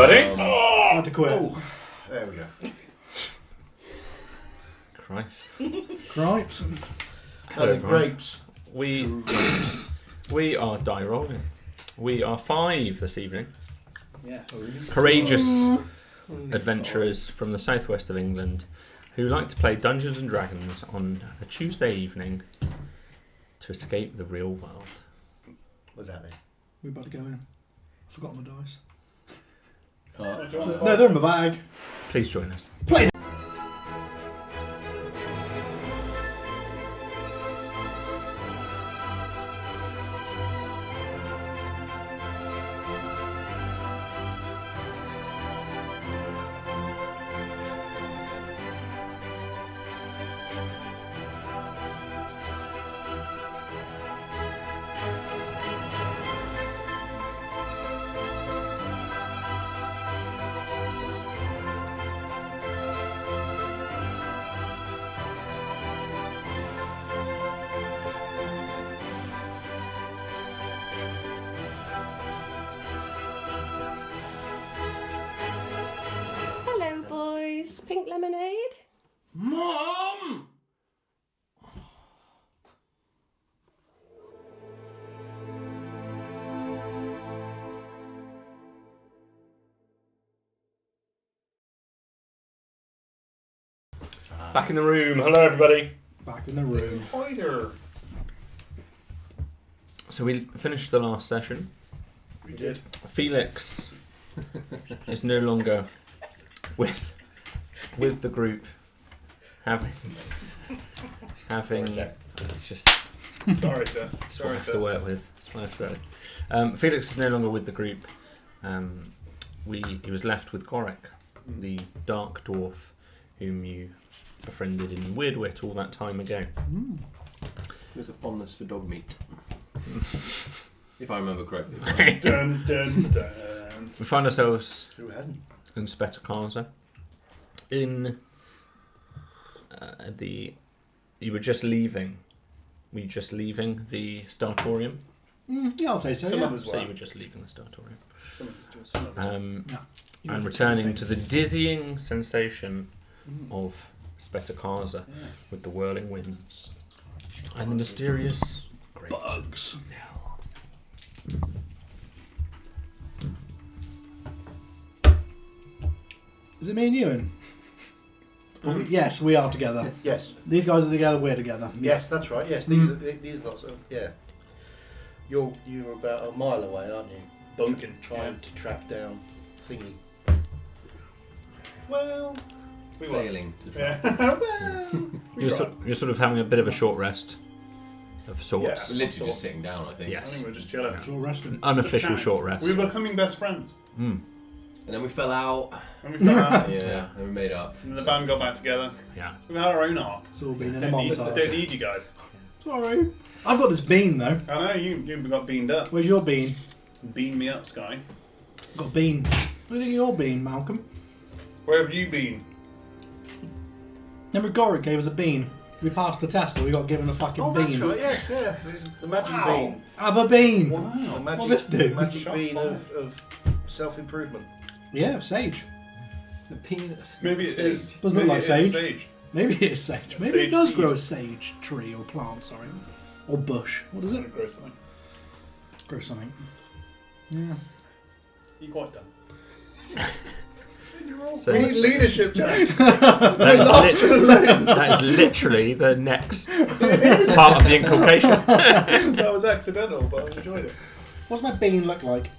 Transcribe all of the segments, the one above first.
everybody. I had to quit. Oh, there we go. Christ. Gripes. Hello, everyone. grapes. We are die rolling. We are 5 this evening. Yeah. Courageous adventurers from the southwest of England who like to play Dungeons and Dragons on a Tuesday evening to escape the real world. What's that then? We're about to go in. I forgot my dice. Oh, No, they're in my bag. Please join us. Play. Hello, boys. Pink lemonade? Mom! Back in the room. Hello, everybody. Back in the room. Spider. So we finished the last session. We did. Felix is no longer with the group, having it's just Sorry, sir. it's what I have to work with. It's what I have to work with. Felix is no longer with the group. He was left with Gorek, the dark dwarf, whom you befriended in Weird Wit all that time ago. There's a fondness for dog meat. If I remember correctly. Dun, dun, dun. We find ourselves Who hadn't? in Spetakaza. You were just leaving. Were you just leaving the Startorium? Yeah, I'll say so. Some Yeah. of us So were. you were just leaving the Startorium. Some of us do. Some of us. And returning to the dizzying sensation of Spetakaza with the whirling winds and the mysterious great Bugs. Is it me and Ewan? Yes, we are together. Yes. These guys are together, we're together. Yes, that's right. Yes, these lots of You're about a mile away, aren't you? Duncan. Trying to track down Thingy. Well, we were. Failing to try. Yeah. Well, You're sort of having a bit of a short rest of sorts. We're literally just sitting down, I think. I Yes. think we were just chilling. Short resting. An unofficial Just short rest. We were becoming best friends. And then we fell out. And we fell out. Yeah, and we made up. And the band got back together. Yeah. We had our own arc. It's all been in a Don't need montage. you guys. Sorry. I've got this bean though. I know, you got beamed up. Where's your bean? Beam me up, Sky. Got a bean. What do you think of your bean, Malcolm? Where have you been? Remember Goric gave us a bean. We passed the test and we got given a fucking Oh, bean. that's right. Yes, yeah. The magic bean. Have a bean. Wow. The magic, What's this do? magic Shots bean fired. of self-improvement. Yeah, of sage. The penis. Maybe it is. Doesn't maybe look like it is sage. Maybe it is sage. Maybe Sage it does seed. grow a sage tree or plant, sorry. Or bush. What is it? Grow something. Grow something. Yeah. You quite done. So We need leadership, Jack. that is literally the next part of the inculcation. That was accidental, but I enjoyed it. What's my bean look like?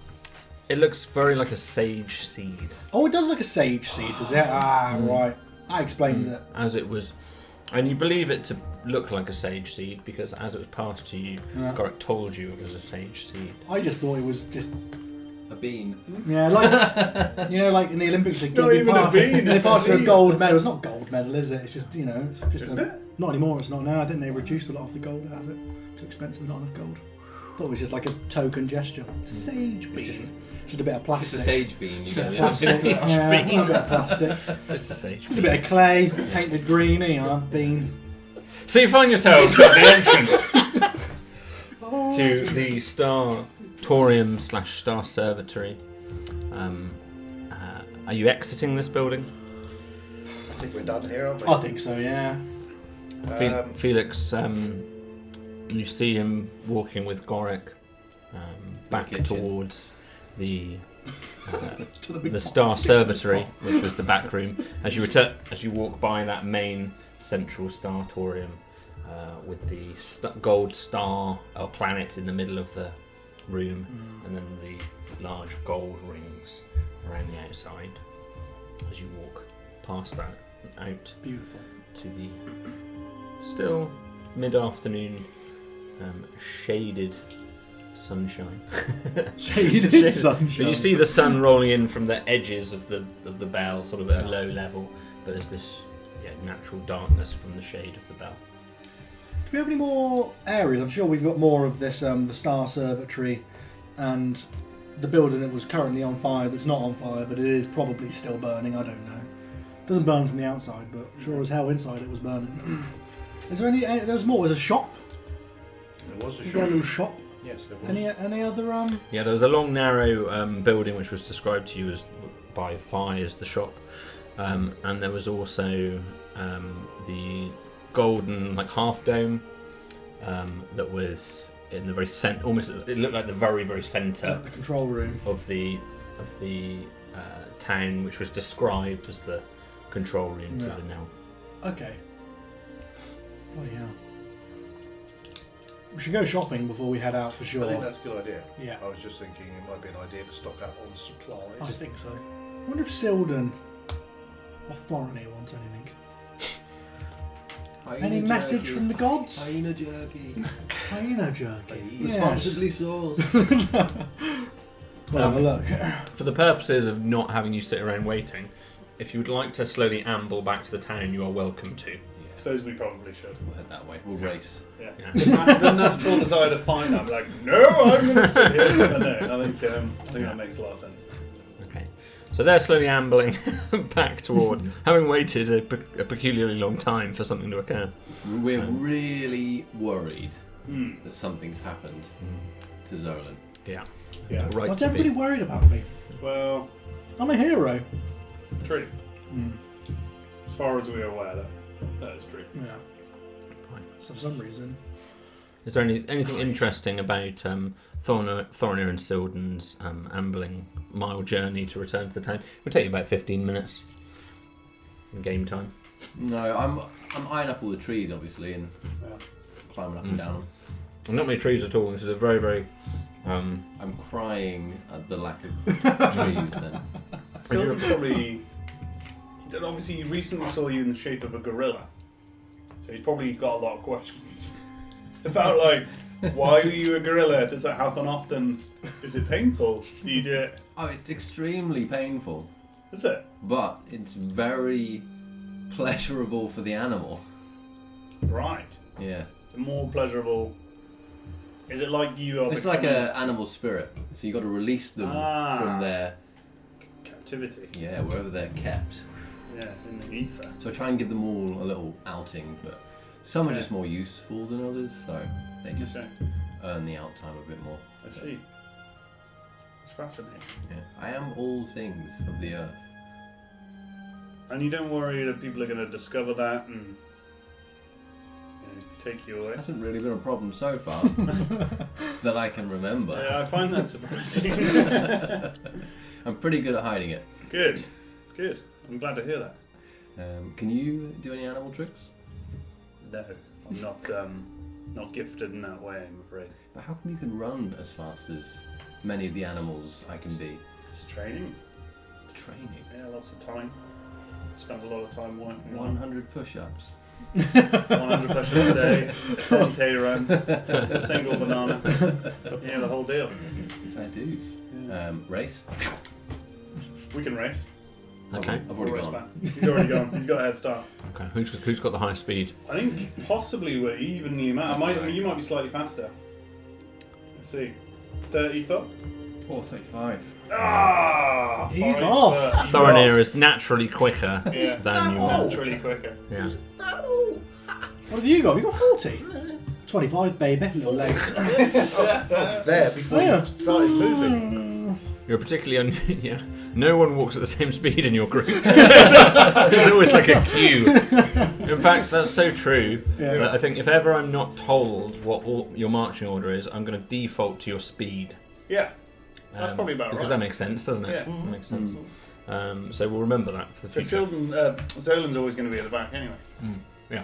It looks very like a sage seed. Oh, it does look a sage seed, does it? Ah, right. That explains it. As it was, and you believe it to look like a sage seed because as it was passed to you, Yeah. Goric told you it was a sage seed. I just thought it was just, A bean. yeah, like, you know, like in the Olympics, It's not even a bean, They it's pass a you a seed. gold medal. It's not gold medal, is it? It's just, you know, it's just Isn't a, it? not anymore. It's not now. I think they reduced a lot of the gold out of it. Too expensive, not enough gold. Thought it was just like a token gesture. It's a sage bean. Just a bit of plastic. Just a sage bean. You know, Plastic. Yeah, a little bit of plastic. Just a sage. Just a bit of clay, painted green. Here you are, bean. So you find yourselves at the entrance to the Star Torium / Star Servitory, Are you exiting this building? I think we're done here, aren't we? I think so, yeah. Felix, you see him walking with Goric back kitchen. towards the To the big the pot. Star Servitory, which was the back room. As you walk by that main central Startorium with the gold star or planet in the middle of the room, and then the large gold rings around the outside. As you walk past that and out Beautiful. to the still mid-afternoon shaded sunshine. Shaded sunshine. But you see the sun rolling in from the edges of the bell, sort of at a low level. But there's this natural darkness from the shade of the bell. Do we have any more areas? I'm sure we've got more of this, the Star Servitory and the building that was currently on fire that's not on fire, but it is probably still burning. I don't know. It doesn't burn from the outside, but sure as hell inside it was burning. Is there any? There was more. There's a shop. There was a Is there a shop. little shop? Yes, there was. Any other Yeah, there was a long, narrow building which was described to you as by Phi as the shop, and there was also the golden half dome that was in the very center. Almost, it looked like the very, very center the control room? of the town, which was described as the control room to Yeah. the now. Okay. Bloody hell. We should go shopping before we head out for sure. I think that's a good idea. Yeah. I was just thinking it might be an idea to stock up on supplies. I think so. I wonder if Silden or Thorinir wants anything. Any message from the gods? Hyena jerky. Hyena jerky. Yes. Responsibly sourced. Well, have a look. For the purposes of not having you sit around waiting, if you would like to slowly amble back to the town, you are welcome to. I suppose we probably should. We'll head that way. We'll race. Yeah. Yeah. The natural desire to find that. I'm like, no, I'm going to sit here. But no, I think that makes a lot of sense. Okay. So they're slowly ambling back toward, having waited a peculiarly long time for something to occur. We're really worried Hmm. that something's happened to Zolan. Yeah. Yeah. Right What's to everybody be. worried about me? Well, I'm a hero. true. As far as we are aware, that is true. Yeah. Fine. So for some reason. Is there anything interesting about Thorinir and Silden's ambling mile journey to return to the town? It would take you about 15 minutes in game time. No, I'm eyeing up all the trees, obviously, and Yeah. climbing up and down them. And not many trees at all. This is a very, very... I'm crying at the lack of trees then. So probably, obviously, he recently saw you in the shape of a gorilla, so he's probably got a lot of questions about why were you a gorilla? Does that happen often? Is it painful? Do you do it? Oh, it's extremely painful, Is it? but it's very pleasurable for the animal. Right. Yeah, It's more pleasurable. Is it like you are? it's like an animal spirit, so you got to release them from their captivity. wherever they're kept. Yeah, in the ether. So I try and give them all a little outing, but some are Okay. just more useful than others, so they just Okay, earn the out time a bit more. I see. It's fascinating. Yeah, I am all things of the earth. And you don't worry that people are going to discover that and take you away. Hasn't really been a problem so far that I can remember. Yeah, I find that surprising. I'm pretty good at hiding it. Good, good. I'm glad to hear that. Can you do any animal tricks? No, I'm not gifted in that way, I'm afraid. But how come you can run as fast as many of the animals I can be? Just training. The training. Yeah, lots of time. Spend a lot of time working on 100 push-ups. 100 push-ups a day, a 10k run, a single banana. Yeah, the whole deal. Fair dues. Yeah. Race? We can race. Okay. I've We'll already race gone. back. He's already gone. He's got a head start. Okay. Who's got the high speed? I think possibly we're evenly matched. That's right. You might be slightly faster. Let's see. 30 foot. Oh, 35. Ah! He's Fine, off. but he Thorinir was is naturally quicker Yeah. than you are. naturally quicker. Yeah. What have you got? Have you got 40? 25, baby. Little legs. There, before Oh, yeah. you started moving. You're particularly yeah. No one walks at the same speed in your group. There's always like a queue. In fact, that's so true. Yeah. That I think if ever I'm not told what your marching order is, I'm going to default to your speed. Yeah, that's probably about because right. that makes sense, doesn't it? Yeah. That makes sense. So we'll remember that for the But future. Zolan's always going to be at the back anyway. Yeah.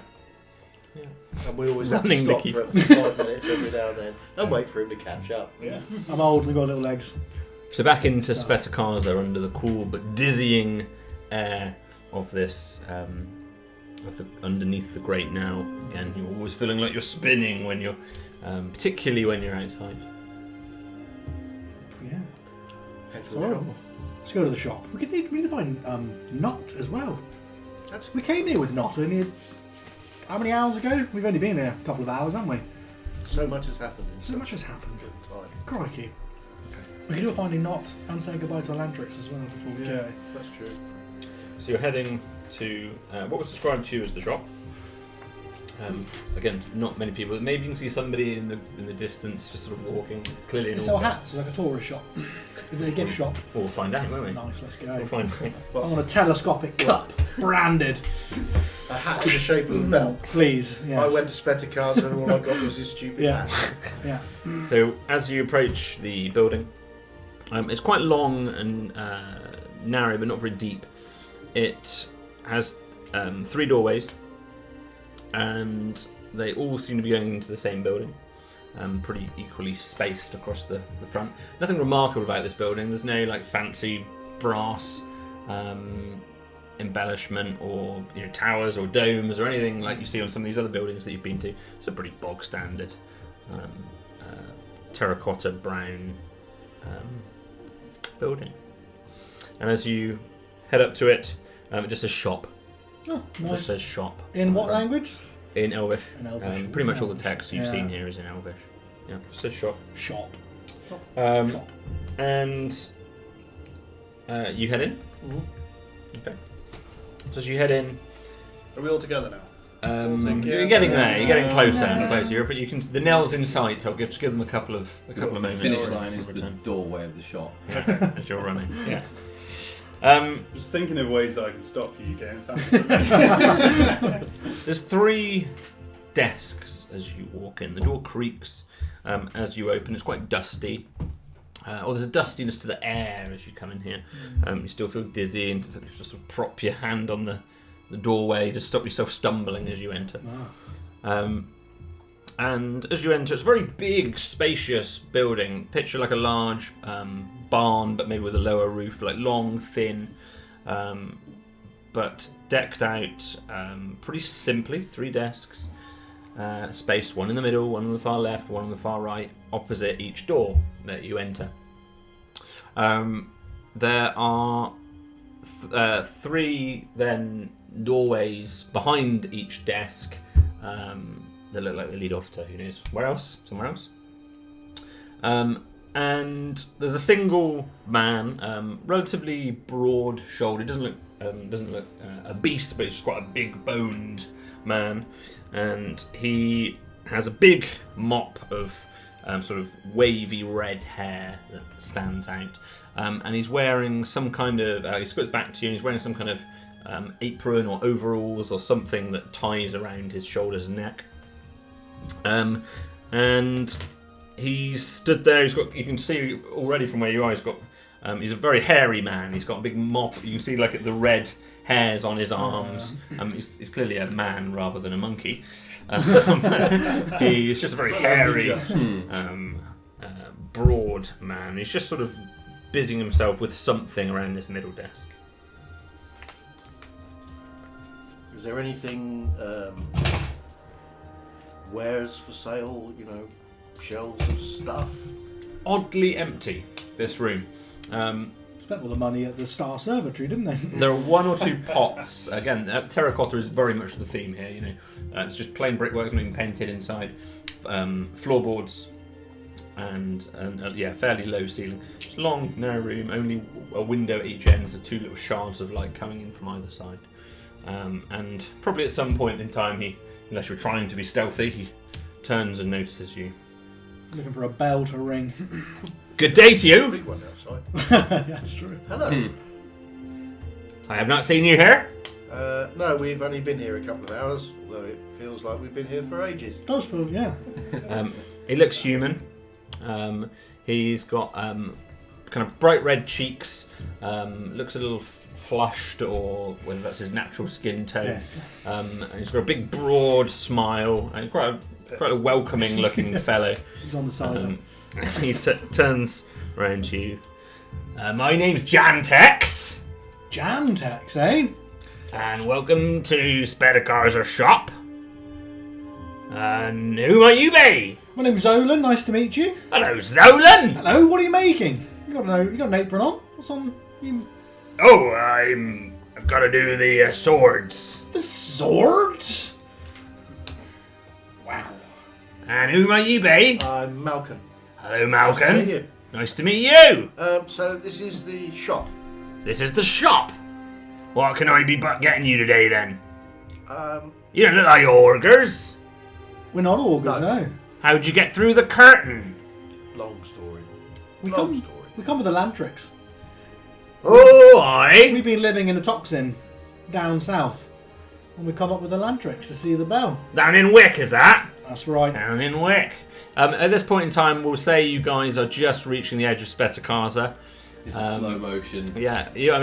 And we always have to Running, stop Nicky. for 5 minutes every now and then and wait for him to catch up. Yeah. I'm old. We've got little legs. So back into Spetakaza under the cool but dizzying air of this, underneath the grate now. Again, you're always feeling like you're spinning when you're, particularly when you're outside. Yeah. Head It's for the shop. horrible. Let's go to the shop. We need to find Not as well. We came here with Not only how many hours ago? We've only been here a couple of hours, haven't we? So much has happened in So such much has happened. a good time. Crikey. We can do a finding Not and say goodbye to Elantrix as well before we go. That's true. So you're heading to what was described to you as the shop. Again, not many people. Maybe you can see somebody in the distance, just sort of walking. Clearly, in They all sell hats. It's like a tourist shop. Is it a gift shop? We'll find out, won't we? Nice, let's go. We'll find out. I want a telescopic cup, branded. A hat in the shape of a belt. Please, yes. I went to Spetakaza and all I got was this stupid Yeah. hat. Yeah. So as you approach the building, it's quite long and narrow, but not very deep. It has 3 doorways, and they all seem to be going into the same building. Pretty equally spaced across the front. Nothing remarkable about this building. There's no like fancy brass embellishment or towers or domes or anything like you see on some of these other buildings that you've been to. It's a pretty bog standard terracotta brown building. And as you head up to it, it just says shop. Oh, It just nice. says shop. In what language? In Elvish. In Elvish. Pretty much all the Elvish. text you've Yeah. seen here is in Elvish. Yeah, it says shop. Shop. Um, Shop. And you head in. Okay. So as you head in, Are we all together now? you're getting there. You're getting closer and closer. But you can. The Nell's in sight. I'll just give them a couple of The moments. finish to line is the return. doorway of the shop. As you're running. Yeah. Just thinking of ways that I could stop you getting faster. There's 3 desks as you walk in. The door creaks as you open. It's quite dusty. There's a dustiness to the air as you come in here. You still feel dizzy and just sort of prop your hand on the doorway to stop yourself stumbling as you enter. And as you enter, it's a very big, spacious building. Picture like a large barn, but maybe with a lower roof, like long, thin, but decked out pretty simply. 3 desks, spaced, one in the middle, one on the far left, one on the far right, opposite each door that you enter. There are 3 then doorways behind each desk that look like they lead off to who knows where else, somewhere else. And there's a single man, relatively broad-shouldered. Doesn't look obese, but he's quite a big-boned man, and he has a big mop of sort of wavy red hair that stands out, and he's wearing some kind of. He squats back to you, and he's wearing some kind of apron or overalls or something that ties around his shoulders and neck. And he's stood there. You can see already from where you are. He's a very hairy man. He's got a big mop. You can see like the red hairs on his arms. He's clearly a man rather than a monkey. He's just a very hairy, broad man. He's just sort of busying himself with something around this middle desk. Is there anything wares for sale? Shelves of stuff. Oddly empty, this room. Spent all the money at the Star Servitory, didn't they? There are 1 or 2 pots. Again, terracotta is very much the theme here. It's just plain brickwork, nothing painted inside. Floorboards, and fairly low ceiling. It's a long, narrow room. Only a window at each end. So 2 little shards of light coming in from either side. And probably at some point in time, unless you're trying to be stealthy, he turns and notices you. Looking for a bell to ring. Good day to you. Big one outside. That's true. Hello. I have not seen you here. No, we've only been here a couple of hours, although it feels like we've been here for ages. Does feel, yeah. He looks human. He's got kind of bright red cheeks. Looks a little flushed, or whether that's his natural skin tone. Yes. And he's got a big, broad smile and quite a welcoming-looking fellow. He's on the side. He turns around to you. My name's Jantex, Jantex, eh? and welcome to Spedekar's shop. And who might you be? My name's Zolan. Nice to meet you. Hello, Zolan. Hello. What are you making? You got an apron on. What's on? Oh, I've got to do the swords. The swords. Wow. And who might you be? I'm Malcolm. Hello, Nice to meet Malcolm. you. Nice to meet you. So this is the shop. This is the shop. What can I be getting you today, then? You don't look like ogres. We're not augurs, No. no. How'd you get through the curtain? Long story. We Long come. story. We come with the Lantrix. Oh, aye. We've been living in a toxin down south, and we come up with the Lantrix to see the bell. Down in Wick, is that? That's right. Down in Wick. At this point in time, we'll say you guys are just reaching the edge of Spetakasa. This is slow motion. Yeah, you're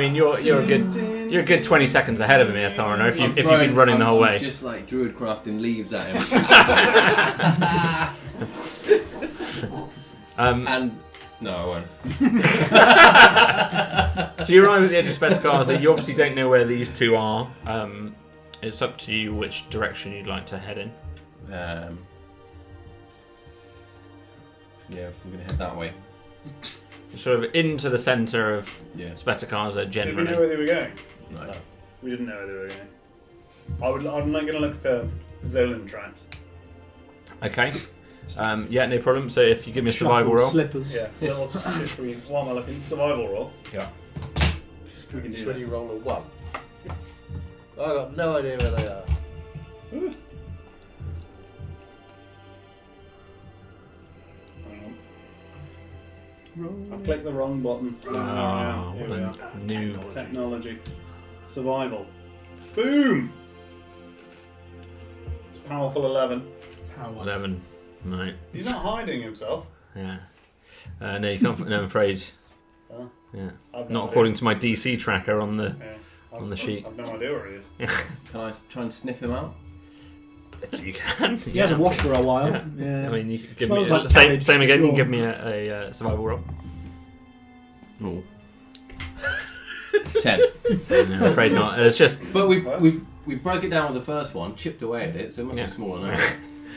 a good 20 seconds ahead of him here, Thorno, if you've been running the whole way. Just like druid crafting leaves at him. And no, I won't. So you arrive at the edge of Spetakasa. You obviously don't know where these two are. It's up to you which direction you'd like to head in. Yeah, we're gonna head that way. Sort of into the centre of Yeah. Spetakasa Did we generally. know where they were going? No. We didn't know where they were going. I'm not going to look for Zolan tracks. Okay. Yeah, no problem. So if you give me a survival roll. Slippers. Yeah, little history. What am I looking? Survival roll. Yeah. We can do It's when you this. roll a 1. I got no idea where they are. Hang on. Roll. I've clicked the wrong button. Ah, Here what we a are. new. Technology. Survival. Boom! It's a powerful 11. Power. 11. Right. He's not hiding himself. Yeah. No, you can't. No, I'm afraid. Oh. Yeah. I've Not no according to my DC tracker on the. idea. Yeah. on the sheet. I've no idea where he is. Can I try and sniff him out? You can. He hasn't washed for a while. Yeah. I mean, you can give me Smells like same cabbage, again. You sure. can give me a survival roll. Oh. 10. No, I'm afraid not. It's just But we broke it down with the first one, chipped away at it, so it must Yeah. be smaller now.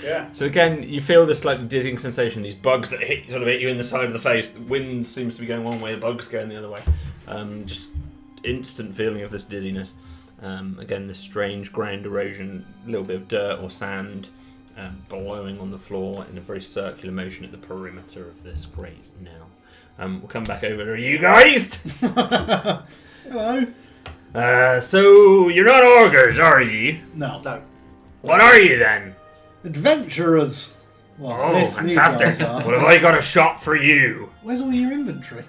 Yeah. so again. You feel this like dizzying sensation. These bugs that sort of hit you in the side of the face. The wind seems to be going one way. The bugs going the other way. Just instant feeling of this dizziness. Again, this strange ground erosion, a little bit of dirt or sand blowing on the floor in a very circular motion at the perimeter of this grate now. We'll come back over to you guys. Hello. So you're not ogres, are you? No. No. What are you then? Adventurers. Well, Oh, these fantastic! guys are. What have I got a shop for you? Where's all your inventory?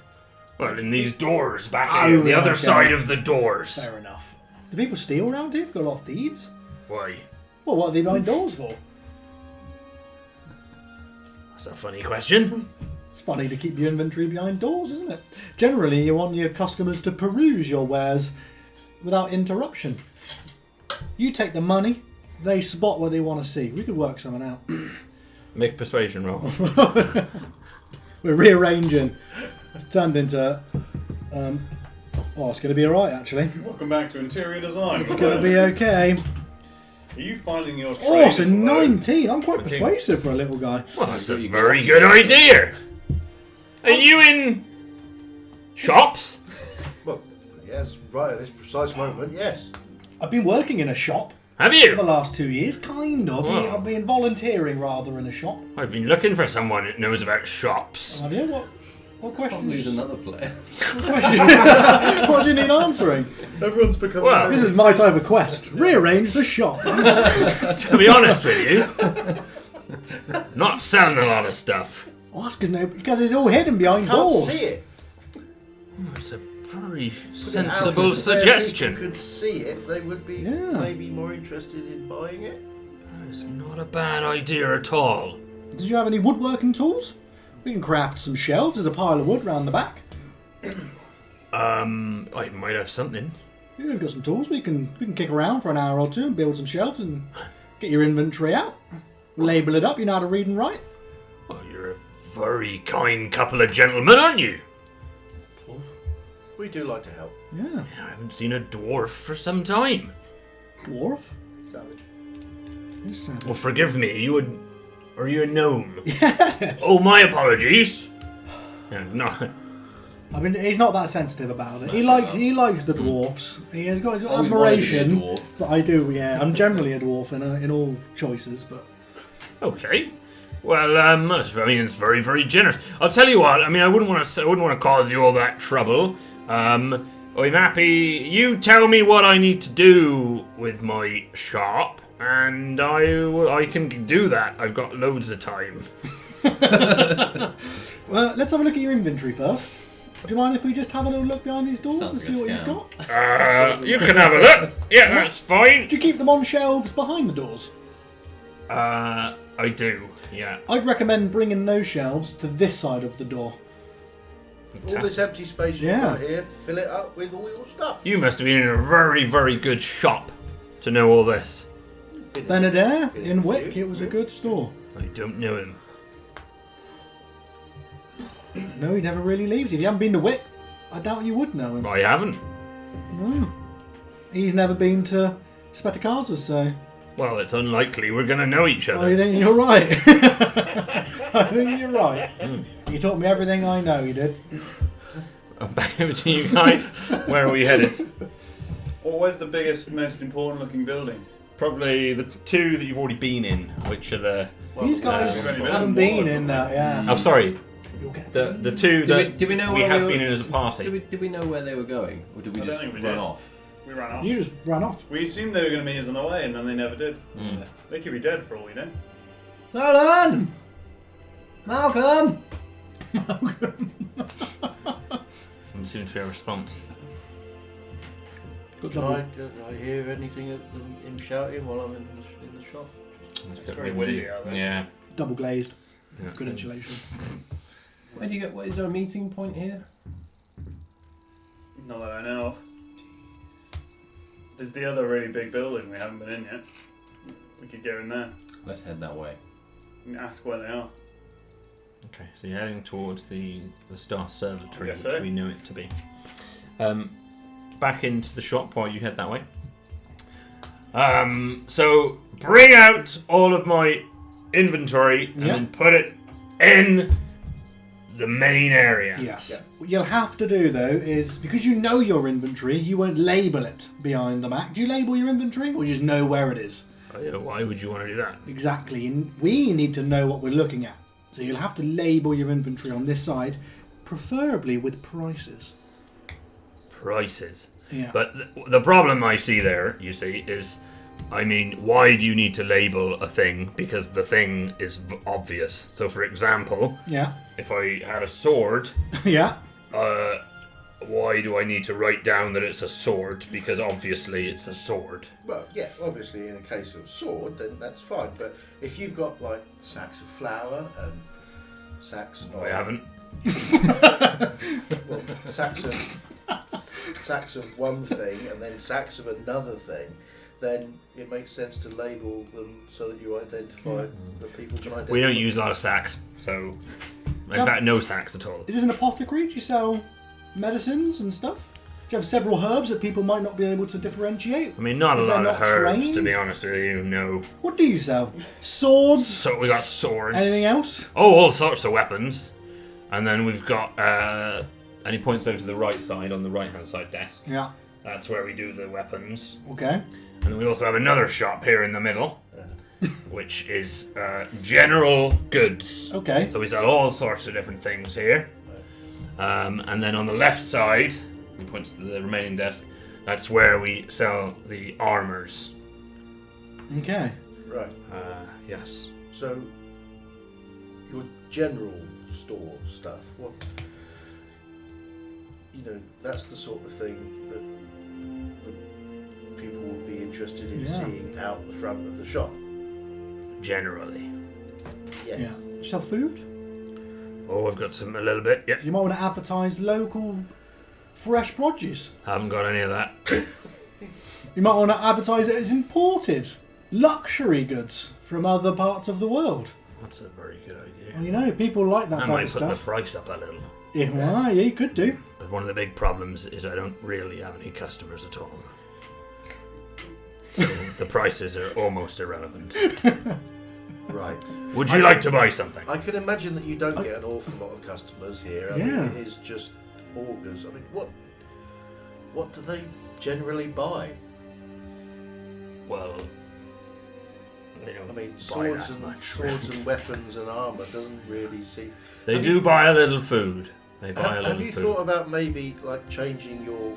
Well, in these doors back Oh, here, the other okay. side of the doors. Fair enough. Do people steal around here? We've got a lot of thieves. Why? Well, what are they behind doors for? That's a funny question. It's funny to keep your inventory behind doors, isn't it? Generally, you want your customers to peruse your wares without interruption. You take the money, they spot what they want to see. We could work something out. Make a persuasion roll. We're rearranging. It's turned into... it's going to be alright, actually. Welcome back to interior design. It's going to be okay. Are you finding your Oh, it's a trade is low? 19. I'm quite persuasive for a little guy. Well, that's a very good idea. Are you in shops? Well, yes, right at this precise moment, yes. I've been working in a shop Have for the you? last 2 years, kind of. Wow. I've been volunteering rather in a shop. I've been looking for someone that knows about shops. Have you? What Probably questions? another player. What do you need answering? Everyone's become. Well, This is my type of quest. Rearrange the shop. To be honest with you, not selling a lot of stuff. Oh, that's because it's all hidden behind Can't doors. see it. It's a very Put it out sensible where suggestion. people could see it, they would be Yeah. maybe more interested in buying it. It's not a bad idea at all. Did you have any woodworking tools? We can craft some shelves. There's a pile of wood round the back. I might have something. Yeah, we've got some tools. We can kick around for an hour or two and build some shelves and get your inventory out. Label it up. You know how to read and write. Well, you're a very kind couple of gentlemen, aren't you? We do like to help. Yeah. I haven't seen a dwarf for some time. Dwarf. Savage. He's savage. Well, forgive me. Are you a gnome? Yes. Oh, my apologies. Yeah, no. I mean, he's not that sensitive about it. He likes the dwarfs. He has got his Always wanted to be a admiration. dwarf. But I do, yeah. I'm generally a dwarf in all choices, but Okay. Well, I mean, it's very, very generous. I'll tell you what. I mean, I wouldn't want to cause you all that trouble. I'm happy. You tell me what I need to do with my shop, and I can do that. I've got loads of time. well, let's have a look at your inventory first. Do you mind if we just have a little look behind these doors Sounds and see like a what you've scam. got? You can have a look. Yeah, that's fine. Do you keep them on shelves behind the doors? I do. Yeah. I'd recommend bringing those shelves to this side of the door. All this empty space you've Yeah. got here, fill it up with all your stuff. You must have been in a very, very good shop to know all this. Benadair Been in a few. Wick, it was a good store. I don't know him. No, he never really leaves. If you haven't been to Wick, I doubt you would know him. I haven't. No. He's never been to Spetacasa, so Well, it's unlikely we're going to know each I other. think you're right. I think you're right. You taught me everything I know, you did. Back over to you guys. Where are we headed? Well, where's the biggest, most important looking building? Probably the two that you've already been in, which are the... These guys we've only been haven't in been one. in that, yeah. Oh, sorry. You'll get The two that Did we know we where have we were- been in as a party. Did we know where they were going, or did we I don't just think we run did. off? We ran off. You just ran off. We assumed they were going to meet us on the way, and then they never did. They could be dead for all we know. Nolan! Malcolm! There seems to be a response. Good Can job. I hear anything at him shouting while I'm in the shop? It's a bit very windy out there. Yeah. Double glazed. Yeah. Good insulation. Where do you get? What, is there a meeting point here? Not that I know of. There's the other really big building we haven't been in yet. We could go in there Let's head that way. and ask where they are. Okay, so you're heading towards the Star Observatory, Yes, which sir. we know it to be. Back into the shop while you head that way. So bring out all of my inventory and Yeah. then put it in the main area. Yes. What you'll have to do, though, is because you know your inventory, you won't label it behind the Mac. Do you label your inventory, or you just know where it is? Oh, yeah, why would you want to do that? Exactly. And we need to know what we're looking at. So you'll have to label your inventory on this side, preferably with prices. Prices. Yeah. But the problem I see there, you see, is, I mean, why do you need to label a thing? Because the thing is obvious. So, for example, Yeah. if I had a sword, Yeah. why do I need to write down that it's a sword? Because obviously it's a sword. Well, yeah, obviously in a case of sword, then that's fine. But if you've got like sacks of flour and sacks of I haven't. well, sacks of one thing and then sacks of another thing, then it makes sense to label them so that you identify the people can identify. We don't use a lot of sacks, so in fact, no sacks at all. Is this an apothecary? Do you sell medicines and stuff? Do you have several herbs that people might not be able to differentiate? I mean, not a If they're lot of not herbs, to trained? be honest with you. No. What do you sell? Swords? So we got swords. Anything else? Oh, all sorts of weapons. And then we've got. And he points over to the right side on the right-hand side desk. Yeah. That's where we do the weapons. Okay. And then we also have another shop here in the middle, which is general goods. Okay. So we sell all sorts of different things here. And then on the left side, he points to the remaining desk, that's where we sell the armors. Okay. Right. Yes. So your general store stuff. What, that's the sort of thing that people would be interested in seeing out the front of the shop. Generally. Yes. Yeah. Sell food? Oh, I've got a little bit. Yep. You might want to advertise local fresh produce. Haven't got any of that. You might want to advertise it as imported luxury goods from other parts of the world. That's a very good idea. Well, people like that I type might of put the stuff. price up a little. Yeah, you could do. But one of the big problems is I don't really have any customers at all. So the prices are almost irrelevant. Right. Would you like to buy something? I can imagine that you don't get an awful lot of customers here. I mean, it is just augurs. I mean, what do they generally buy? Well, they don't I mean, buy swords that and much. swords and weapons and armour doesn't really seem. They do buy a little food. They buy a Have little you food. thought about maybe like changing your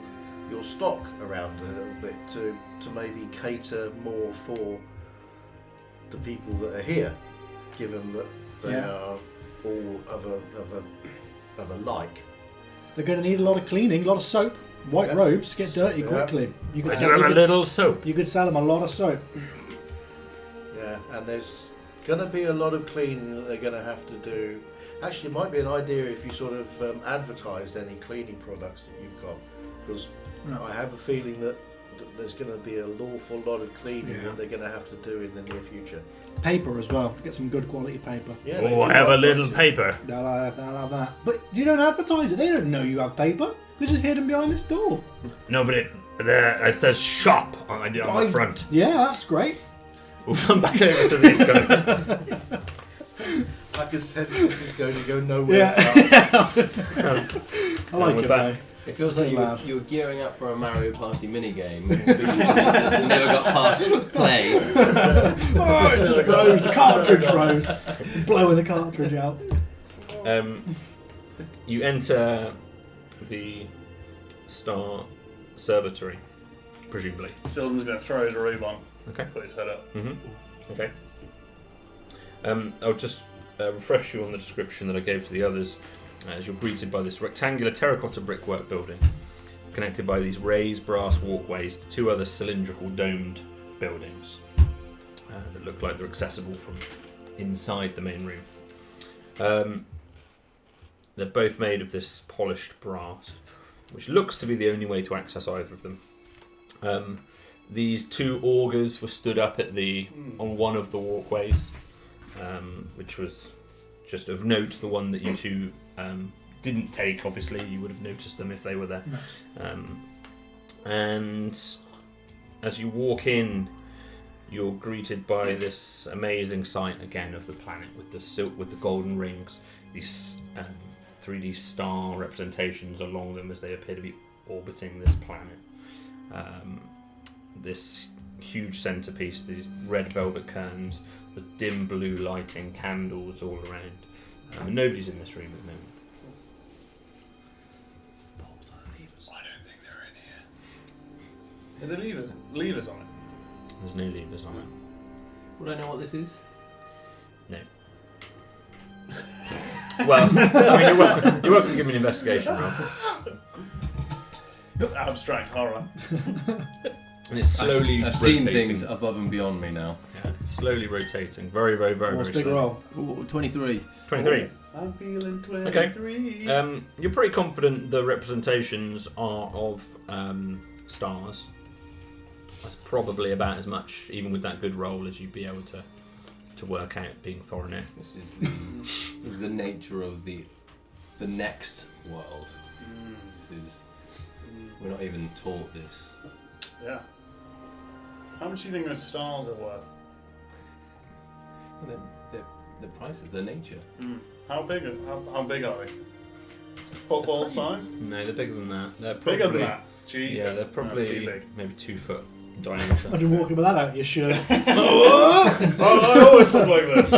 stock around a little bit to maybe cater more for the people that are here, given that they are all of a like? They're going to need a lot of cleaning, a lot of soap. White robes get dirty quickly. You I do have a little soap. You could sell them a lot of soap. Yeah, and there's going to be a lot of cleaning that they're going to have to do. Actually, it might be an idea if you sort of advertised any cleaning products that you've got, because I have a feeling that there's going to be an awful lot of cleaning that they're going to have to do in the near future. Paper as well. Get some good quality paper. Yeah, Oh, I have a little paper. They'll have that. But you don't advertise it. They don't know you have paper. It's just hidden behind this door. No, but it says shop on the front. Yeah, that's great. We'll come back over to these guys. I can sense this is going to go nowhere. Yeah. I like we're it, back. mate. It feels like Good you were gearing up for a Mario Party minigame, but you never got past play. Oh, it just froze. The cartridge froze. Blowing the cartridge out. You enter the Star Servitory, presumably. Sylvan's going to throw his robe on, Okay. put his head up. Okay. I'll just refresh you on the description that I gave to the others as you're greeted by this rectangular terracotta brickwork building, connected by these raised brass walkways to two other cylindrical domed buildings that look like they're accessible from inside the main room. They're both made of this polished brass, which looks to be the only way to access either of them. These two augurs were stood up on one of the walkways, which was just of note. The one that you two didn't take, obviously, you would have noticed them if they were there. And as you walk in, you're greeted by this amazing sight again of the planet with the golden rings, these 3D star representations along them as they appear to be orbiting this planet. This huge centerpiece, these red velvet curtains, the dim blue lighting, candles all around. And nobody's in this room at the moment. I don't think they're in here. Are there levers on it? There's no levers on it. Would I know what this is? No. Well, I mean, you're welcome to give me an investigation roll. Abstract horror. And it's slowly I've rotating. seen things above and beyond me now. Yeah, it's slowly rotating. Very, very, very, What's very big slowly. roll? Ooh, 23. 23. I'm feeling 23. Okay. You're pretty confident the representations are of stars. That's probably about as much, even with that good roll, as you'd be able to work out being Thorinet. This is the nature of the next world. This is, we're not even taught this. Yeah. How much do you think those stars are worth? The price of the nature. How big are they? Football sized? No, they're bigger than that. They're probably, Bigger than that? Jeez. Yeah, they're That's too probably big. maybe 2 foot in diameter. Imagine walking with that out your shirt. Oh, I always look like this.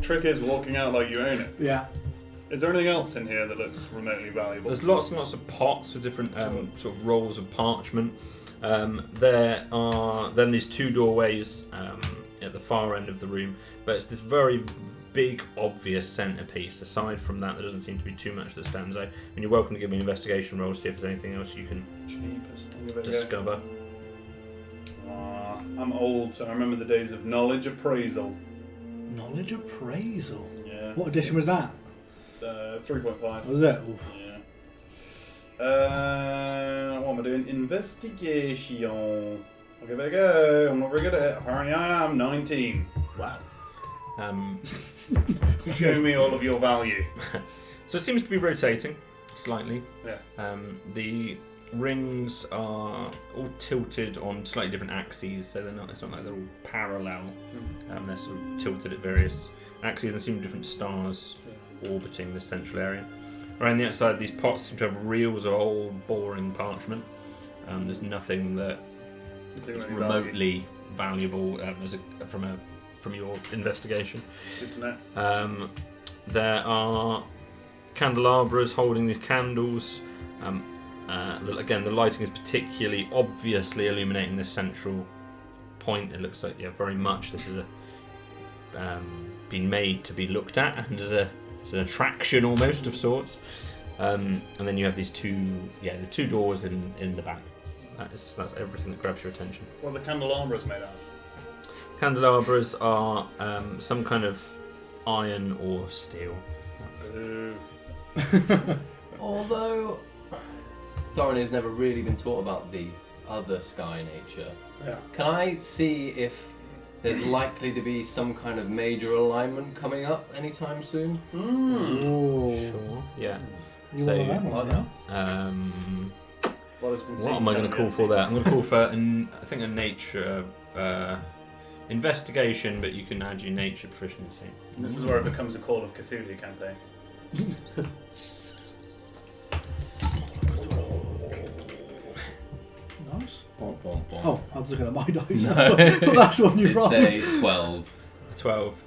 Trick is walking out like you own it. Yeah. Is there anything else in here that looks remotely valuable? There's lots and lots of pots with different sort of rolls of parchment. There are then these 2 doorways at the far end of the room, but it's this very big, obvious centerpiece. Aside from that, there doesn't seem to be too much that stands out. And you're welcome to give me an investigation roll to see if there's anything else you can Cheapest. I'll give it a go. discover. I'm old, so I remember the days of knowledge appraisal. Knowledge appraisal. Yeah. What edition was that? 3.5. Was it? Oof. Yeah. What am I doing? Investigation. I'll give it a go. I'm not very good at it. Apparently I am. 19. Wow. Show me all of your value. So it seems to be rotating slightly. Yeah. The rings are all tilted on slightly different axes, so they're not. It's not like they're all parallel. They're sort of tilted at various axes. There seem to be different stars orbiting the central area. Around the outside, these pots seem to have reels of old, boring parchment. There's nothing that is remotely valuable from your investigation. Good to know. There are candelabras holding these candles. Again, the lighting is particularly obviously illuminating the central point. It looks like, very much this is been made to be looked at, and as it's an attraction almost of sorts. And then you have these the two doors in the back. That's everything that grabs your attention. What are the candelabras made out of? Candelabras are some kind of iron or steel. Ooh. Although Thorin has never really been taught about the other sky nature, Yeah. can I see if there's likely to be some kind of major alignment coming up anytime soon? Ooh. Sure. Yeah. You So, want that one, yeah? Well, there's been What am I going to call for that? I'm going to call for a nature investigation, but you can add your nature proficiency. This is where it becomes a Call of Cthulhu campaign. Nice. Bom, bom, bom. Oh, I was looking at my dice. No. I thought that's what you It's rolled. a 12. 12.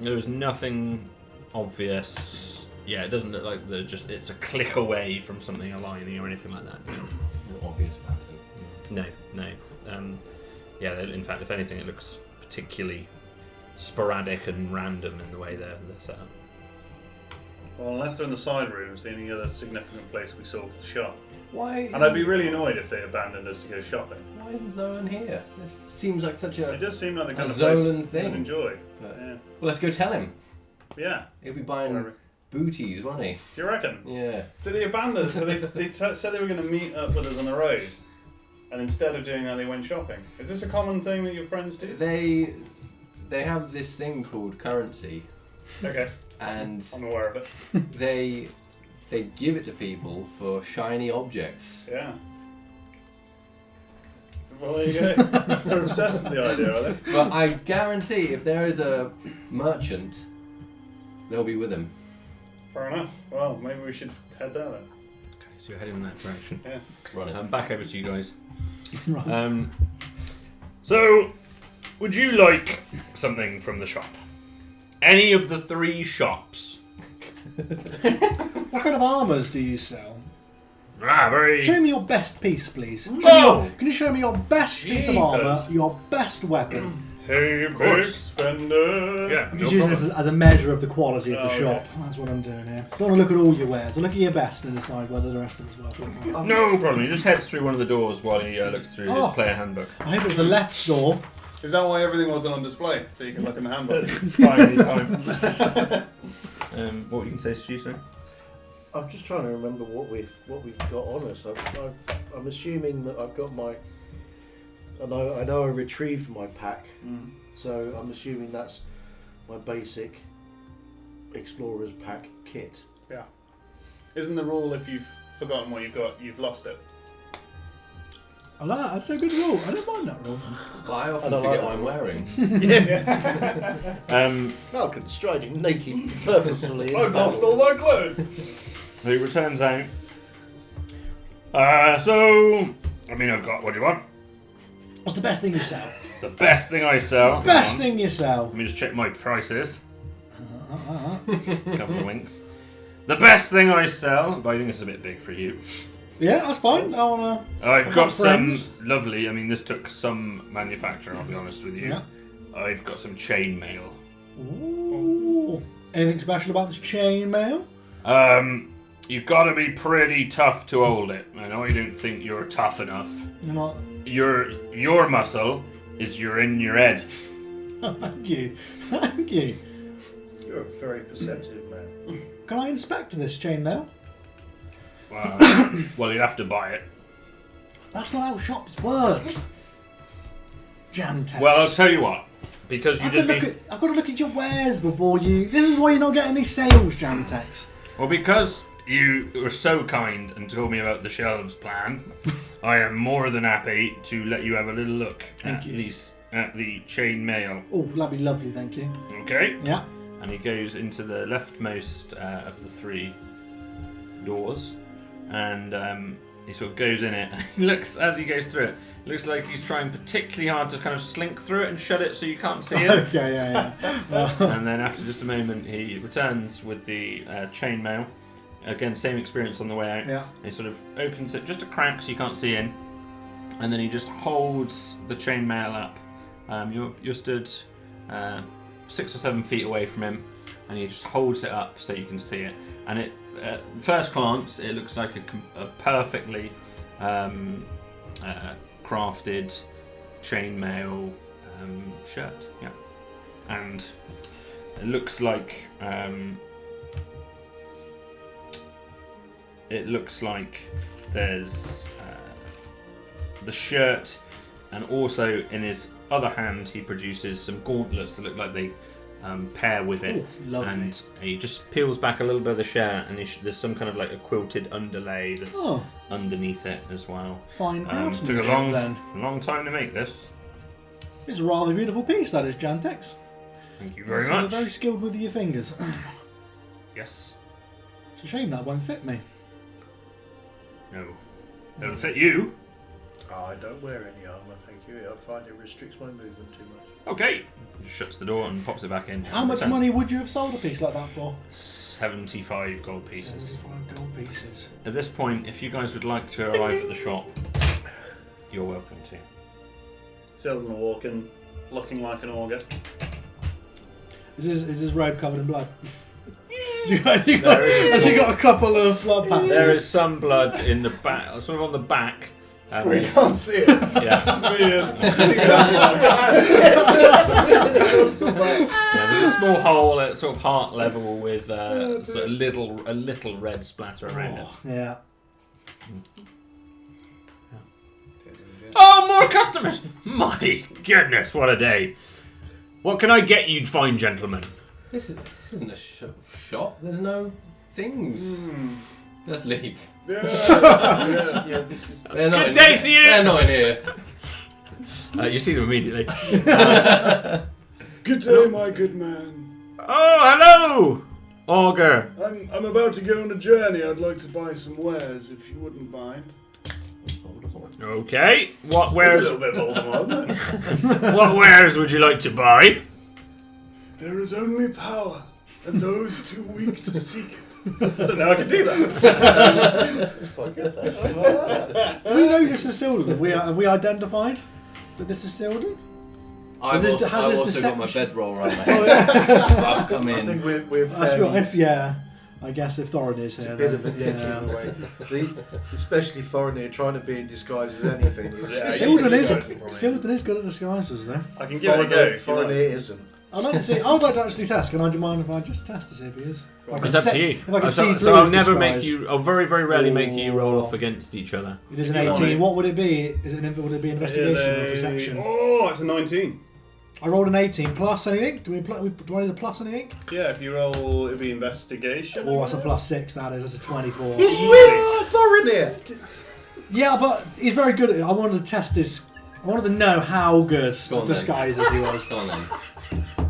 There was nothing obvious. Yeah, it doesn't look like it's a click away from something aligning or anything like that. No obvious pattern. No. In fact, if anything, it looks particularly sporadic and random in the way they're set up. Well, unless they're in the side rooms, the only other significant place we saw was the shop. Why? And I'd be really annoyed if they abandoned us to go shopping. Why isn't Zolan here? This seems like such It a. does seem like the kind A of place Zolan I'd thing. enjoy. But- Yeah. Well, let's go tell him. Yeah. He'll be buying Whatever. booties, won't he? Do you reckon? Yeah. So they abandoned us. So they said they were going to meet up with us on the road. And instead of doing that, they went shopping. Is this a common thing that your friends do? They have this thing called currency, Okay. and I'm aware of it. they give it to people for shiny objects. Yeah. Well, there you go. They're obsessed with the idea, are they? But I guarantee, if there is a merchant, they'll be with him. Fair enough. Well, maybe we should head down then. Okay, so you're heading in that direction. Yeah. Run it. Back over to you guys. Right. So, would you like something from the shop? Any of the 3 shops? What kind of armours do you sell? Very. Show me your best piece, please. Can you show me your best piece of armour, Jeepers. your best weapon? Hey, big course. spender. Yeah. I'm no just using problem. this as a measure of the quality of the Oh, shop. That's what I'm doing here. Don't want to look at all your wares. I look at your best and decide whether the rest of it's worth looking at. No problem. He just heads through one of the doors while he looks through his Oh. player handbook. I hope it was the left door. Is that why everything wasn't on display? So you can look in the handbook? Time. What you can say, Stu, sorry? I'm just trying to remember what we've got on us. I'm assuming that I've got my. I know I retrieved my pack, so I'm assuming that's my basic explorer's pack kit. Yeah. Isn't the rule if you've forgotten what you've got, you've lost it? I like that. That's a good rule. I don't mind that rule. But I I often don't forget like what that. I'm wearing. Malcolm striding naked purposefully. I've lost all my clothes! He returns out. I've got what do you want? What's the best thing you sell? The best thing I sell. Best Hang on. thing you sell. Let me just check my prices. Couple of winks. The best thing I sell, but I think it's a bit big for you. Yeah, that's fine. I wanna. I've got some friends. lovely. I mean, this took some manufacture. I'll be honest with you. Yeah. I've got some chainmail. Ooh. Anything special about this chainmail? You've got to be pretty tough to hold it. I know you don't think you're tough enough. You're not. Your muscle is you're in your head. Thank you. Thank you. You're a very perceptive man. Can I inspect this chainmail? Well, you'd have to buy it. That's not how shops work. Jantex. Well, I'll tell you what. Because you I've didn't. got to look at your wares before you. This is why you're not getting any sales, Jantex. Well, because you were so kind and told me about the shelves plan, I am more than happy to let you have a little look at the chain mail. Oh, that'd be lovely, thank you. Okay. Yeah. And he goes into the leftmost of the 3 doors, and he sort of goes in it. And he looks as he goes through it. It looks like he's trying particularly hard to kind of slink through it and shut it so you can't see it. Okay, yeah. And then after just a moment, he returns with the chainmail. Again, same experience on the way out. Yeah. He sort of opens it just a crack so you can't see in, and then he just holds the chainmail up. You're stood 6 or 7 feet away from him, and he just holds it up so you can see it. And it, at first glance, it looks like a perfectly crafted chainmail shirt. Yeah, and it looks like. It looks like there's the shirt, and also in his other hand he produces some gauntlets that look like they pair with it. Ooh, lovely. And he just peels back a little bit of the shirt, and there's some kind of like a quilted underlay that's underneath it as well. Fine Took craftsmanship a then. long time to make this. It's a rather beautiful piece, that is, Jantex. Thank you very You're much. very skilled with your fingers. Yes. It's a shame that won't fit me. No. It'll fit you. I don't wear any armour, thank you. I find it restricts my movement too much. Okay. He just shuts the door and pops it back in. How much money would you have sold a piece like that for? 75 gold pieces. 75 gold pieces. At this point, if you guys would like to arrive at the shop, you're welcome to. Sylvan will walk in, looking like an auger. Is his robe covered in blood? Has There he got a couple of blood patches? There is some blood in the back, sort of on the back. We can't see it. Yeah. There's a small hole at sort of heart level with sort of a little red splatter around it. Yeah. Oh, more customers! My goodness, what a day! What can I get you, fine gentlemen? This isn't a shop. There's no things. Let's leave. Yeah, this is. They're not Good day here. to you! They're not in here. You see them immediately. Good day, my good man. Oh, hello, Augur. I'm about to go on a journey. I'd like to buy some wares, if you wouldn't mind. Okay, what A wares? little bit Voldemort, isn't it? What wares would you like to buy? There is only power, and those too weak to seek it. I don't know I can do that. It's quite good, though. Do we know this is Silden? Have we identified that this is Silden? I've Has also, his I've also got my deception- bedroll around my head. I've come I in. think we're That's fairly, what if, yeah. I guess if Thorin is it's here. a bit of a then, dick yeah. in a way. Especially Thorinir trying to be in disguise as anything. Yeah, Silden you is guys can probably- Silden is good at disguises, though. I can give it a go. if you like. Thorinir isn't. I'd like to see. I would like to actually test. Can I? Do you mind if I just test to see if he is? If I can It's up se- to you. If I can So, see so through I'll his never make disguise. you. I'll very, very rarely make you roll Ooh. off against each other. It is an If you want 18. it. What would it be? Would it be It investigation is or a- perception? Oh, it's a 19. I rolled an 18 plus anything. Do I need a plus anything? Yeah, if you roll, it'd be investigation. Oh, that's a plus 6. That is. That's a 24. He's with Thorinir! Yeah, but he's very good at it. I wanted to test his. I wanted to know how good Go on, then. disguises he was. Go on then.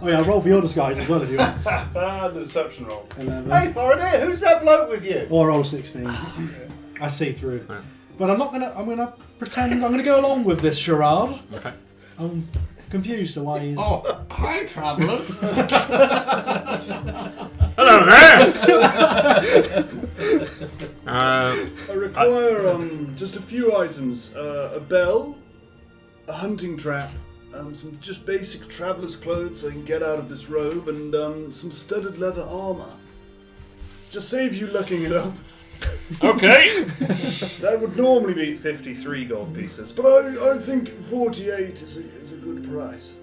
Oh yeah, roll for your disguise as well if you want. The deception roll. 11. Hey, Thorinir, who's that bloke with you? Or roll 16. I see through. But I'm gonna pretend. I'm gonna go along with this charade. Okay. I'm confused to why he's. Oh, hi, travellers. Hello there. I require just a few items: a bell, a hunting trap, some just basic traveler's clothes so I can get out of this robe, and some studded leather armor. Just save you looking it up. Okay. That would normally be 53 gold pieces, but I think 48 is a good price.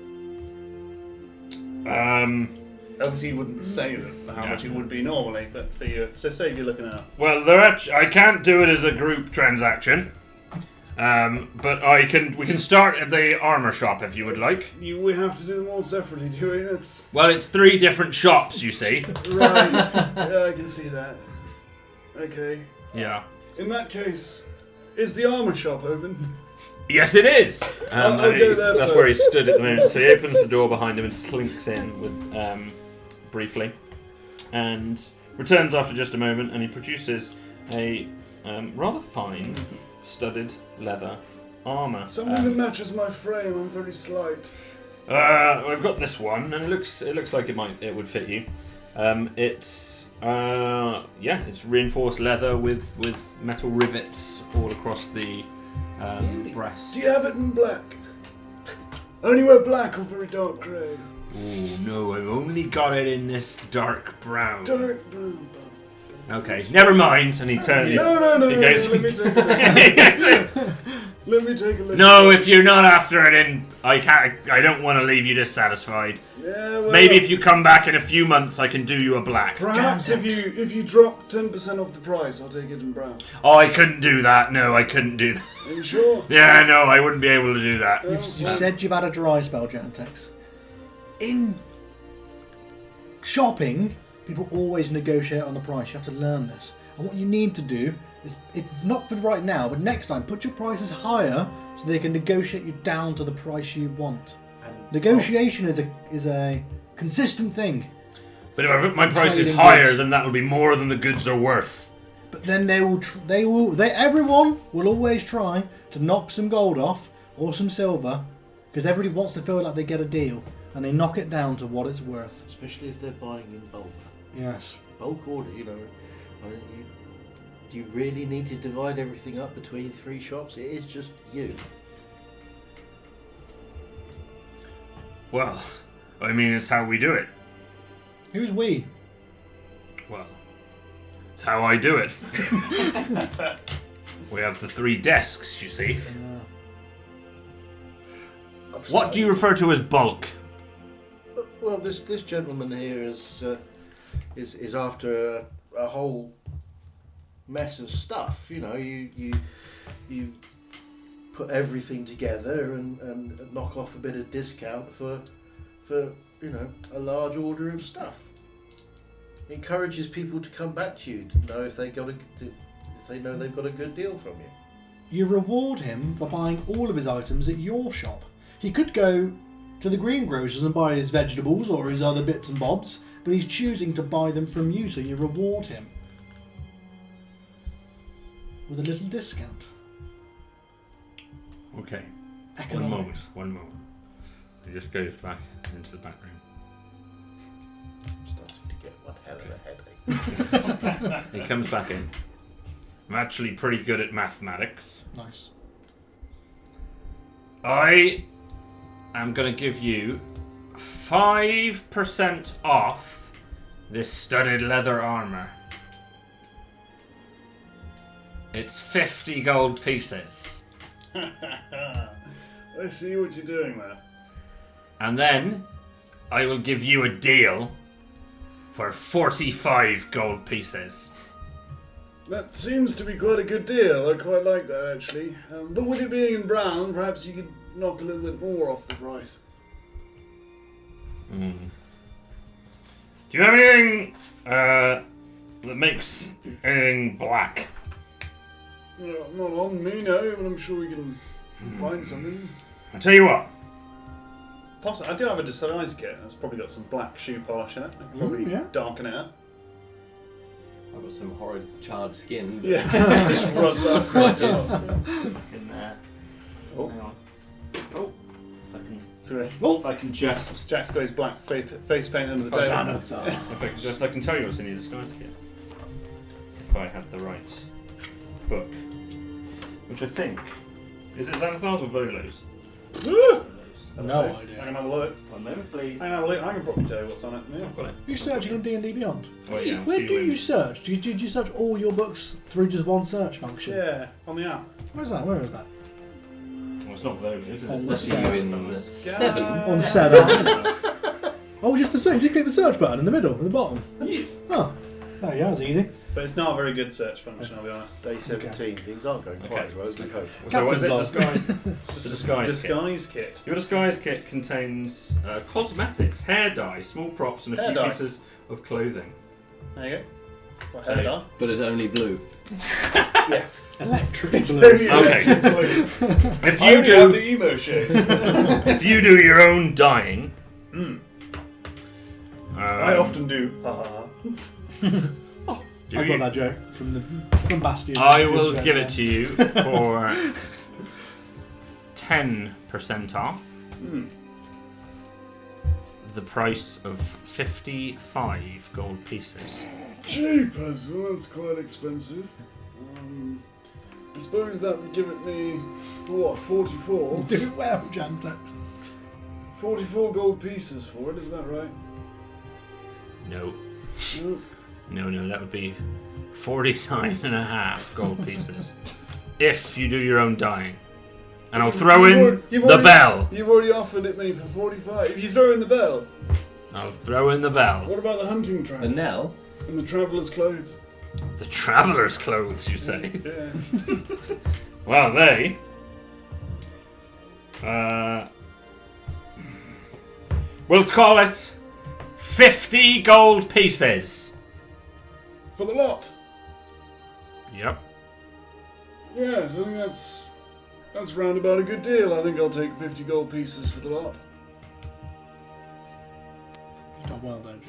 Obviously, you wouldn't say that how much it would be normally, but for you, so save you looking it up. Well, I can't do it as a group transaction. But we can start at the armor shop if you would like. We have to do them all separately, do we? That's Well, it's 3 different shops, you see. right. Yeah, I can see that. Okay. Yeah. In that case, is the armor shop open? Yes, it is. I'll go there That's first. where he stood at the moment. So he opens the door behind him and slinks in with briefly, and returns after just a moment. And he produces a rather fine studded leather armor. Something that matches my frame. I'm very slight. I've got this one, and it looks like it would fit you. It's reinforced leather with metal rivets all across the breast. Do you have it in black? I only wear black or very dark grey. Oh no, I've only got it in this dark brown. Dark brown. Okay, never mind. And he turns. No. He goes, Let me take a look. Let me take a look. No, if you're not after it in, I don't want to leave you dissatisfied. Yeah, well, Maybe if you come back in a few months, I can do you a black. perhaps if you drop 10% off the price, I'll take it in brown. Oh, I couldn't do that. No, I couldn't do that. Are you sure? Yeah, no, I wouldn't be able to do that. You said you've had a dry spell, Jantex. In shopping, people always negotiate on the price. You have to learn this. And what you need to do is, if not for right now, but next time, put your prices higher so they can negotiate you down to the price you want. Negotiation is a consistent thing. But if I put my price is Trading higher, goods. then that will be more than the goods are worth. But then everyone will always try to knock some gold off or some silver, because everybody wants to feel like they get a deal, and they knock it down to what it's worth. Especially if they're buying in bulk. Yes. Bulk order, do you really need to divide everything up between 3 shops? It is just you. Well, I mean, it's how we do it. Who's we? Well, it's how I do it. We have the 3 desks, you see. What do you refer to as bulk? Well, this gentleman here is after a whole mess of stuff. You put everything together and knock off a bit of discount for a large order of stuff. Encourages people to come back to you to know if they know they've got a good deal from you. You reward him for buying all of his items at your shop. He could go to the greengrocers and buy his vegetables or his other bits and bobs, but he's choosing to buy them from you, so you reward him with a little discount. Okay. Economics. One moment. He just goes back into the back room. I'm starting to get one hell of a headache. He comes back in. I'm actually pretty good at mathematics. Nice. I am going to give you 5% off this studded leather armor. It's 50 gold pieces. I see what you're doing there. And then I will give you a deal for 45 gold pieces. That seems to be quite a good deal. I quite like that, actually. But with it being in brown, perhaps you could knock a little bit more off the price. Do you have anything that makes anything black? Well, not on me, no, but I'm sure we can find something. I'll tell you what. Possibly, I do have a disguise kit. It's probably got some black shoe polish in it. I can probably yeah. darken it up. I've got some horrid charred skin. But Yeah, just rubs off. Smudges. In there. Oh. Hang on. Oh. Sorry. If I can just. Jack's got his black face paint under the table. If I can just. I can tell you what's in your disguise kit. If I had the right book. Which I think. Is it Xanathar's or Volo's? No I idea. can have a look. One moment, please. I can have a look. I can probably tell you what's on it. Yeah. I've got it. Are you searching on D&D Beyond? Oh, yeah, Where see do when- you search? Do you search all your books through just one search function? Yeah, on the app. Where's that? Where is that? Well, it's not Volume, is it? On It's the just See you search. in numbers. 7. On 7. Oh, just the search. You just click the search button in the middle, at the bottom. Yes. Oh, there you go. That's easy. But it's not a very good search function, I'll be honest. Day 17, things aren't going quite Okay. as well as we hoped. So what is it? Captain's Disguise. It's The disguise kit. disguise kit. Your disguise kit contains cosmetics, hair dye, small props, and a Hair few dye. pieces of clothing. There you go. What, So- hair dye? But it's only blue. Electric blue. Okay. If I you only have do, the emo shades. if you do your own dyeing, I often do. Ha ha ha. do I you? got that joke from Bastion. I Good will joke, give yeah. it to you for 10% off. The price of 55 gold pieces. Jeepers, well, that's quite expensive. I suppose that would give it me, what, 44? Do well, Jantex. 44 gold pieces for it, is that right? No, No. no, that would be 49.5 gold pieces. If you do your own dyeing. And I'll throw in You've the already- bell. You've already offered it me for 45. If you throw in the bell, I'll throw in the bell. what about the hunting trap The Nell? and the traveller's clothes? The traveller's clothes, you say? Yeah. Well, they. We'll call it 50 gold pieces. For the lot. Yep. Yes, I think that's round about a good deal. I think I'll take 50 gold pieces for the lot. You've done well, then.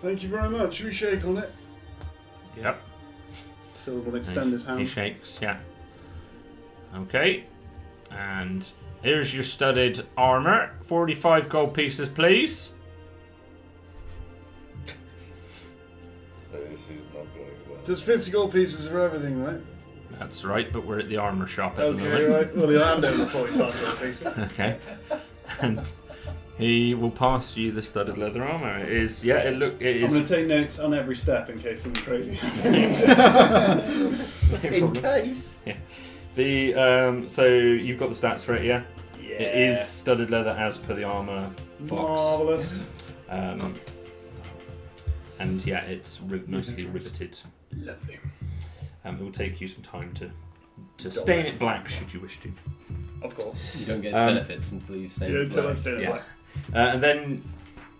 Thank you very much. Should we shake on it? Yep. Still will extend his He hand. shakes, yeah. Okay. And here's your studded armor. 45 gold pieces, please. This is not going well. So it's 50 gold pieces for everything, right? That's right, but we're at the armor shop at the Okay, moment. right. Well, he'll hand over 45 gold pieces. Okay. And he will pass you the studded leather armor. It is, yeah, it I'm going is. to take notes on every step in case something crazy. In case. The so you've got the stats for it, yeah. Yeah. It is studded leather as per the armor box. Marvellous. And yeah, it's nicely riveted. Lovely. It will take you some time to stain it black should you wish to. Of course. You don't get its Um, benefits until you've Yeah, saved until I it. stay in Yeah. black.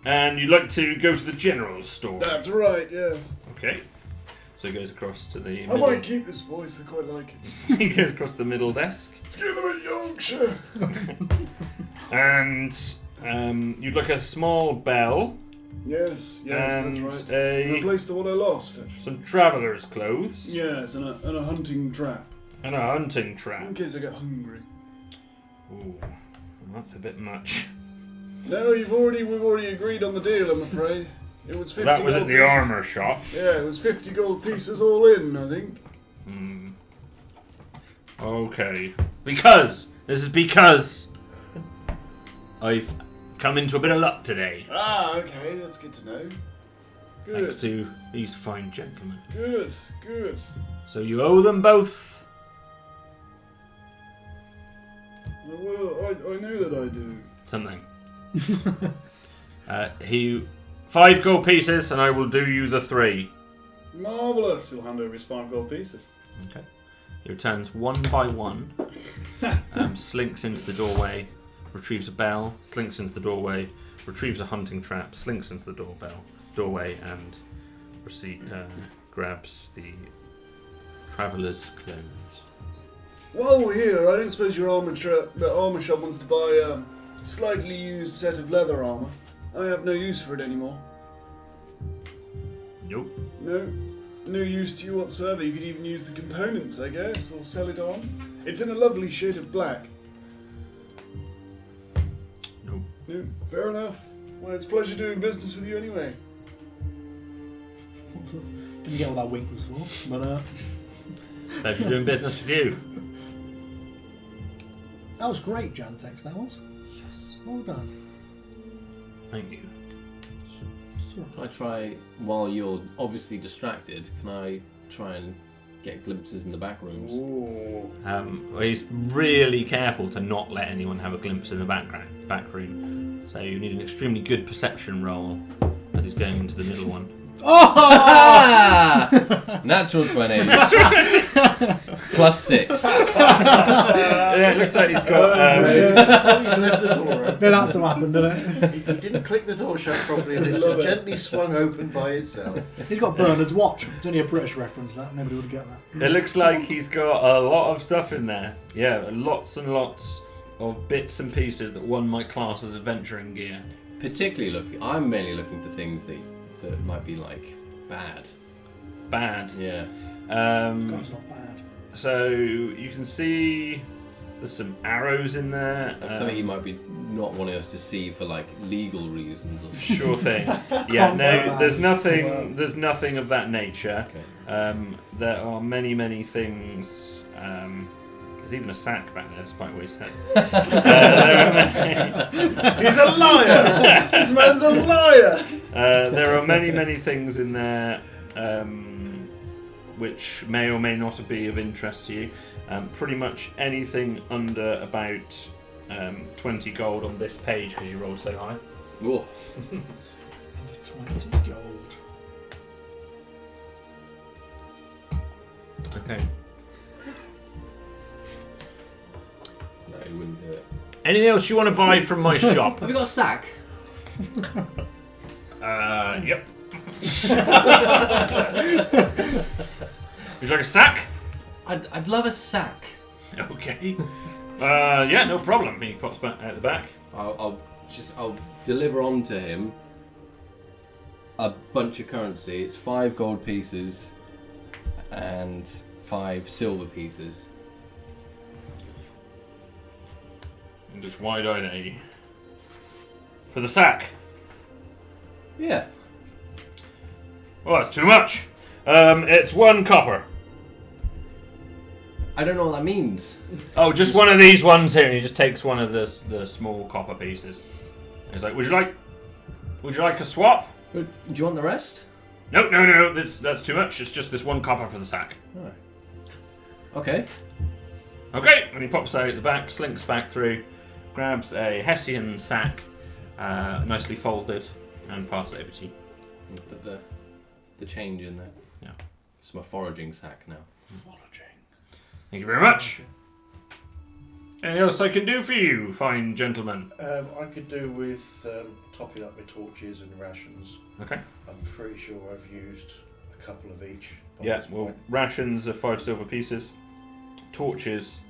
And you'd like to go to the general store. That's right, yes. Okay. So he goes across to the I middle. might keep this voice, I quite like it. He goes across the middle desk. It's getting a bit Yorkshire. And you'd like a small bell Yes, and that's right. Replace the one I lost. Actually. some traveller's clothes Yes, and a hunting trap. and a hunting trap. In case I get hungry. Ooh, that's a bit much. No, we've already agreed on the deal, I'm afraid. It was 50 That was gold at the pieces. armour shop. Yeah, it was 50 gold pieces all in, I think. Hmm. Okay. This is because I've come into a bit of luck today. Ah, okay, that's good to know. Good, Thanks to these fine gentlemen. good. So you owe them both. Well, I know that I do. Something. 5 gold pieces, and I will do you the 3. Marvellous. He'll hand over his 5 gold pieces. Okay. He returns one by one, slinks into the doorway, retrieves a bell, slinks into the doorway, retrieves a hunting trap, slinks into the doorway, and grabs the traveller's clothes. While we're here, I don't suppose your armour shop wants to buy a slightly used set of leather armour. I have no use for it anymore. Nope. No use to you whatsoever. You could even use the components, I guess, or sell it on. It's in a lovely shade of black. Nope. No, fair enough. Well, it's a pleasure doing business with you anyway. Didn't get what that wink was for, but Pleasure doing business with you. that was great, Jantex. That was. Well done. Thank you. Can I try, while you're obviously distracted, can I try and get glimpses in the back rooms? Ooh. Well, he's really careful to not let anyone have a glimpse in the back room. So you need an extremely good perception roll as he's going into the middle one. Ah! Natural 20. +6. Yeah, it looks like he's got. He's left the door open. That had to happen, didn't it? He didn't click the door shut properly, and it's just gently swung open by itself. He's got Bernard's watch. It's only a British reference, that. Nobody would get that. It looks like he's got a lot of stuff in there. Yeah, lots and lots of bits and pieces that one might class as adventuring gear. Particularly I'm mainly looking for things that might be like bad. Bad. Yeah. That's not bad. So you can see there's some arrows in there. Like something you might be not wanting us to see for like legal reasons or something. Sure thing. Yeah, no, Combat there's lands. nothing. There's nothing of that nature. Okay. There are many things. There's even a sack back there, despite what he said. He's a liar! This man's a liar! There are many things in there which may or may not be of interest to you. Pretty much anything under about 20 gold on this page because you rolled so high. Ooh. 20 gold. Okay. No, you wouldn't do it. Anything else you want to buy from my shop? Have you got a sack? Yep. Would you like a sack? I'd love a sack. Okay. Yeah, no problem. He pops back out the back. I'll deliver on to him a bunch of currency. It's 5 gold pieces and 5 silver pieces. And just wide-eyed at you. For the sack. Yeah. Well, that's too much. It's 1 copper. I don't know what that means. Oh, just one of these ones here. And he just takes one of the small copper pieces. He's like, would you like a swap? But do you want the rest? No. That's too much. It's just this 1 copper for the sack. Oh. Okay. Okay. And he pops out at the back, slinks back through, grabs a Hessian sack, nicely folded, and passes it over to you. Put the change in there. Yeah. It's my foraging sack now. Thank you very much. Anything else I can do for you, fine gentleman? I could do with topping up my torches and rations. Okay. I'm pretty sure I've used a couple of each. by Yeah, this well, point. rations are 5 silver pieces. Torches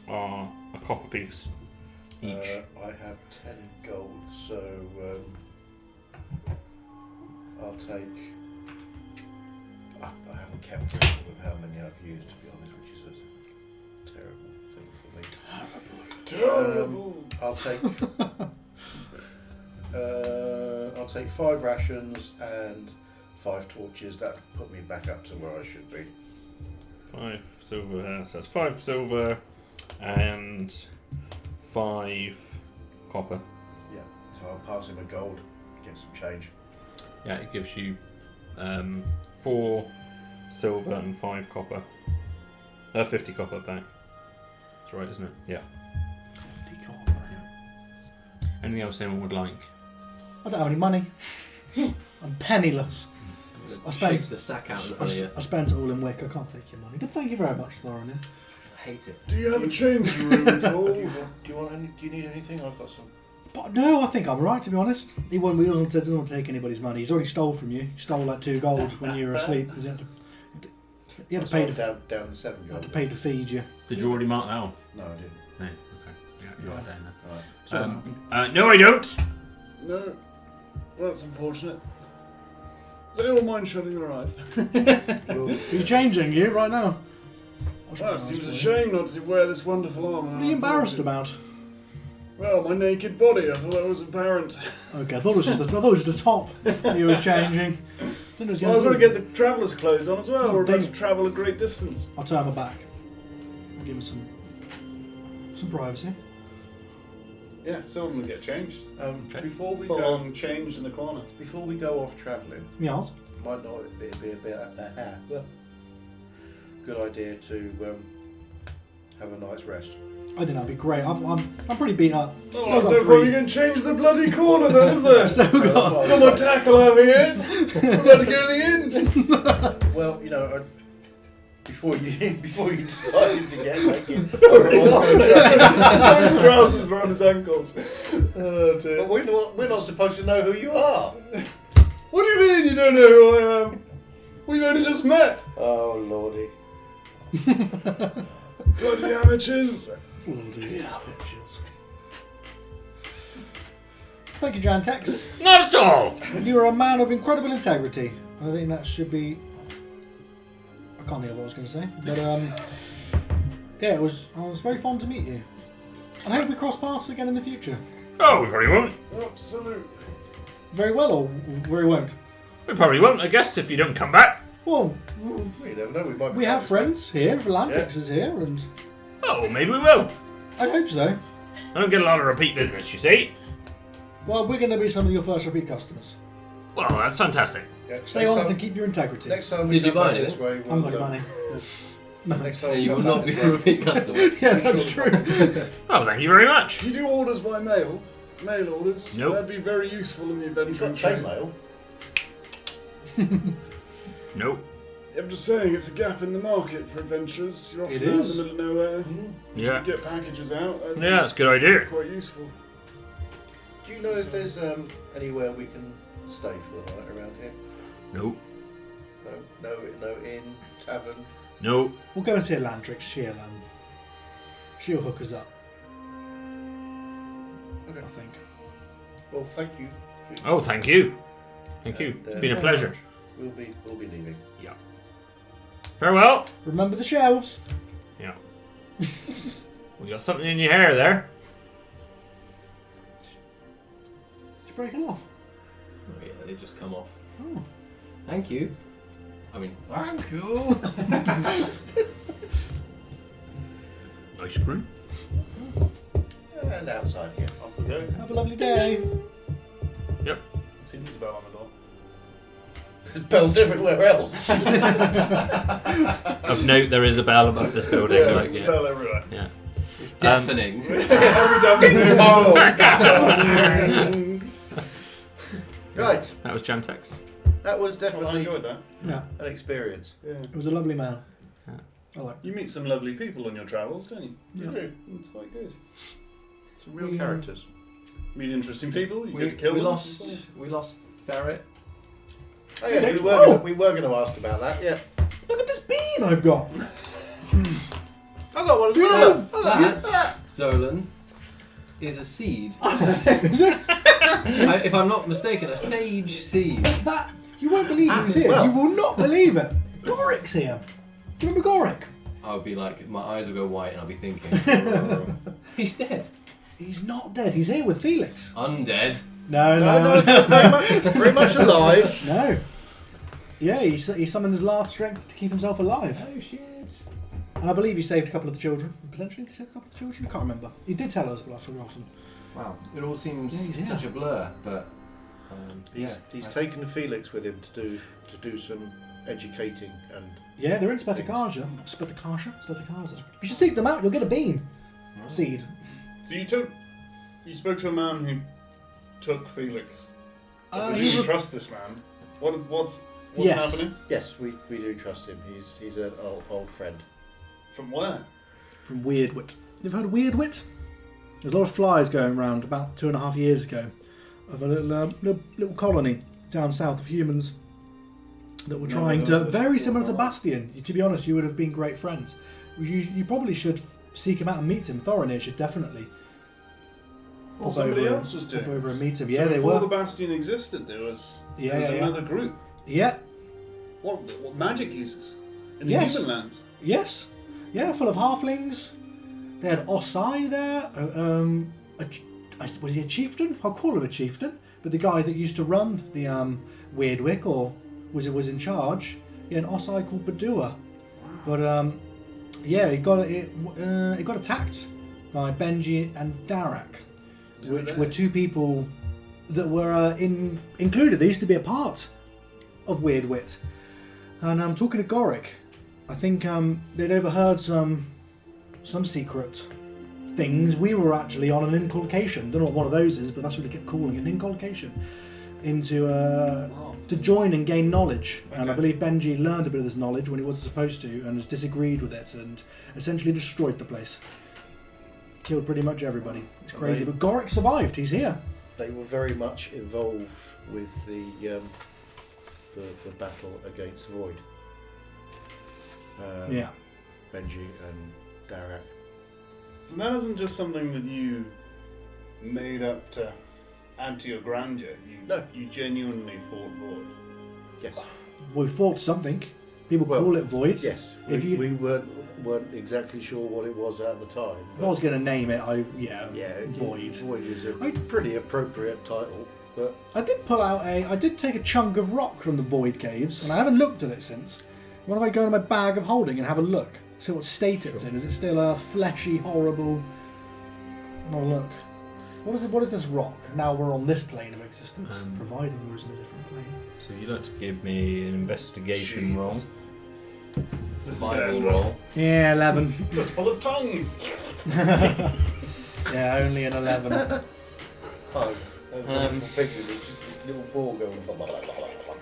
are a copper piece each. I have 10 gold, so I'll take. I haven't kept track of how many I've used, to be honest, which is a terrible thing for me. I'll take 5 rations and 5 torches. That put me back up to where I should be. 5 silver, so that's 5 silver and 5 copper. Yeah, so I'll pass him a gold, get some change. Yeah, it gives you 4 silver and 5 copper. 50 copper back. That's right, isn't it? Yeah. 50 copper. Anything else anyone would like? I don't have any money. I'm penniless. I Shakes spent, the sack out in front of you. I spent it all in wick. I can't take your money. But thank you very much, Thorin. I hate it. Do you have a change room at all? Do you need anything? I've got some. But no, I think I'm right, to be honest. He doesn't want to take anybody's money. He's already stole from you. He stole like 2 gold when you were asleep. Because he had to pay down to 7 gold. had to pay to feed you. Did you already mark that off? No, I didn't. No. Okay. Yeah, you are Yeah. down there. Right. So what happened? No, I don't. No. Well, that's unfortunate. Does anyone mind shutting their eyes? Are you changing you right now? Well, it seems a shame not to wear this wonderful armour. What are you embarrassed about? Well, my naked body. I thought that was apparent. Okay, I thought it was just the top you were changing. Well, I've got to get the traveller's clothes on as well. We're about to Ding. travel a great distance. I'll turn my back. I'll give him some privacy. Yeah, some of them get changed. Okay. Before we Full go, on changed in the corner. before we go off travelling, Yes. might not be a bit good idea to have a night's rest. I think that'd be great. I'm pretty beat up. Oh, Still there's got no point you three. can change the bloody corner then, is there? Still got- Got my tackle over here. We're about to go to the inn. Well, you know, before you decided to get naked, His trousers were on his ankles. Oh dear. but we're not supposed to know who you are. What do you mean you don't know who I am? We've only just met. Oh lordy. Bloody amateurs. Thank you, Jantex. Not at all! You're a man of incredible integrity. I think that should be. I can't think of what I was going to say, but yeah, I was very fond to meet you, and I hope we cross paths again in the future. Oh, we probably won't. Absolutely. Very well, or very won't. We probably won't, I guess, if you don't come back. Well, You never know. We might. we have friends here. Landix is here, and Oh, maybe we will. I hope so. I don't get a lot of repeat business, you see. Well, we're going to be some of your first repeat customers. Well, that's fantastic. Yeah, Stay honest and keep your integrity. Next time we Did you come buy back it? this way, I haven't got any money. Next time Yeah, we you come will back not be this a way- repeat customer. Yeah, that's true. Oh, thank you very much. Do you do orders by mail? Mail orders? Nope. That'd be very useful in the He's adventuring got trade. chainmail. Nope. I'm just saying, it's a gap in the market for adventurers. You're often It out in is. the middle of nowhere. Yeah. Get packages out. I think Yeah, that's a good idea. it's quite useful. Do you know if there's anywhere we can stay for the night around here? Nope. No inn, tavern. Nope. We'll go and see a Landrix. She'll hook us up, Okay. I think. Well, thank you. Oh, thank you. Thank you. And, It's been a pleasure. We'll be leaving. Farewell. Remember the shelves. Yeah. We got something in your hair there. Did you break it off? Oh, yeah, they just come off. Oh. Thank you. I mean, thank you. Ice cream. And outside here. Off we go. Have a lovely day. See there's a bell on the door. There's bells everywhere else. Of note, there is a bell above this building. Like, yeah. Bell everywhere. Yeah. It's deafening. Every time we move. Oh, right. That was Jantex. That was Well, I definitely enjoyed that. Yeah, an experience. Yeah. it was a lovely man. Yeah. I like. You meet some lovely people on your travels, don't you? Yeah. You do. It's quite good. Some real We, characters. Meet interesting people. You We, get to kill we them. lost Ferret. Oh yes, Yes. we were going to ask about that. Yeah. Look at this bean I've got. I got one as Do you well. know? That, Zolan, is a seed. If I'm not mistaken, a sage seed. That you won't believe who's here. well. You will not believe it. Gorik's here. Do you remember Gorik? I'll be like, my eyes will go white and I'll be thinking, he's dead. He's not dead. He's here with Felix. Undead. No. Very much alive. No. Yeah, he summoned his last strength to keep himself alive. Oh shit. And I believe he saved a couple of the children. Potentially, he saved a couple of the children? I can't remember. He did tell us, but I've forgotten. Wow. It all seems Yeah, he's here. such a blur, but He's taken Felix with him to do some educating and. Yeah, they're in Spetikaja. Spetikaja? You should seek them out. You'll get a bean. Seed. So you spoke to a man who took Felix. Uh, Did he you was- trust this man? What's Yes. happening? Yes, we do trust him. He's an old friend. From where? From Weirdwit. You've heard of Weirdwit? There's a lot of flies going around about 2.5 years ago of a little colony down south of humans that were trying to, very similar to Bastion. To be honest, you would have been great friends. You probably should seek him out and meet him. Thorin should definitely Well, pop somebody over else was pop doing over this. and meet him. So Yeah, they before were. the Bastion existed, there was Yeah. another group. Yeah. What magic uses in the Yes. human lands? Yes. Yeah, full of halflings. They had Osai there. Was he a chieftain? I'll call him a chieftain. But the guy that used to run the Weirdwick, or was in charge, yeah, an Osai called Badua. But yeah, he got attacked by Benji and Darak. which were two people that were included. They used to be a part of Weird Wit. And I'm talking to Goric. I think they'd overheard some secret things. We were actually on an inculcation. Don't know what one of those is, but that's what they kept calling it, an inculcation. Into to join and gain knowledge. And I believe Benji learned a bit of this knowledge when he wasn't supposed to and has disagreed with it and essentially destroyed the place. Killed pretty much everybody. It's crazy. But Goric survived. He's here. They were very much involved with the battle against Void. Yeah. Benji and Darak. So that isn't just something that you made up to add to your grandeur. You genuinely fought Void. Yes. We fought something. People call it Void. Yes. If We weren't exactly sure what it was at the time. If I was going to name it, Void. Void. Void is a pretty appropriate title, but I did take a chunk of rock from the Void Caves, and I haven't looked at it since. What if I go into my bag of holding and have a look? See what state it's in. Is it still a fleshy, horrible... No, look. What is this rock? Now we're on this plane of existence, providing we're in a different plane. So you'd like to give me an investigation roll? Survival roll. Yeah, 11. Just full of tongues. Yeah, only an 11. there's a wonderful picture. There's just this little ball going. Blah, blah, blah, blah, blah.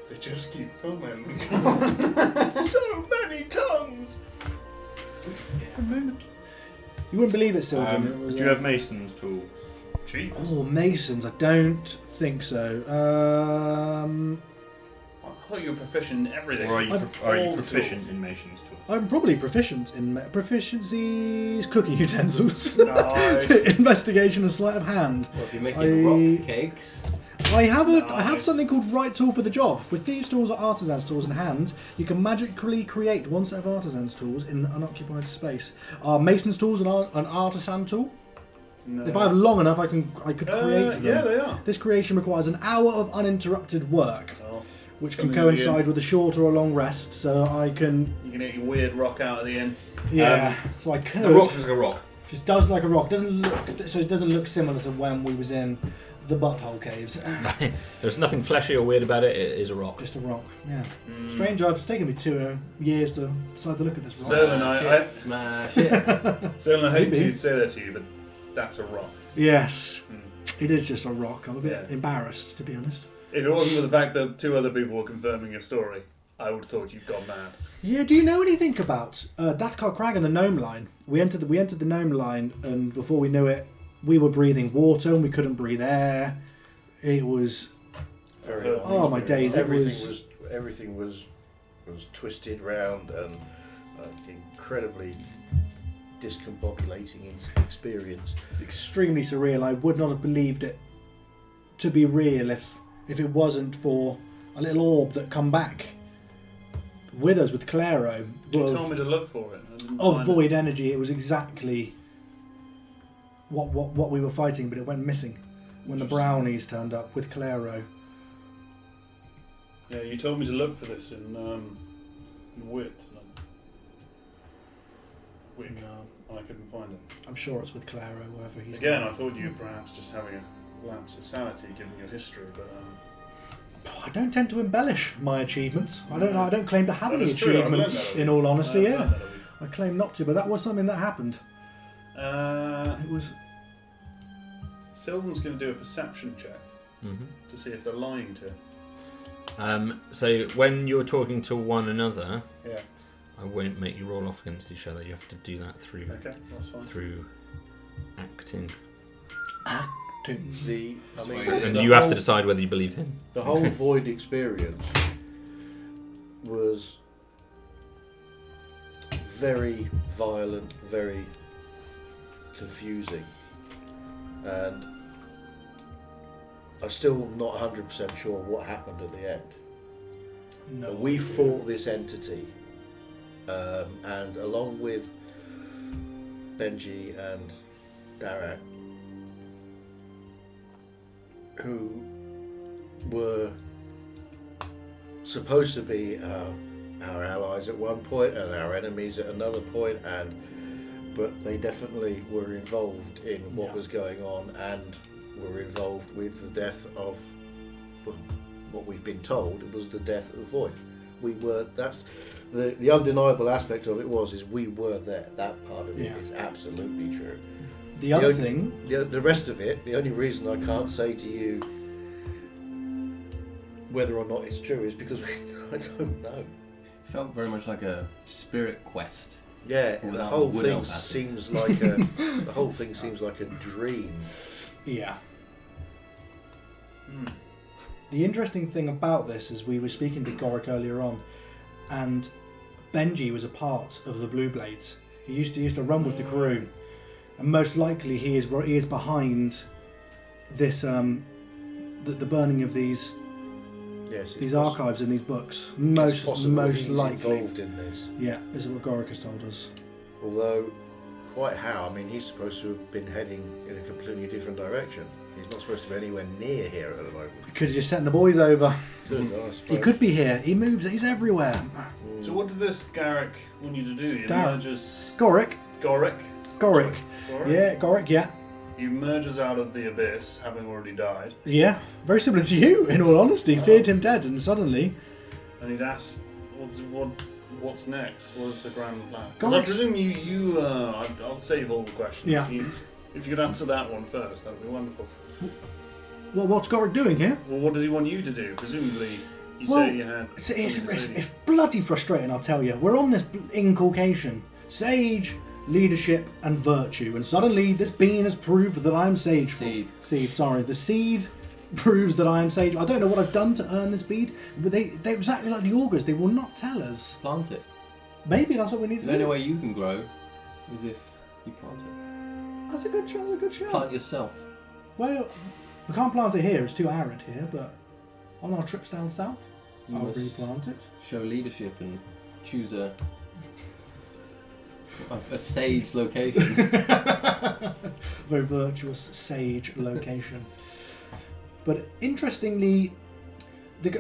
They just keep coming. So many tongues. You wouldn't believe it, Sylvan. It was, do you have mason's tools? Cheap. Oh, masons. I don't think so. I thought you were proficient in everything. Or are you, I've are you all the proficient tools. in mason's tools? I'm probably proficient in proficiencies, cooking utensils, Nice. investigation, and sleight of hand. Well, if you're making rock cakes, I have Nice. something called right tool for the job. With thieves' tools or artisans' tools in hand, you can magically create one set of artisans' tools in unoccupied space. Are mason's tools an artisan tool? No. If I have long enough, I could create them. Yeah, they are. This creation requires an hour of uninterrupted work, Oh, which can something coincide with a short or a long rest. So I can, you can get your weird rock out at the end. so I could. The rock's just like a rock. Just does like a rock. Doesn't look so. It doesn't look similar to when we was in the Butthole Caves. There's nothing fleshy or weird about it. It is a rock. Just a rock. Yeah. Strange. It's taken me 2 years to decide to look at this rock. Zerlin, I smash it. Zerlin, I hate Maybe. to say that to you, but that's a rock. Yes. It is just a rock. I'm a bit Yeah. embarrassed, to be honest. If it wasn't for the fact that 2 other people were confirming your story, I would have thought you'd gone mad. Yeah. Do you know anything about Datkar Crag and the Gnome Line? We entered the Gnome Line, and before we knew it, we were breathing water and we couldn't breathe air. It was. Very Oh, my days, it Everything was twisted round and incredibly discombobulating experience. Extremely surreal. I would not have believed it to be real if it wasn't for a little orb that come back with us with Claro You told me to look for it. I didn't of find void energy. It was exactly what we were fighting, but it went missing when the brownies turned up with Claro. it. Yeah, you told me to look for this in Wit. Wick. And I couldn't find it. I'm sure it's with Claro wherever he's Again, gone. I thought you were perhaps just having a lapse of sanity given your history, but I don't tend to embellish my achievements. I don't claim to have That any is true, I've learned achievements. that In of you. all honesty, I've yeah, learned that of I claim not to, but that was something that happened. you. It was. Sylvan's going to do a perception check to see if they're lying to him. So when you're talking to one another, Yeah. I won't make you roll off against each other. You have to do that through Okay, that's fine. through acting, and you have to decide whether you believe him. The whole void experience was very violent, very confusing, and I'm still not 100% sure what happened at the end. No. We fought this entity, and along with Benji and Darak, who were supposed to be our allies at one point and our enemies at another point, and but they definitely were involved in what Yeah. was going on and were involved with the death of, well, what we've been told it was the death of Void. We were, that's the undeniable aspect of it is we were there. That part of it Yeah. is absolutely true. The other only- thing, The rest of it, the only reason I can't say to you whether or not it's true is because I don't know. It felt very much like a spirit quest. Yeah, the Without whole wood thing elf acid. seems like a the whole thing seems like a dream. yeah. Hmm. The interesting thing about this is we were speaking to Goric earlier on, and Benji was a part of the Blue Blades. He used to run with the crew, and most likely he is behind this the burning of these Yes, these it's poss- archives and these books. it's Most possible he's likely, involved in this. yeah. This is what Goric has told us. Although, quite how? I mean, he's supposed to have been heading in a completely different direction. He's not supposed to be anywhere near here at the moment. He could have just sent the boys over. Good, I He suppose. could be here. He moves. He's everywhere. So what did this Garrick want you to do? You Darren. merge us... Goric. Goric? Goric. Goric? Yeah, Goric. Yeah. You merge us out of the abyss, having already died, Yeah, very similar to you, in all honesty. Feared him dead, and suddenly... and he'd asked, what's next? What was the grand plan? Because I Goric's- presume I'll save all the questions. Yeah. If you could answer that one first, that would be wonderful. Well, what's Goric doing here? Well, what does he want you to do? Presumably, you Well, say you had... It's something to say to you. it's bloody frustrating, I'll tell you. We're on this inculcation. Sage, leadership, and virtue. And suddenly this bean has proved that I am sageful. Seed. Sorry. The seed proves that I am sage. I don't know what I've done to earn this bead, but they're exactly like the augurs. They will not tell us. Plant it. Maybe that's what we need to The only do. way you can grow is if you plant it. That's a good shot. That's a good shot. Plant yourself. Well, we can't plant it here. It's too arid here. But on our trips down south, You I'll must replant it. show leadership and choose a sage location. Very virtuous sage location. But interestingly, the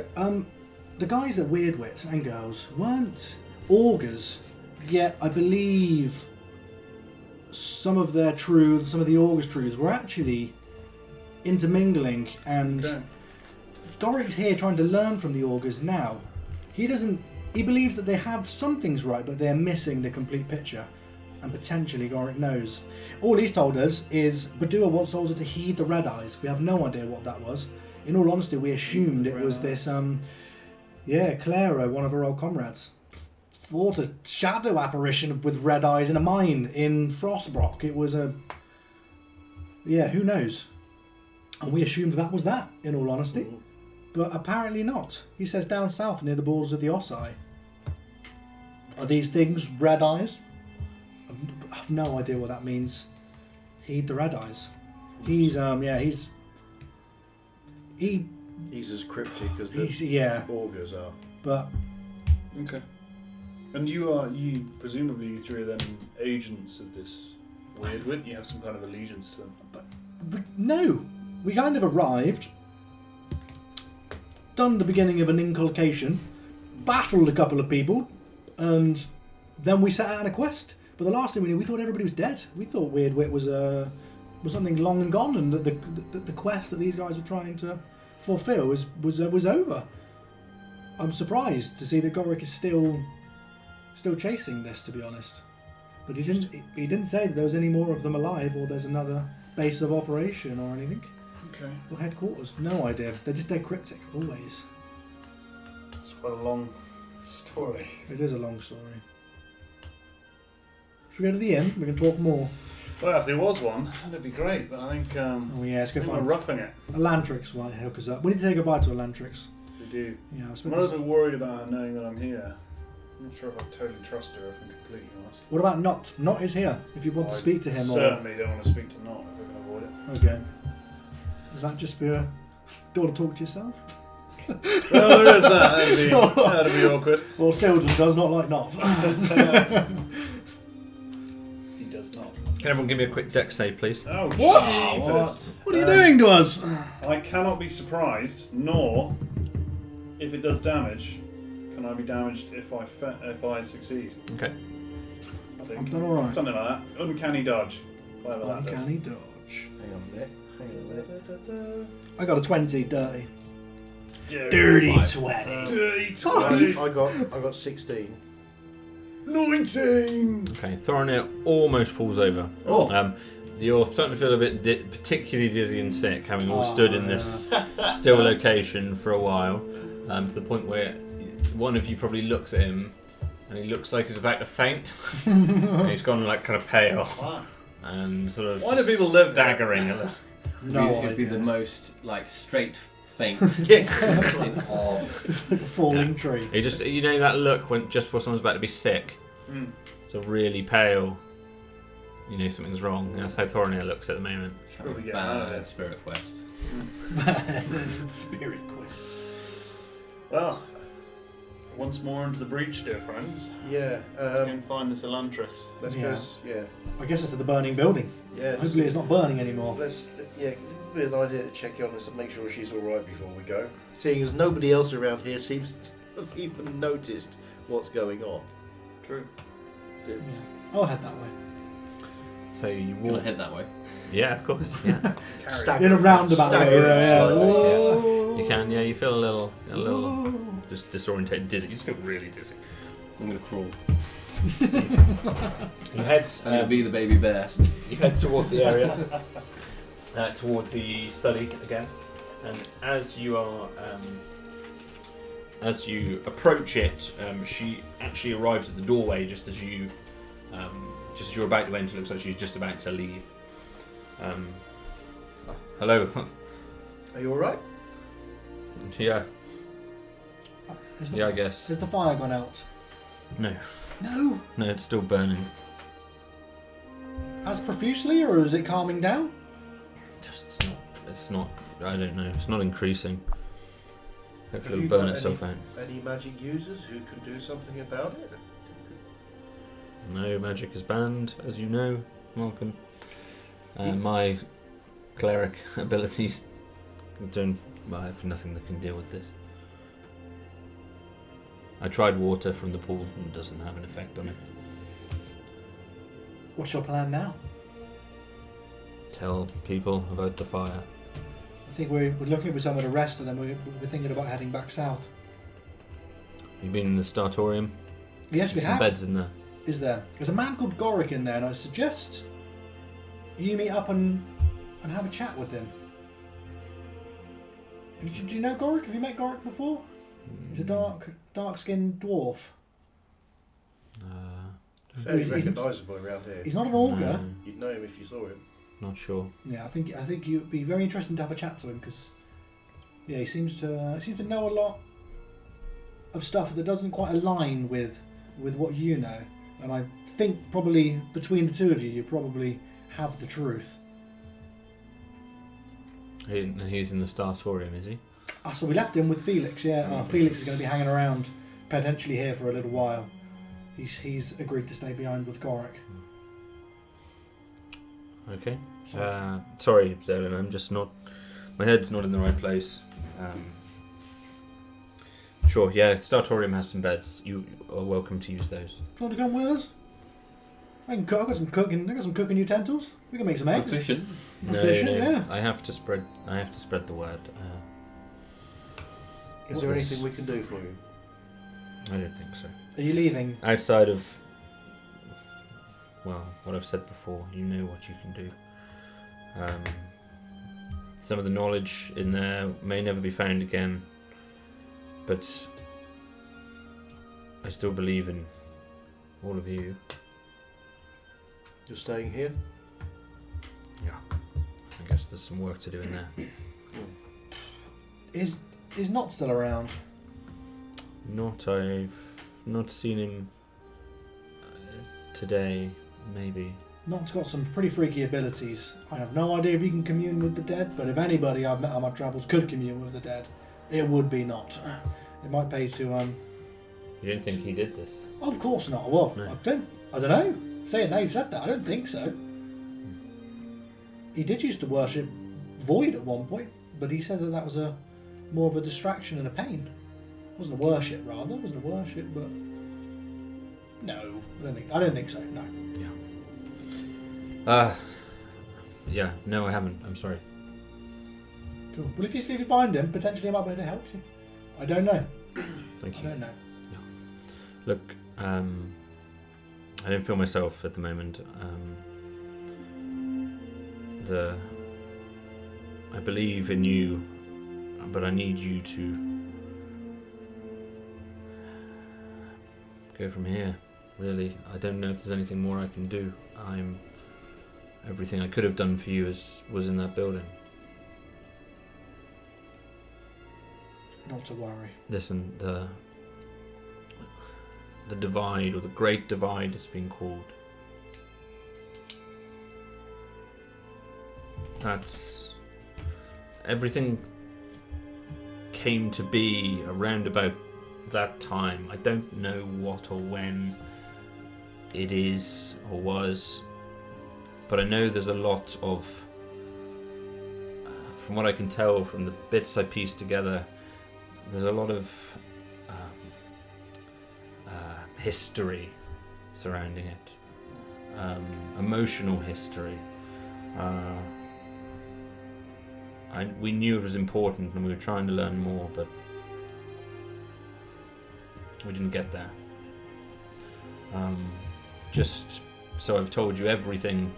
guys at Weirdwit and girls weren't augurs, yet I believe some of their truths, some of the augurs' truths, were actually intermingling. And Okay. Goric's here trying to learn from the augurs now. He believes that they have some things right, but they're missing the complete picture. And potentially Goric knows. All he's told us is Badua wants Soldier to heed the Red Eyes. We have no idea what that was. In all honesty, we assumed it was this, Claro, one of her old comrades, fought a shadow apparition with red eyes in a mine in Frostbrock. It was who knows? And we assumed that was that, in all honesty. But apparently not. He says down south near the borders of the Osai. Are these things red eyes? I have no idea what that means. Heed the red eyes. He's He's as cryptic as the augurs are. but Okay. And you presumably you three are then agents of this Weirdwit. You have some kind of allegiance to them. no, we kind of arrived, done the beginning of an inculcation, battled a couple of people, and then we set out on a quest. But the last thing we knew, we thought everybody was dead. We thought Weirdwit was something long and gone, and the quest that these guys were trying to fulfill was over. I'm surprised to see that Goric is still chasing this, to be honest. But he didn't say that there was any more of them alive, or there's another base of operation or anything, Okay. or headquarters. No idea. They're just dead cryptic, always. It's quite a long story. It is a long story. Should we go to the inn? We can talk more. Well, if there was one, that'd be great. But I think Oh yeah, let's go we're find roughing it. Elantrix. Might hook us up. We need to say goodbye to Elantrix. We do. Yeah, I I'm suppose. a little bit worried about her knowing that I'm here. I'm not sure if I totally trust her, if I'm completely honest. What about Not? Not is here. If you want to I speak to him, certainly don't want to speak to Not if we can avoid it. okay. Is that just for do you want to talk to yourself? Well, there is that. That'd be awkward. Or Sildren does not like Not. He does not. Can everyone give me a quick deck save, please? Oh, What? jeepers. What are you doing to us? I cannot be surprised, nor if it does damage, can I be damaged if I succeed. Okay. think. I'm done alright. Something like that. Uncanny dodge. Whatever that does. Uncanny dodge. Hang on a minute. I got a 20, dirty. Dirty. Five. 20. Dirty I got 16. 19! Okay, Thorinir almost falls over. Oh. You're starting to feel a bit particularly dizzy and sick, having all Oh, stood in this still location for a while, to the point where one of you probably looks at him, and he looks like he's about to faint. And he's gone like kind of pale and sort of Why do people live there? staggering a little. No It'd be idea. the most like straight faint. Like a falling tree. He just, you know, that look when just before someone's about to be sick, Mm. so really pale. You know something's wrong. That's how Thorinir looks at the moment. Probably get out of Bad it. spirit quest. Spirit quest. Well, once more into the breach, dear friends. Yeah. And find this Elantris. Let's Yeah. go. Yeah. I guess it's at the burning building. Yeah. Hopefully it's not burning anymore. Let's. Yeah. It'd be an idea to check on this and make sure she's all right before we go. Seeing as nobody else around here seems to have even noticed what's going on. True. I'll head that way. So you Can I walk. head that way? Yeah, of course. Yeah, In a roundabout way, Staggering yeah. slightly, Oh. you can. Yeah, you feel a little just disorientated, dizzy. You just feel really dizzy. I'm gonna crawl. You head. I'm gonna be the baby bear. You head toward the area, toward the study again, and as you are, as you approach it, she actually arrives at the doorway just as you're about to enter. It looks like she's just about to leave. Hello. Are you all right? Yeah. Is the- Yeah, I guess. Has the fire gone out? No. No. No, it's still burning. As profusely, or is it calming down? Just it's not. I don't know. It's not increasing. Have Hopefully you it'll burn got itself out. Any magic users who can do something about it? No, magic is banned, as you know, Malcolm. My cleric abilities don't. Well, I have nothing that can deal with this. I tried water from the pool and it doesn't have an effect on it. What's your plan now? Tell people about the fire. I think we're looking for somewhere to rest, and then we're thinking about heading back south. You've been in the Startorium? Yes, we There's some have. beds in there. Is there? There's a man called Goric in there, and I suggest you meet up and have a chat with him. Do you know Goric? Have you met Goric before? He's a dark-skinned dwarf. Fairly he's- recognisable around here. He's not an augur. No, You'd know him if you saw him. not sure. Yeah, I think you'd be very interesting to have a chat to him because, yeah, he seems to know a lot of stuff that doesn't quite align with what you know, and I think probably between the two of you, you probably have the truth. He's in the Startorium, is he? So we left him with Felix. Yeah, Felix is going to be hanging around potentially here for a little while. He's agreed to stay behind with Goric. Okay. So Sorry, Zelen, I'm just not. My head's not in the right place. Sure, yeah, Startorium has some beds. You are welcome to use those. do you want to come with us? I can cook. I've got some cooking utensils. We can make some eggs. Efficient. Efficient, yeah. I have to spread the word. Is there Yes. anything we can do for you? I don't think so. Are you leaving? Outside of, well, what I've said before, you know what you can do. Some of the knowledge in there may never be found again, but I still believe in all of you. You're staying here? Yeah. I guess there's some work to do in there. Is Not still around? I've not seen him today, maybe. Not's got some pretty freaky abilities. I have no idea if he can commune with the dead, but if anybody I've met on my travels could commune with the dead, it would be Not. It might pay to You don't think he did this? Of course not. Well, No. I don't know. Saying now you've said that, I don't think so. He did used to worship Void at one point, but he said that was more of a distraction and a pain. It wasn't a worship, rather. It wasn't a worship, but No, I don't think so. No. Yeah, no, I haven't. I'm sorry. Cool. Well, if you find him, potentially I might be able to help you. I don't know. Thank I you. don't know. Look, I don't feel myself at the moment. I believe in you, but I need you to go from here. Really, I don't know if there's anything more I can do. Everything I could have done for you was in that building. Not to worry. Listen, the divide, or the Great Divide, it's been called. That's everything came to be around about that time. I don't know what or when it is or was, but I know there's a lot of, from what I can tell from the bits I pieced together, there's a lot of history surrounding it, emotional history. We knew it was important and we were trying to learn more, but we didn't get there. Just so I've told you everything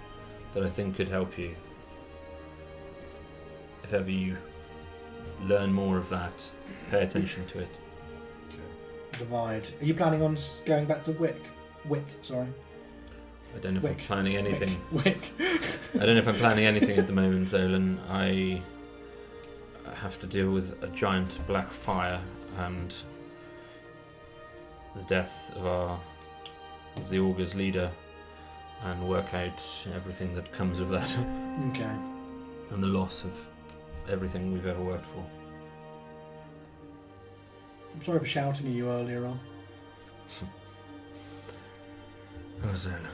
that I think could help you. If ever you learn more of that, pay attention to it. Divide. Are you planning on going back to Wit, sorry. I don't know if Wick. I'm planning anything. Wick. I don't know if I'm planning anything at the moment, Zolan. I have to deal with a giant black fire and the death of the Augur's leader, and work out everything that comes of that, Okay. and the loss of everything we've ever worked for. I'm sorry for shouting at you earlier on. Oh, Zolan.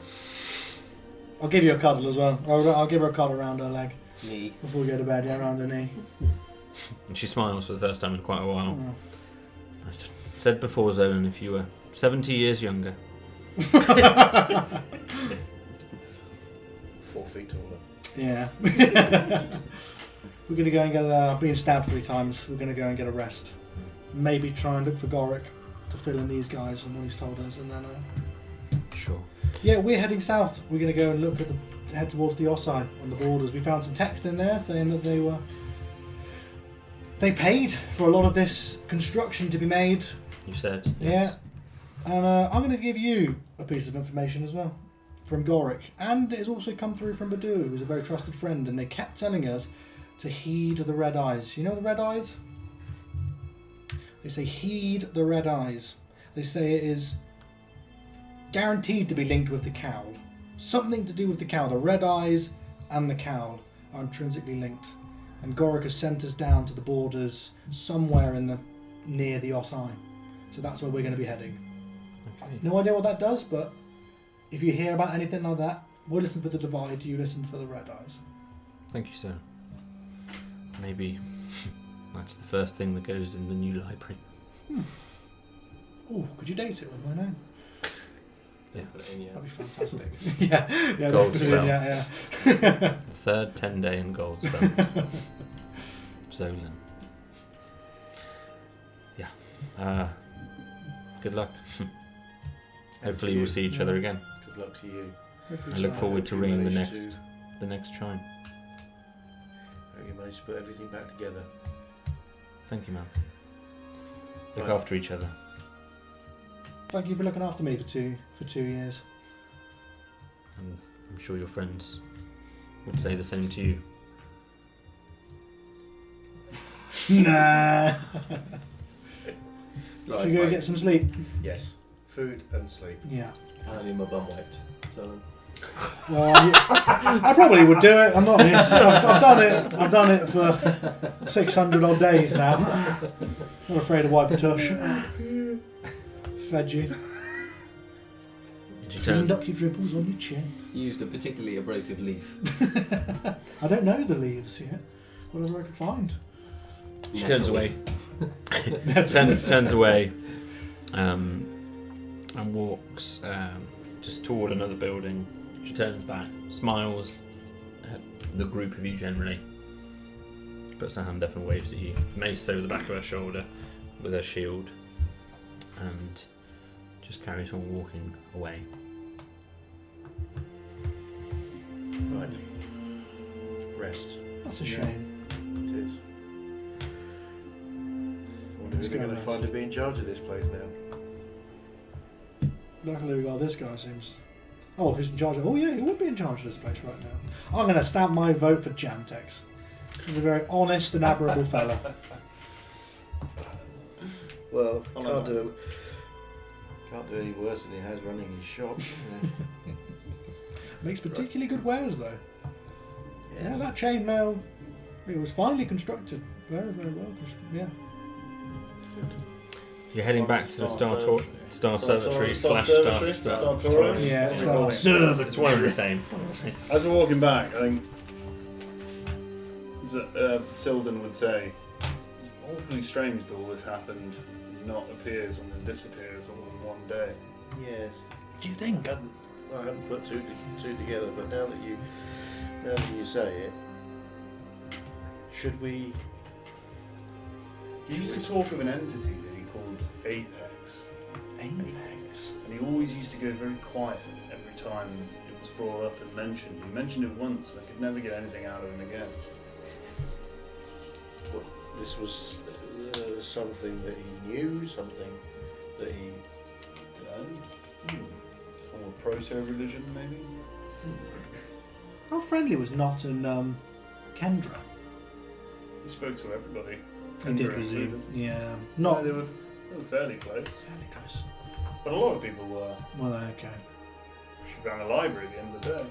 I'll give you a cuddle as well. I'll give her a cuddle around her leg Knee. before we go to bed. Yeah, around her knee. And she smiles for the first time in quite a while. Oh. I said before, Zolan, if you were 70 years younger. 4 feet taller. Yeah. We're going to go and get being stabbed 3 times. We're going to go and get a rest. Maybe try and look for Goric to fill in these guys and what he's told us, and then Sure. yeah, we're heading south. We're going to go and head towards the Osai on the borders. We found some text in there saying that they paid for a lot of this construction to be made. You said. Yeah. Yes. And I'm going to give you a piece of information as well from Goric, and it's also come through from Badu, who's a very trusted friend, and they kept telling us to heed the red eyes. You know the red eyes? They say heed the red eyes. They say it is guaranteed to be linked with the cowl. Something to do with the cowl. The red eyes and the cowl are intrinsically linked. And Goric has sent us down to the borders somewhere near the Osai. So that's where we're going to be heading. Okay. No idea what that does, but if you hear about anything like that, we'll listen for the divide, you listen for the red eyes. Thank you, sir. Maybe that's the first thing that goes in the new library. Oh, could you date it with my name? Yeah. Put it in, yeah. That'd be fantastic. yeah, Gold definitely, spell. yeah. The third 10-day in gold spell. Zolan. Yeah. Good luck. Hopefully we'll see each other again. Good luck to you. I look forward to Hope you ringing the manage next chime. Hope you manage to put everything back together. Thank you, man. Look Right. after each other. Thank you for looking after me for 2 years. And I'm sure your friends would say the same to you. Nah. Like, Should we go get some sleep? Yes. Food and sleep. Yeah. Apparently my bum wiped. So Well, I probably would do it. I'm not honest. I've done it. I've done it for 600 odd days now. Not afraid of wipe a tush. Fed you. Did you Cleaned turn? up your dribbles on your chin. used a particularly abrasive leaf. I don't know the leaves yet. Whatever I could find. She turns away. Nettles. Turns away. and walks just toward another building. She turns back, smiles at the group of you generally, puts her hand up and waves at you, mace over the back of her shoulder with her shield, and just carries on walking away. Right. Rest. That's a shame. It is. Wonder Let's who we're go going to rest. find to be in charge of this place now. Luckily we got this guy, seems... Oh, who's in charge of... Oh yeah, he would be in charge of this place right now. I'm going to stamp my vote for Jantex. He's a very honest and admirable fella. Well, Oh, can't no. do any worse than he has running his shop. Makes particularly good wares though. Yeah, Yes. that chainmail, it was finely constructed. Very, very well constructed. Yeah. You're heading back to the Star Observatory slash Star Tour. Yeah, it's Yeah. like It's one of the same. As we're walking back, I think Sildon would say, it's awfully strange that all this happened, not appears and then disappears all in one day. Yes. do you think? I hadn't put two together, but now that you say it, should we? He used to talk of an entity that he called Apex, Apex. and he always used to go very quiet every time it was brought up and mentioned. He mentioned it once, and I could never get anything out of him again. What, this was something that he knew, something that he. Form of proto-religion, maybe? How friendly was Not and Kendra? He spoke to everybody. He did, Kendra was he? included. Yeah. No, Not they were fairly close, fairly close. but a lot of people were. Well, okay. She ran a library at the end of the day.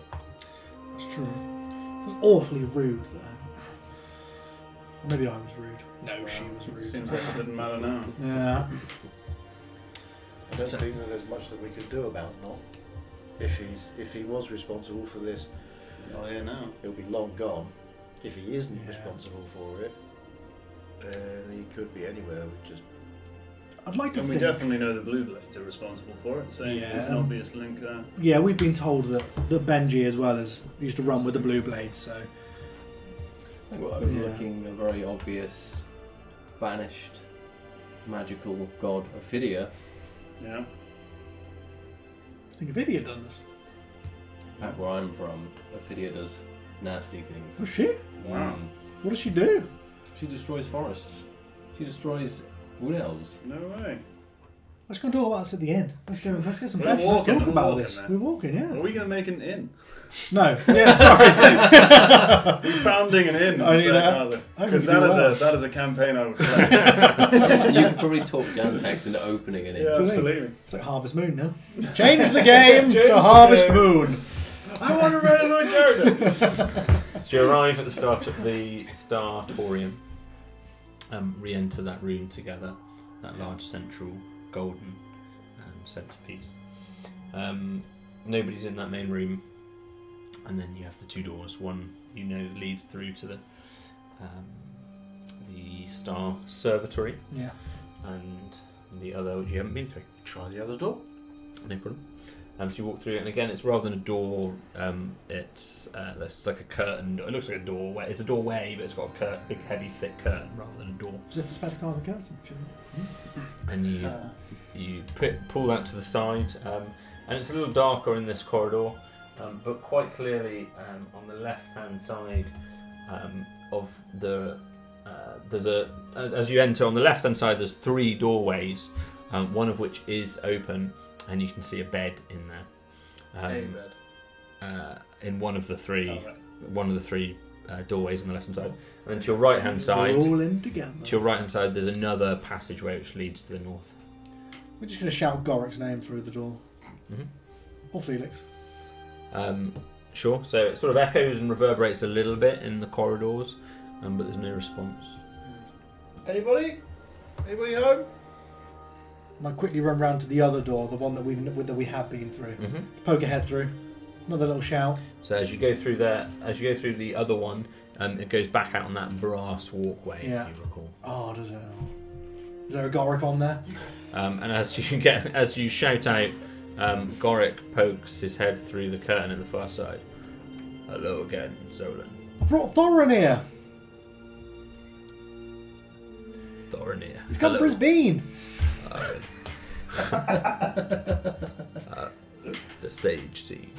That's true. It was awfully rude though. Maybe I was rude. No, she was rude. Seems like it didn't matter now. Yeah. I don't think that there's much that we could do about Not. If he was responsible for this, Not here now. he'll be long gone. If he isn't Yeah. responsible for it, then he could be anywhere. Just I'd like to And we think. definitely know the Blue Blades are responsible for it, so Yeah. there's an obvious link there. Yeah, we've been told that Benji as well as used to run with the Blue Blades, so I think we're overlooking a very obvious banished magical god Ophidia. Yeah. I think Vidia done this. Back where I'm from, Ophidia does nasty things. Oh shit! Wow. What does she do? She destroys forests. She destroys wood elves. No way. Let's go and talk about this at the end. Let's get some We're bets. Let's walking, talk we're about walking this. then. We're walking, Are yeah. we going to make an inn? No, yeah, sorry. We're founding an inn. Oh, you know, Because I think we do well. that is a campaign I was playing. You could probably talk Jantex into opening an inn. Yeah, Do you think? absolutely. It's like Harvest Moon now. Change the game Change to the Harvest game. Moon. I want to run another character. So you arrive at the Startorium, re-enter that room together, that large central golden centerpiece. Nobody's in that main room, and then you have the two doors. One leads through to the Star Observatory, Yeah. and the other which you haven't been through. try the other door. No problem. So you walk through it, and again, it's rather than a door. It's like a curtain. It looks like a doorway. It's a doorway, but it's got a big, heavy, thick curtain rather than a door. As if the spectacles and curtains. And you pull that to the side, and it's a little darker in this corridor, but quite clearly on the left-hand side of the as you enter on the left-hand side, there's 3 doorways, one of which is open. And you can see a bed in there. In one of the 3 doorways on the left hand side. And then to your right hand side, We're all in together. there's another passageway which leads to the north. We're just going to shout Gorik's name through the door. Mhm. Or Felix. Sure. So it sort of echoes and reverberates a little bit in the corridors, but there's no response. Anybody? Anybody home? Might quickly run round to the other door, the one that we have been through. Poke a head through. Another little shout. So as you go through the other one, it goes back out on that brass walkway, Yeah. if you recall. Oh, does it? Is there a Goric on there? And as you shout out, Goric pokes his head through the curtain at the far side. Hello again, Zolan. I brought Thorin here. Thorinir. He's come for his bean. The sage seed.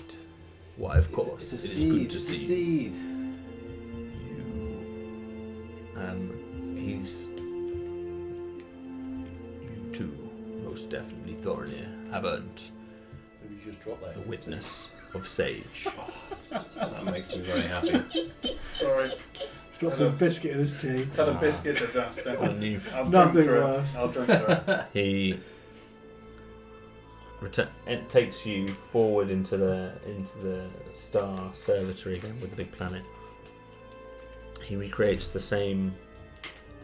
Why, of course, It's a it seed. is good to It's a see seed. you. He's. You too, most definitely, Thorinir, have earned Have you just dropped that? the witness of sage. That makes me very happy. Sorry. He's dropped his biscuit in his tea. Had a biscuit disaster. And you, I'll Nothing drink through worse. it. I'll drink through it. he it takes you forward into the star servitory again with the big planet. He recreates the same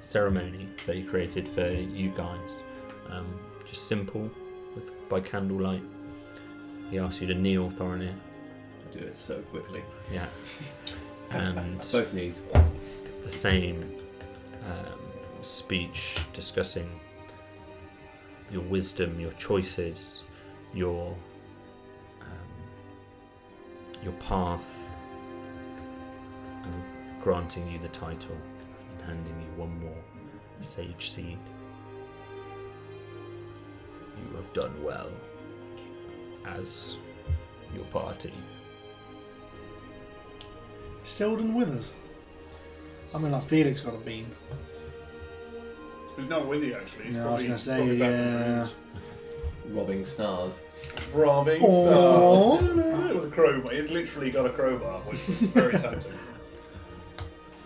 ceremony that he created for you guys, just simple, by candlelight. He asks you to kneel, Thorinir. Do it so quickly. Yeah, and Both knees. the same speech discussing your wisdom, your choices, your path, and granting you the title and handing you one more sage seed. You have done well as your party. Is Selden with us? I mean, like Felix got a bean. He's not with you, actually. He's No, I was probably, gonna say, probably back in the yeah. ruins. Robbing stars. Robbing Oh. stars. With a crowbar. He's literally got a crowbar, which was very tempting.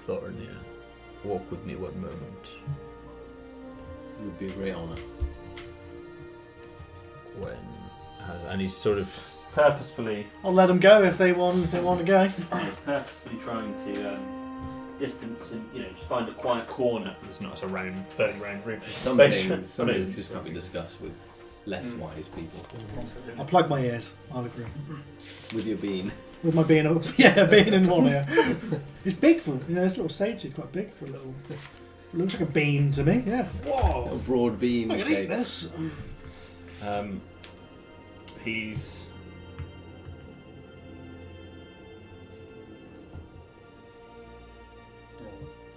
Thorinir, walk with me one moment. It would be a great honour. When and he's sort of purposefully I'll let them go if they want to go. Purposefully trying to distance and just find a quiet corner. It's not a round, fairly round room. Some But- things but it- just can't be discussed with less wise people. I'll plug my ears. I'll agree. With your bean. With my bean, bean in one ear. It's big for this little sage seed's quite big for a little. It looks like a bean to me. Yeah. A Whoa! broad bean I can shape. eat this. He's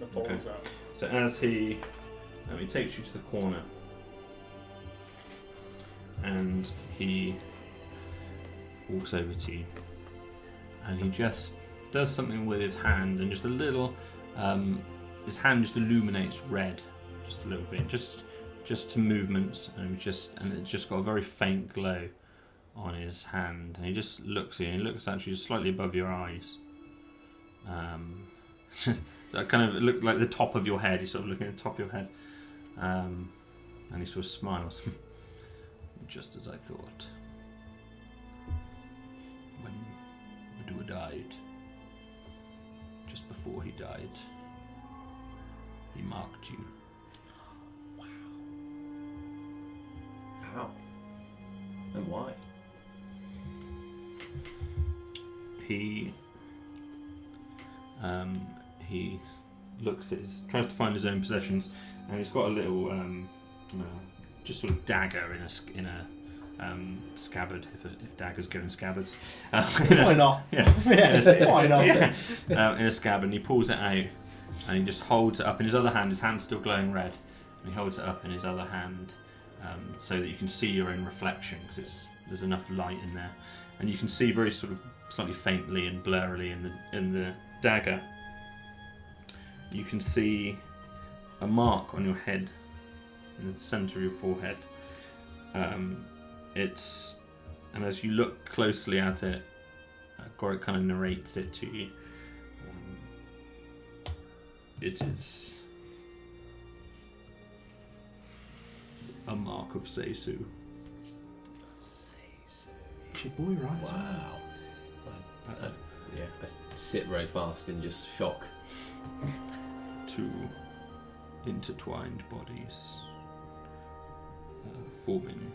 The falls out. so as he takes you to the corner, and he walks over to you, and he just does something with his hand, and just a little, his hand just illuminates red, just a little bit, just to movements, and it's just got a very faint glow on his hand, and he just looks at you, and he looks actually just slightly above your eyes. That kind of looked like the top of your head. He's sort of looking at the top of your head, and he sort of smiles. Just as I thought. When Medua died, just before he died, he marked you. How? And why? He looks at tries to find his own possessions, and he's got a little just sort of dagger in a scabbard, if daggers go in scabbards. Why not? Yeah. Why not? In a scabbard, and he pulls it out, and he just holds it up in his other hand. His hand's still glowing red, and he holds it up in his other hand so that you can see your own reflection, because there's enough light in there, and you can see very sort of slightly faintly and blurrily in the dagger. You can see a mark on your head, in the centre of your forehead. And as you look closely at it, Goric kind of narrates it to you. It is a mark of Seisu. It's your boy, right? Wow. I sit very fast in just shock. Two intertwined bodies forming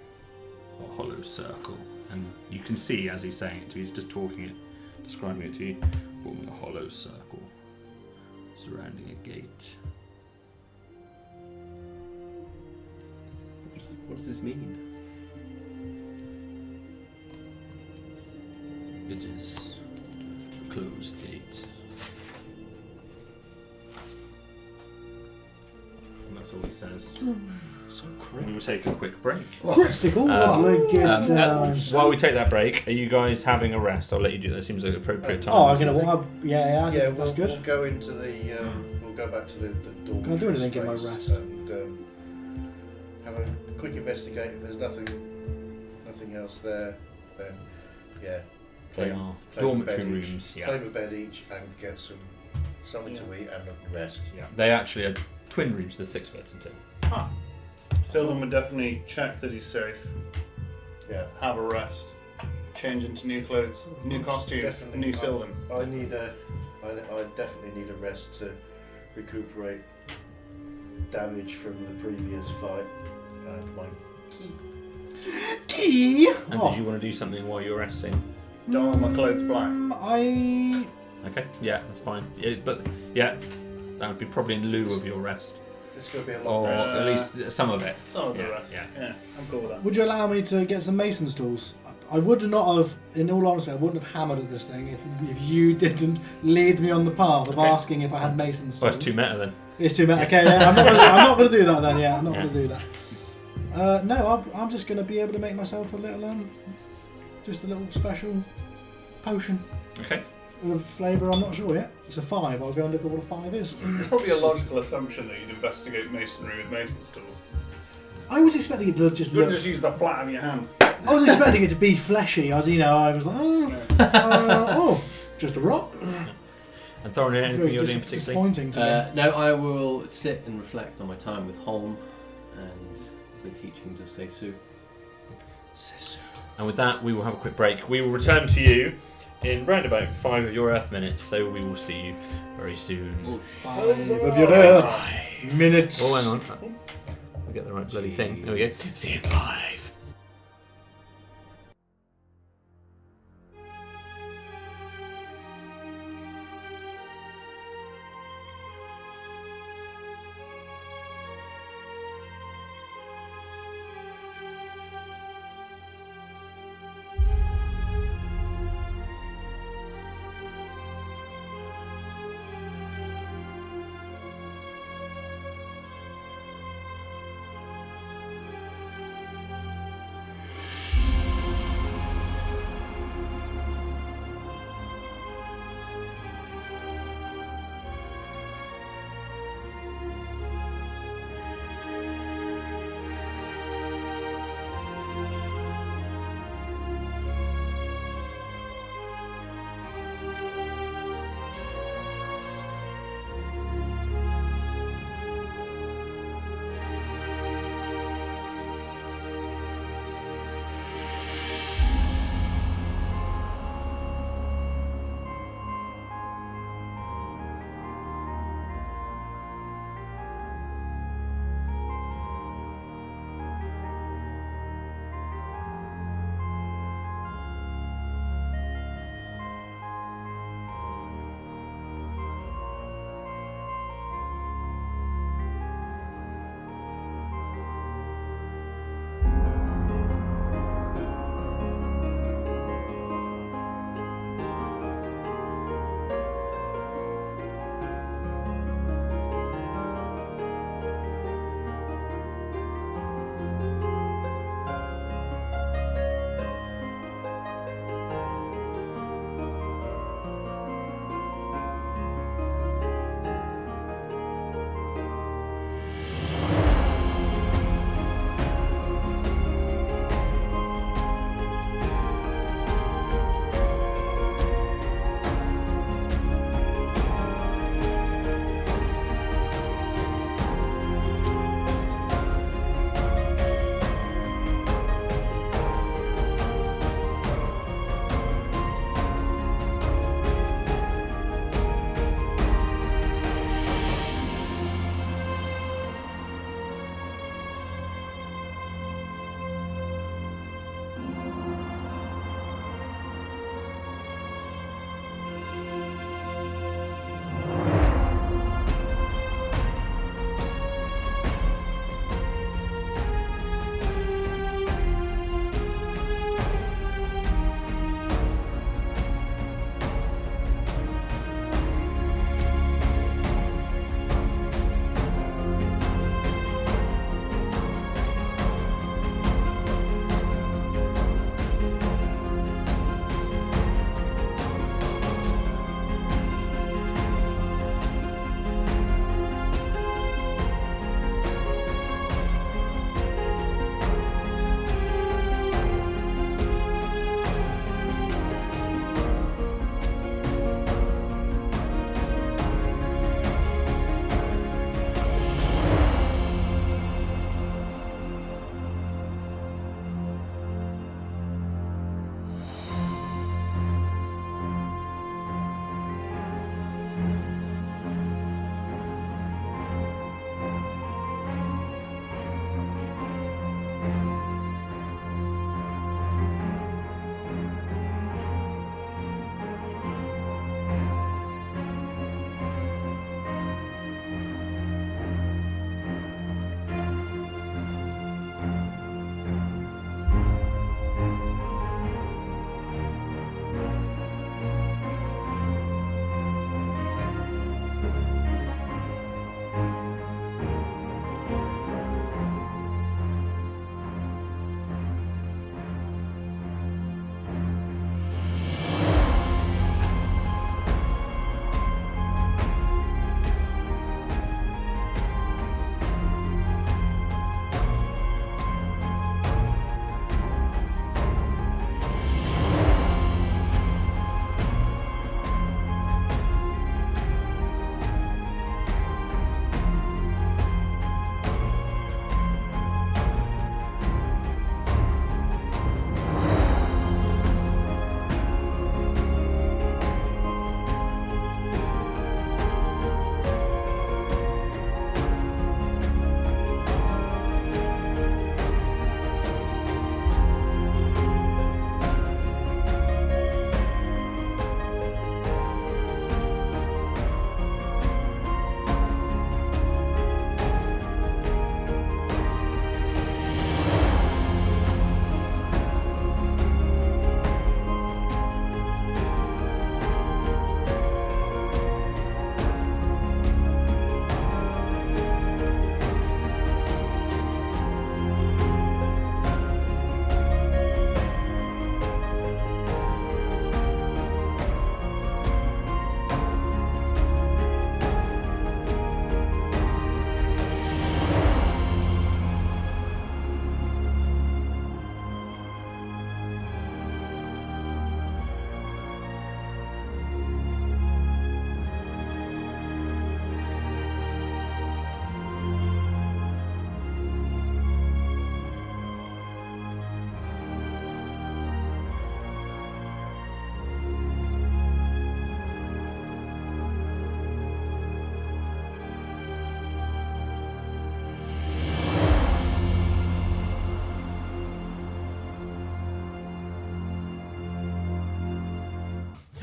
a hollow circle, and you can see as he's saying it to you, he's just describing it to you, forming a hollow circle surrounding a gate. What does this mean? It is a closed gate. And that's all he says. So We will take a quick break. critical. Like it's, While we take that break, are you guys having a rest? I'll let you do that. Seems like an appropriate time. oh, I'm gonna. Yeah, Yeah, that's good. We'll go into the. We'll go back to the dormitory. Can I do anything in my space rest? And have a quick investigate. If there's nothing else there, then yeah. They are claim a dormitory bed each, rooms. Yeah. Claim a bed each and get something to eat and rest. Yeah. They actually are twin rooms. There's 6 beds in two. Huh. Sylvan would definitely check that he's safe, Yeah. have a rest, change into new clothes, new costume, Definitely. a new Sylvan. I definitely need a rest to recuperate damage from the previous fight. My Key. And did you want to do something while you're resting? Don't want my clothes black. I. Okay. Yeah, that's fine. Yeah, but yeah, that would be probably in lieu of your rest, This is going to be a long or rest. at least some of it. Some of the Yeah, rest. yeah. Yeah, I'm cool with that. Would you allow me to get some mason's tools? I would not have, in all honesty, I wouldn't have hammered at this thing if you didn't lead me on the path of Okay. asking if I had mason's Well, tools. it's 2 meta then. It's too many. Okay, yeah, I'm not going to do that then. Yeah, I'm not going to do that. No, I'm just going to be able to make myself a little, just a little special potion Okay. of flavour. I'm not sure yet. It's a 5. I'll go and look at what a 5 is. It's probably a logical assumption that you'd investigate masonry with mason's tools. I was expecting it to just You wouldn't look. just use the flat of your hand. I was expecting it to be fleshy. I was like, oh, just a rock. And Thorin, anything Very you're doing particularly? disappointing to me. No, I will sit and reflect on my time with Holm and the teachings of Seisu. And with that, we will have a quick break. We will return to you in round about 5 of your Earth minutes, so we will see you very soon. 5 of your Earth minutes. Oh, hang on. I'll get the right bloody thing. There we go. See you in 5.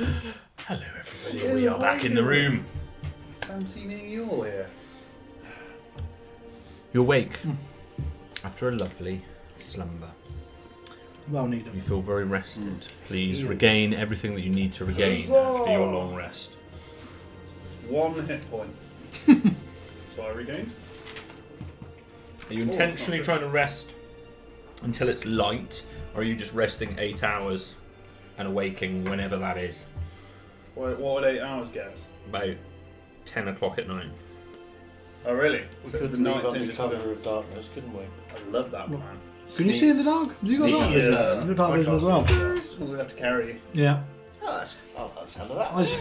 Hello, everybody. We are back in the room. Fancy meeting you all here. You awake after a lovely slumber. Well needed. You feel very rested. Please regain everything that you need to regain after your long rest. 1 hit point. So I regained. Are you Oh, intentionally it's not trying to rest until it's light, or are you just resting 8 hours and awaking whenever that is? What would 8 hours get us? About 10 o'clock at night. Oh, really? We So could the leave night's under just cover gonna- of darkness, couldn't we? I love that plan. Can you see in the dark? You got dark Sneaky vision? as You got dark vision as well. We'll have to carry you. Yeah. Oh, that's how that. I, s-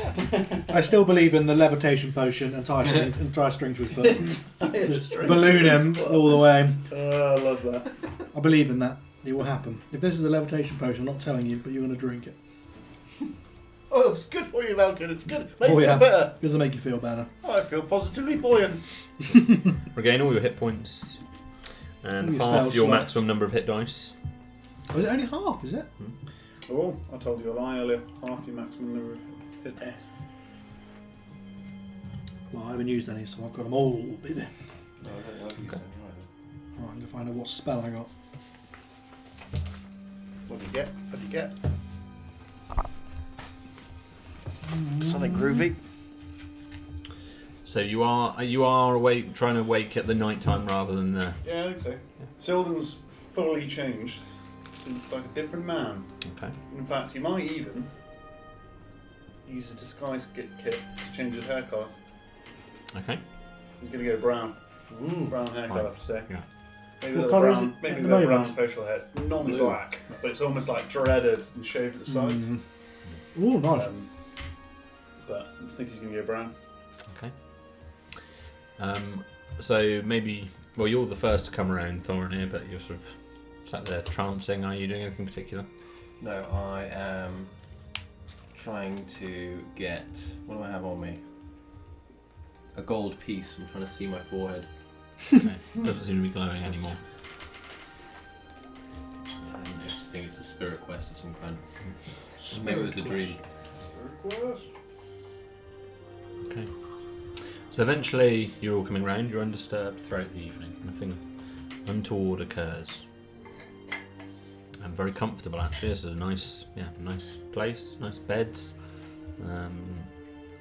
I still believe in the levitation potion and tie string to his foot. Just balloon him all the way. Oh, I love that. I believe in that. It will happen. If this is a levitation potion, I'm not telling you, but you're going to drink it. Oh, it's good for you, Malcolm. It's good. Make Oh, you yeah. feel better. Does it make you feel better? I feel positively buoyant. Regain all your hit points and All your half spells your slots. maximum number of hit dice. Oh, is it only half, is it? Oh, I told you a lie earlier. Half your maximum number of hit dice. Well, I haven't used any, so I've got them all, baby. No, I don't like you. Okay. Right, I'm going to find out what spell I got. What do you get? What do you get? Something groovy. So you are awake, trying to wake at the night time rather than the. Yeah, I think so. Silden's fully changed. It's like a different man. Okay. In fact, he might even use a disguise kit to change his hair colour. Okay. He's going to go brown. Mm. Brown hair colour for today. Yeah. Maybe What with a colour is brown, it maybe at with the a brown moment? facial hair. It's normally Blue. black, but it's almost like dreaded and shaved at the sides. Oh, nice. But I think he's going to go brown. Okay. So maybe, well, you're the first to come around, Thorin, but you're sort of sat there trancing. Are you doing anything particular? No, I am trying to get. What do I have on me? A gold piece. I'm trying to see my forehead. Okay. Doesn't seem to be glowing anymore. I just think it's a spirit quest of some kind. Maybe it was a dream. Okay. So eventually you're all coming round, you're undisturbed throughout the evening. Nothing untoward occurs. And very comfortable actually. This is a nice place, nice beds.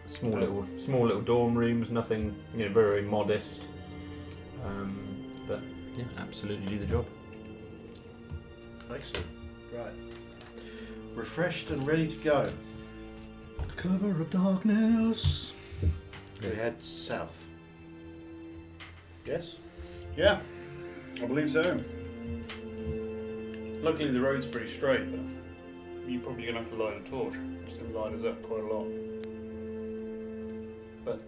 Small little dorm rooms, nothing, very modest. But yeah, absolutely do the job. Excellent. Right. Refreshed and ready to go. Cover of darkness. We head south. Yes? Yeah, I believe so. Luckily, the road's pretty straight, but you're probably going to have to light a torch. Just to light us up quite a lot. But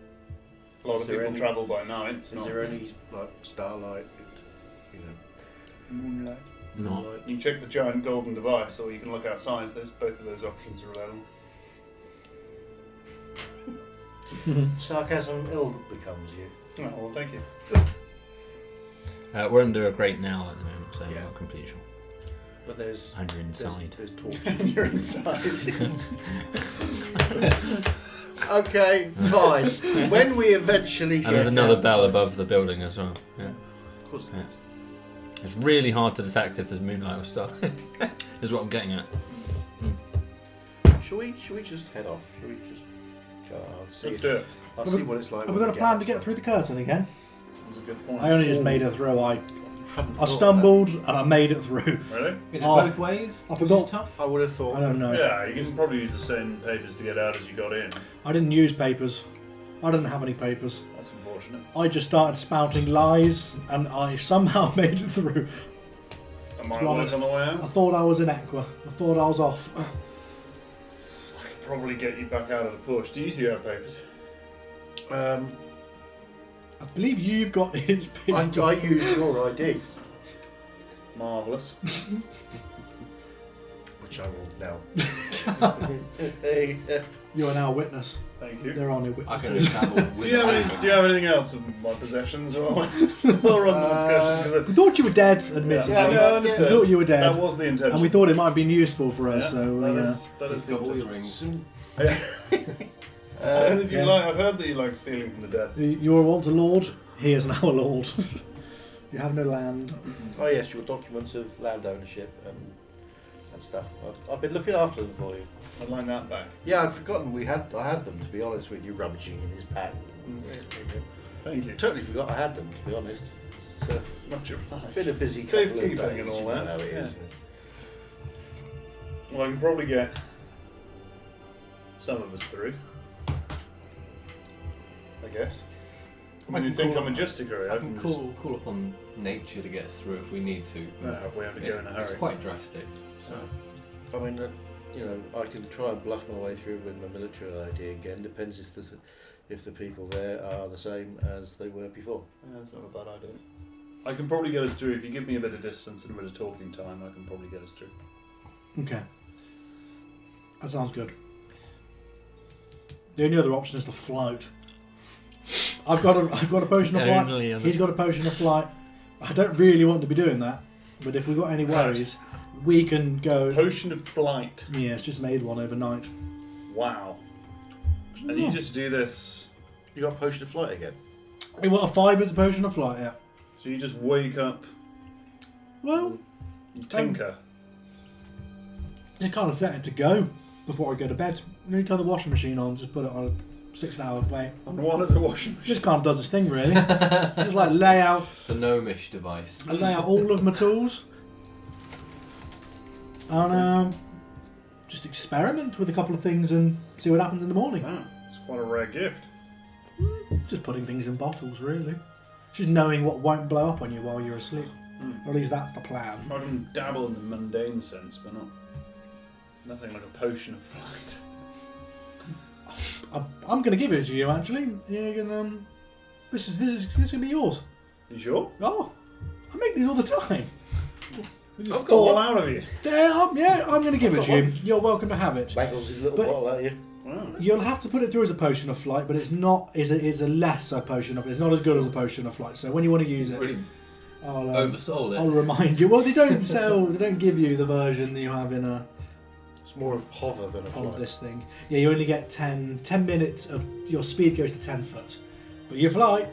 a lot Is of there people any- travel by night. It's Is not there any starlight? moonlight. Not. Moonlight? You can check the giant golden device, or you can look outside. Both of those options are available. Sarcasm ill becomes you. Oh, well, thank you. We're under a great now at the moment, so Yeah. we're not completely sure. But there's And you're inside. There's torch. You're inside. Okay, fine. When we eventually get And there's another outside- bell above the building as well. Yeah. Of course. Yeah. It's really hard to detect if there's moonlight or stuff. Is what I'm getting at. Shall we just head off? Shall we just go? I'll see. Let's do it. I'll Have see we- what it's like. Have we when got a plan to get outside. through the curtain again? That's a good point. I only just made it through. I Hadn't thought stumbled and I made it through. Really? Is it Oh, both ways? I Which is forgot. tough. that. I would have thought. I don't know. Yeah, you can probably use the same papers to get out as you got in. I didn't use papers. I didn't have any papers. That's unfortunate. I just started spouting lies and I somehow made it through. Am I To be honest, on the way I out? thought I was in Aqua. I thought I was off. I could probably get you back out of the push. Do you two have papers? I believe you've got his papers. I used your ID, Marvellous. which which I will now. You are now a witness. Thank you. There are no I can witnesses. dabble with Do you have anything else in my possessions while we're on the discussion? 'Cause We thought you were dead, admittedly. Yeah, I We understood. thought you were dead. that was the intention. And we thought it might have been useful for us, Yeah, so that He's is the got all your intention. rings. Did you yeah. I've heard that you like stealing from the dead. you were once a lord. He is now a lord. You have no land. Oh yes, your documents of land ownership and stuff. I've been looking after them for you. I'd like that back. Yeah, I'd forgotten I had them, to be honest with you, rummaging in his bag. Thank you. Totally forgot I had them, to be honest. It's Much obliged. been a busy couple of Safekeeping days. and all you know that. how it is. Well, I can probably get some of us through. I guess. I mean, you think I'm a Justicary? I can call upon nature to get us through if we need to. No, if we have to go in a It's hurry. quite drastic. So I mean, you know, I can try and bluff my way through with my military idea again. Depends if the people there are the same as they were before. Yeah, that's not a bad idea. I can probably get us through if you give me a bit of distance and a bit of talking time. I can probably get us through. Okay. That sounds good. The only other option is to float. I've got a potion of flight. Only other- He's got a potion of flight. I don't really want to be doing that, but if we've got any worries, we can go. Potion of flight. Yeah, it's just made one overnight. Wow. And you just do this. You got potion of flight again? Hey, what, a 5 is a potion of flight, yeah. So you just wake up, Well, you tinker. just kind of set it to go before I go to bed. You need to turn the washing machine on, just put it on a 6-hour wait. And what is a washing machine? Just kind of does its thing, really. Just like lay out the gnomish device. I lay out all of my tools and just experiment with a couple of things and see what happens in the morning. Wow, it's quite a rare gift. Just putting things in bottles, really. Just knowing what won't blow up on you while you're asleep. Or at least that's the plan. I can dabble in the mundane sense, but nothing like a potion of flight. I'm going to give it to you, actually. You can, this is going to be yours. You sure? Oh, I make these all the time. They just I've got fall one. out of you. Yeah, I'm going to give it to you. You're welcome to have it. Waggles his little But- bottle at you. Wow. You'll have to put it through as a potion of flight, but it's not. Is a lesser potion of. It's not as good as a potion of flight. So when you want to use it, Really I'll oversold I'll it. remind you. Well, they don't sell. They don't give you the version that you have in a It's more of hover than a of flight. this thing. Yeah, you only get 10 minutes of your speed goes to 10 foot, but your flight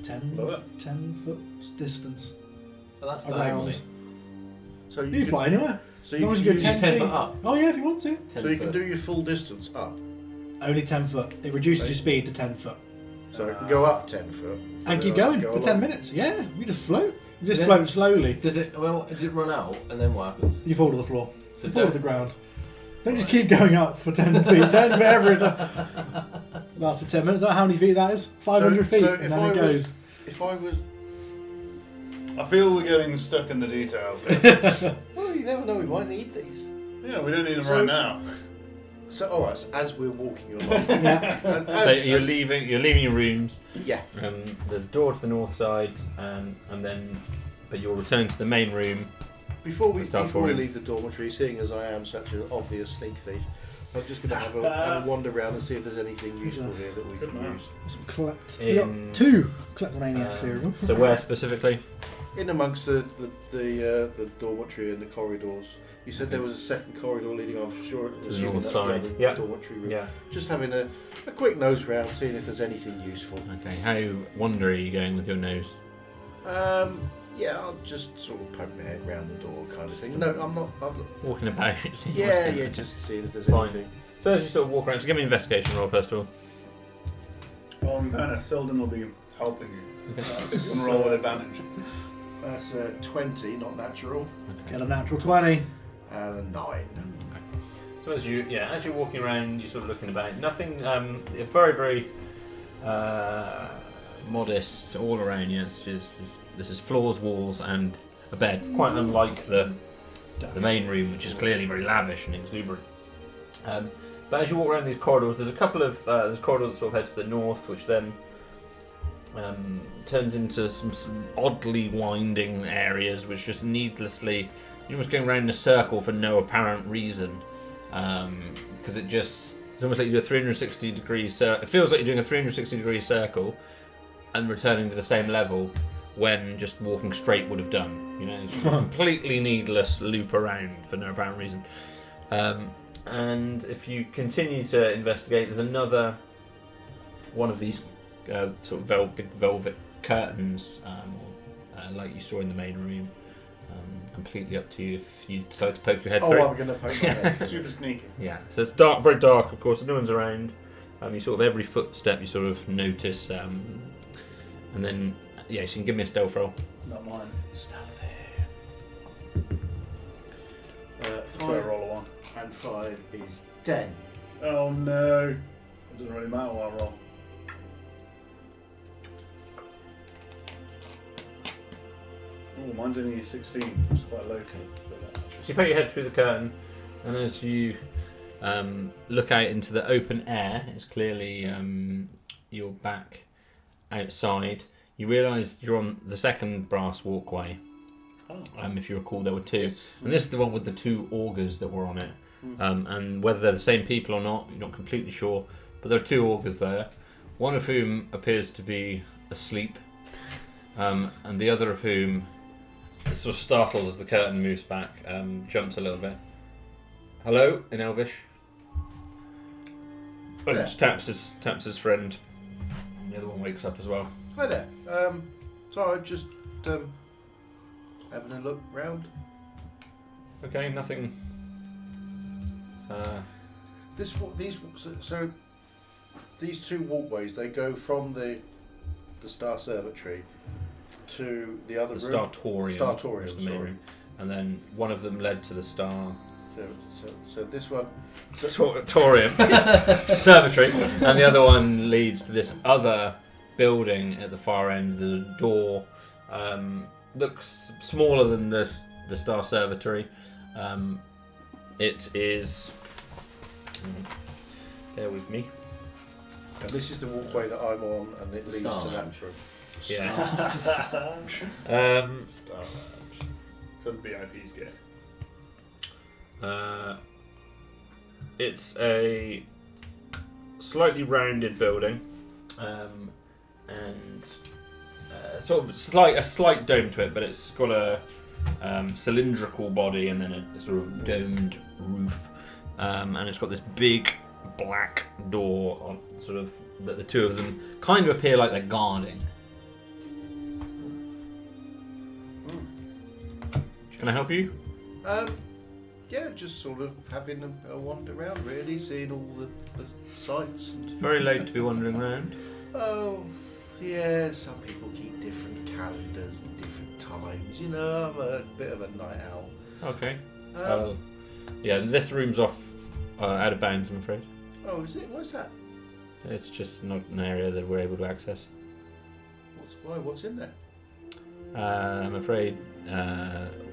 10 Love it. 10 foot distance. But that's Around. diagonally. So You you can can, fly anywhere. so As you long as can you do, go 10 10 feet foot up. Oh yeah, if you want to. 10 so you can foot. do your full distance up. Only 10 foot. It reduces your speed to 10 foot. So it can go up 10 foot. And keep then going go for 10 along. minutes. Yeah, you just float. You just Yeah. float slowly. Does it run out and then what happens? You fall to the floor. So You fall to don't- the ground. Don't just keep going up for 10 feet. 10 for every time. Lasts for 10 minutes. I don't know how many feet that is. 500 feet. so And if then I it was- goes. If I was... I feel we're getting stuck in the details here. Well, you never know, we might need these. Yeah, we don't need them So- right now. So, alright, so as we're walking along... Yeah. and So as- you're leaving your rooms. Yeah. There's a door to the north side, but you'll return to the main room. Before we Start before we forward. leave the dormitory, seeing as I am such an obvious sneak thief, I'm just going to have a wander around and see if there's anything useful here that we Good can man. use. Some collect. In- We got 2 kleptomaniacs here. So where specifically? In amongst the dormitory and the corridors. You said there was a second corridor leading off, sure, the assuming north that's side. the other Yeah. dormitory room. Yeah. Just having a quick nose round, seeing if there's anything useful. Okay. How wander are you going with your nose? Yeah, I'll just sort of poke my head round the door kind of thing. No, I'm not. Walking about. seeing what's Yeah, going yeah, on. just seeing if there's Fine. anything. So as you sort of walk around, so give me an investigation roll first of all. Well, in fairness, Selden will be helping you. Okay. If you can roll with advantage. That's 20, not natural, Get a natural 20. and a 9. So as you're walking around, you're sort of looking about. Nothing. Very very modest all around you. It's just this is floors, walls, and a bed. Quite unlike the main room, which is clearly very lavish and exuberant. But as you walk around these corridors, there's a couple of there's a corridor that sort of heads to the north, which then turns into some oddly winding areas, which just needlessly you're almost going around in a circle for no apparent reason, because it's almost like you do a 360 degree circle. It feels like you're doing a 360 degree circle and returning to the same level when just walking straight would have done. You know, it's just a completely needless loop around for no apparent reason. And if you continue to investigate, there's another one of these sort of big velvet curtains, like you saw in the main room. Completely up to you if you decide to poke your head through. Oh, I'm going to poke my head. Super sneaky. Yeah, so it's dark, very dark, of course, and no one's around. You sort of every footstep you sort of notice, and then so you can give me a stealth roll. Not mine. Stealthy. So I 5 roll a 1. and 5 is 10. Oh no. It doesn't really matter what I roll. Oh, mine's only a 16, which is quite low. So you poke your head through the curtain, and as you look out into the open air, it's clearly you're back outside. You realise you're on the second brass walkway. If you recall, there were 2. And this is the one with the 2 augurs that were on it. And whether they're the same people or not, you're not completely sure. But there are 2 augurs there, one of whom appears to be asleep, and the other of whom is sort of startled as the curtain moves back, jumps a little bit. Hello, in Elvish. And Yeah. taps his friend. The other one wakes up as well. Hi there. Sorry, just having a look round. Okay, nothing. These 2 walkways, they go from the Star Servitory to the other The room. Startorium. Startorium, was the main sorry. room. And then one of them led to the Star. So this one. Torium. Servitory. And the other one leads to this other building at the far end. There's a door. Looks smaller than the Star Servitory. It is. Bear with me. And this is the walkway that I'm on, and it leads Star to that Lounge. room. Yeah. Star Lounge. So the VIPs get. It's a slightly rounded building, and sort of a slight dome to it, but it's got a cylindrical body and then a sort of domed roof, and it's got this big black door on sort of that the 2 of them kind of appear like they're guarding. Can I help you? Yeah, just sort of having a wander around, really, seeing all the sights. It's very late to be wandering around. Oh, yeah, some people keep different calendars and different times. You know, I'm a bit of a night owl. Okay. Yeah, this room's off out of bounds, I'm afraid. Oh, is it? What's that? It's just not an area that we're able to access. What's in there? I'm afraid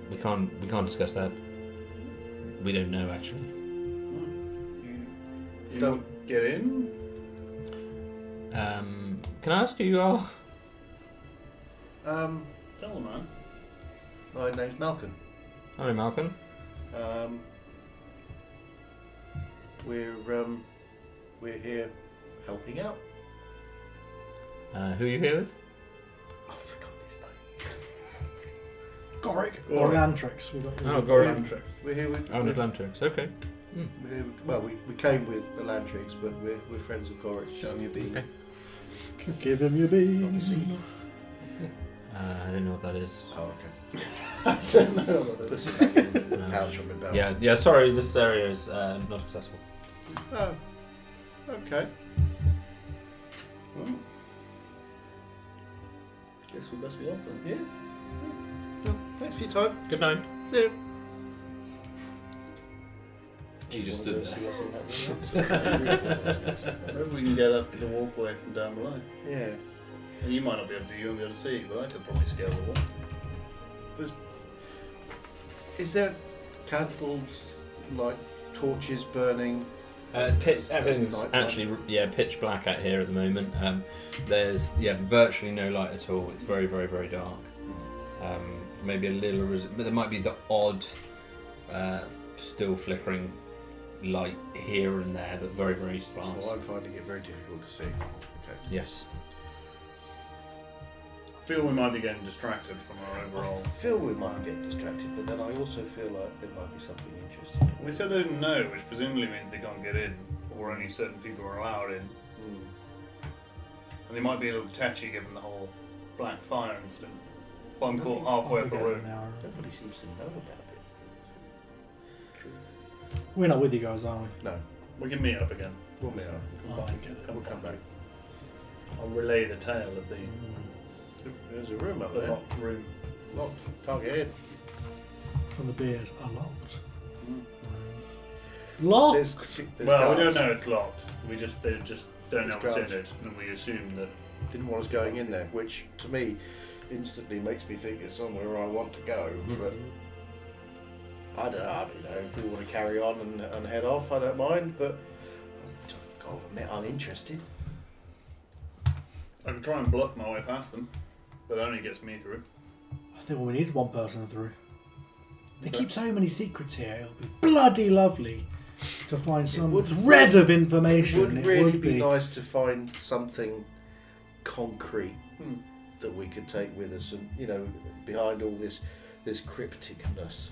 we can't discuss that. We don't know, actually. You Don't- get in? Can I ask who you are? Um, Tell them, man. my name's Malcolm. Hello, Malcolm. We're here helping out. Who are you here with? I forgot his name. Goric. Goric. Or Lantrix. We've got Oh, Goric. Lantrix. We're here with. Oh, Atlantrix. Okay. We're here with, well, we came with the Lantrix, but we're friends of Goric. Show me your bean. Okay. Give him your bean. Obviously. I don't know what that is. Oh, okay. I don't know. Puts it back in the No. pouch on my belt. Yeah. Sorry, this area is not accessible. Oh, okay. Well, guess we must be off then. Yeah. Well, thanks for your time. Good night. See you. He just Wanna stood go there. see what's in that room? Maybe we can get up the walkway from down below. Yeah. And you might not be able to, you won't be able to see, but I could probably scale the wall. Is there candles, like torches burning? It's pitch. As Everything's nighttime. actually pitch black out here at the moment. There's virtually no light at all. It's very, very, very dark. maybe a little, but there might be the odd, still flickering light here and there, but very, very sparse. So I'm finding it very difficult to see. Okay. Yes. I feel we might be getting distracted from our I overall. feel we might get distracted, but then I also feel like there might be something interesting. We said they didn't know, which presumably means they can't get in, or only certain people are allowed in. Mm. And they might be a little touchy given the whole Black Fire incident. If I'm caught Nobody's halfway up a obligated room. now. Nobody seems to know about it. We're not with you guys, are we? No, We can meet up again. we'll meet up. Oh, okay. We'll come back. I'll relay the tale of the There's a room up there. locked room. Locked. Can't get in. From the beard, unlocked. Mm. Locked. There's Well, we guards. don't know it's locked. They just don't know There's what's in guards. it, and we assume that. Didn't want us going in there, which to me instantly makes me think it's somewhere I want to go. But I don't know. If we want to carry on and head off, I don't mind. But I've got to admit, I'm interested. I can try and bluff my way past them, but that only gets me through. I think all we need is one person through. They keep so many secrets here. It'll be bloody lovely to find some would thread of It information. would really be nice to find something concrete that we could take with us, and behind all this crypticness.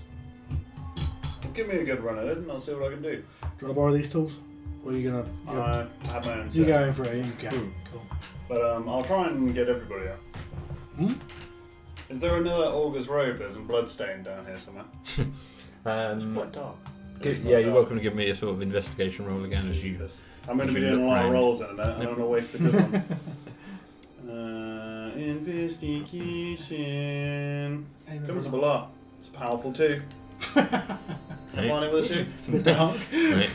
Well, give me a good run at it, and I'll see what I can do. Do you want to borrow these tools? Or are you going to... I have my own You set, going for it? You can. Cool. but I'll try and get everybody out. Hmm? Is there another August robe? There's a bloodstain down here somewhere. It's quite dark. Yeah, you're welcome to give me a sort of investigation roll again as you. I'm going to be you doing a look lot of round. rolls in a minute. I don't want to waste the good ones. Investigation. Comes up a lot. It's powerful too. Right. Find it with a 2. It's a bit dark. Right.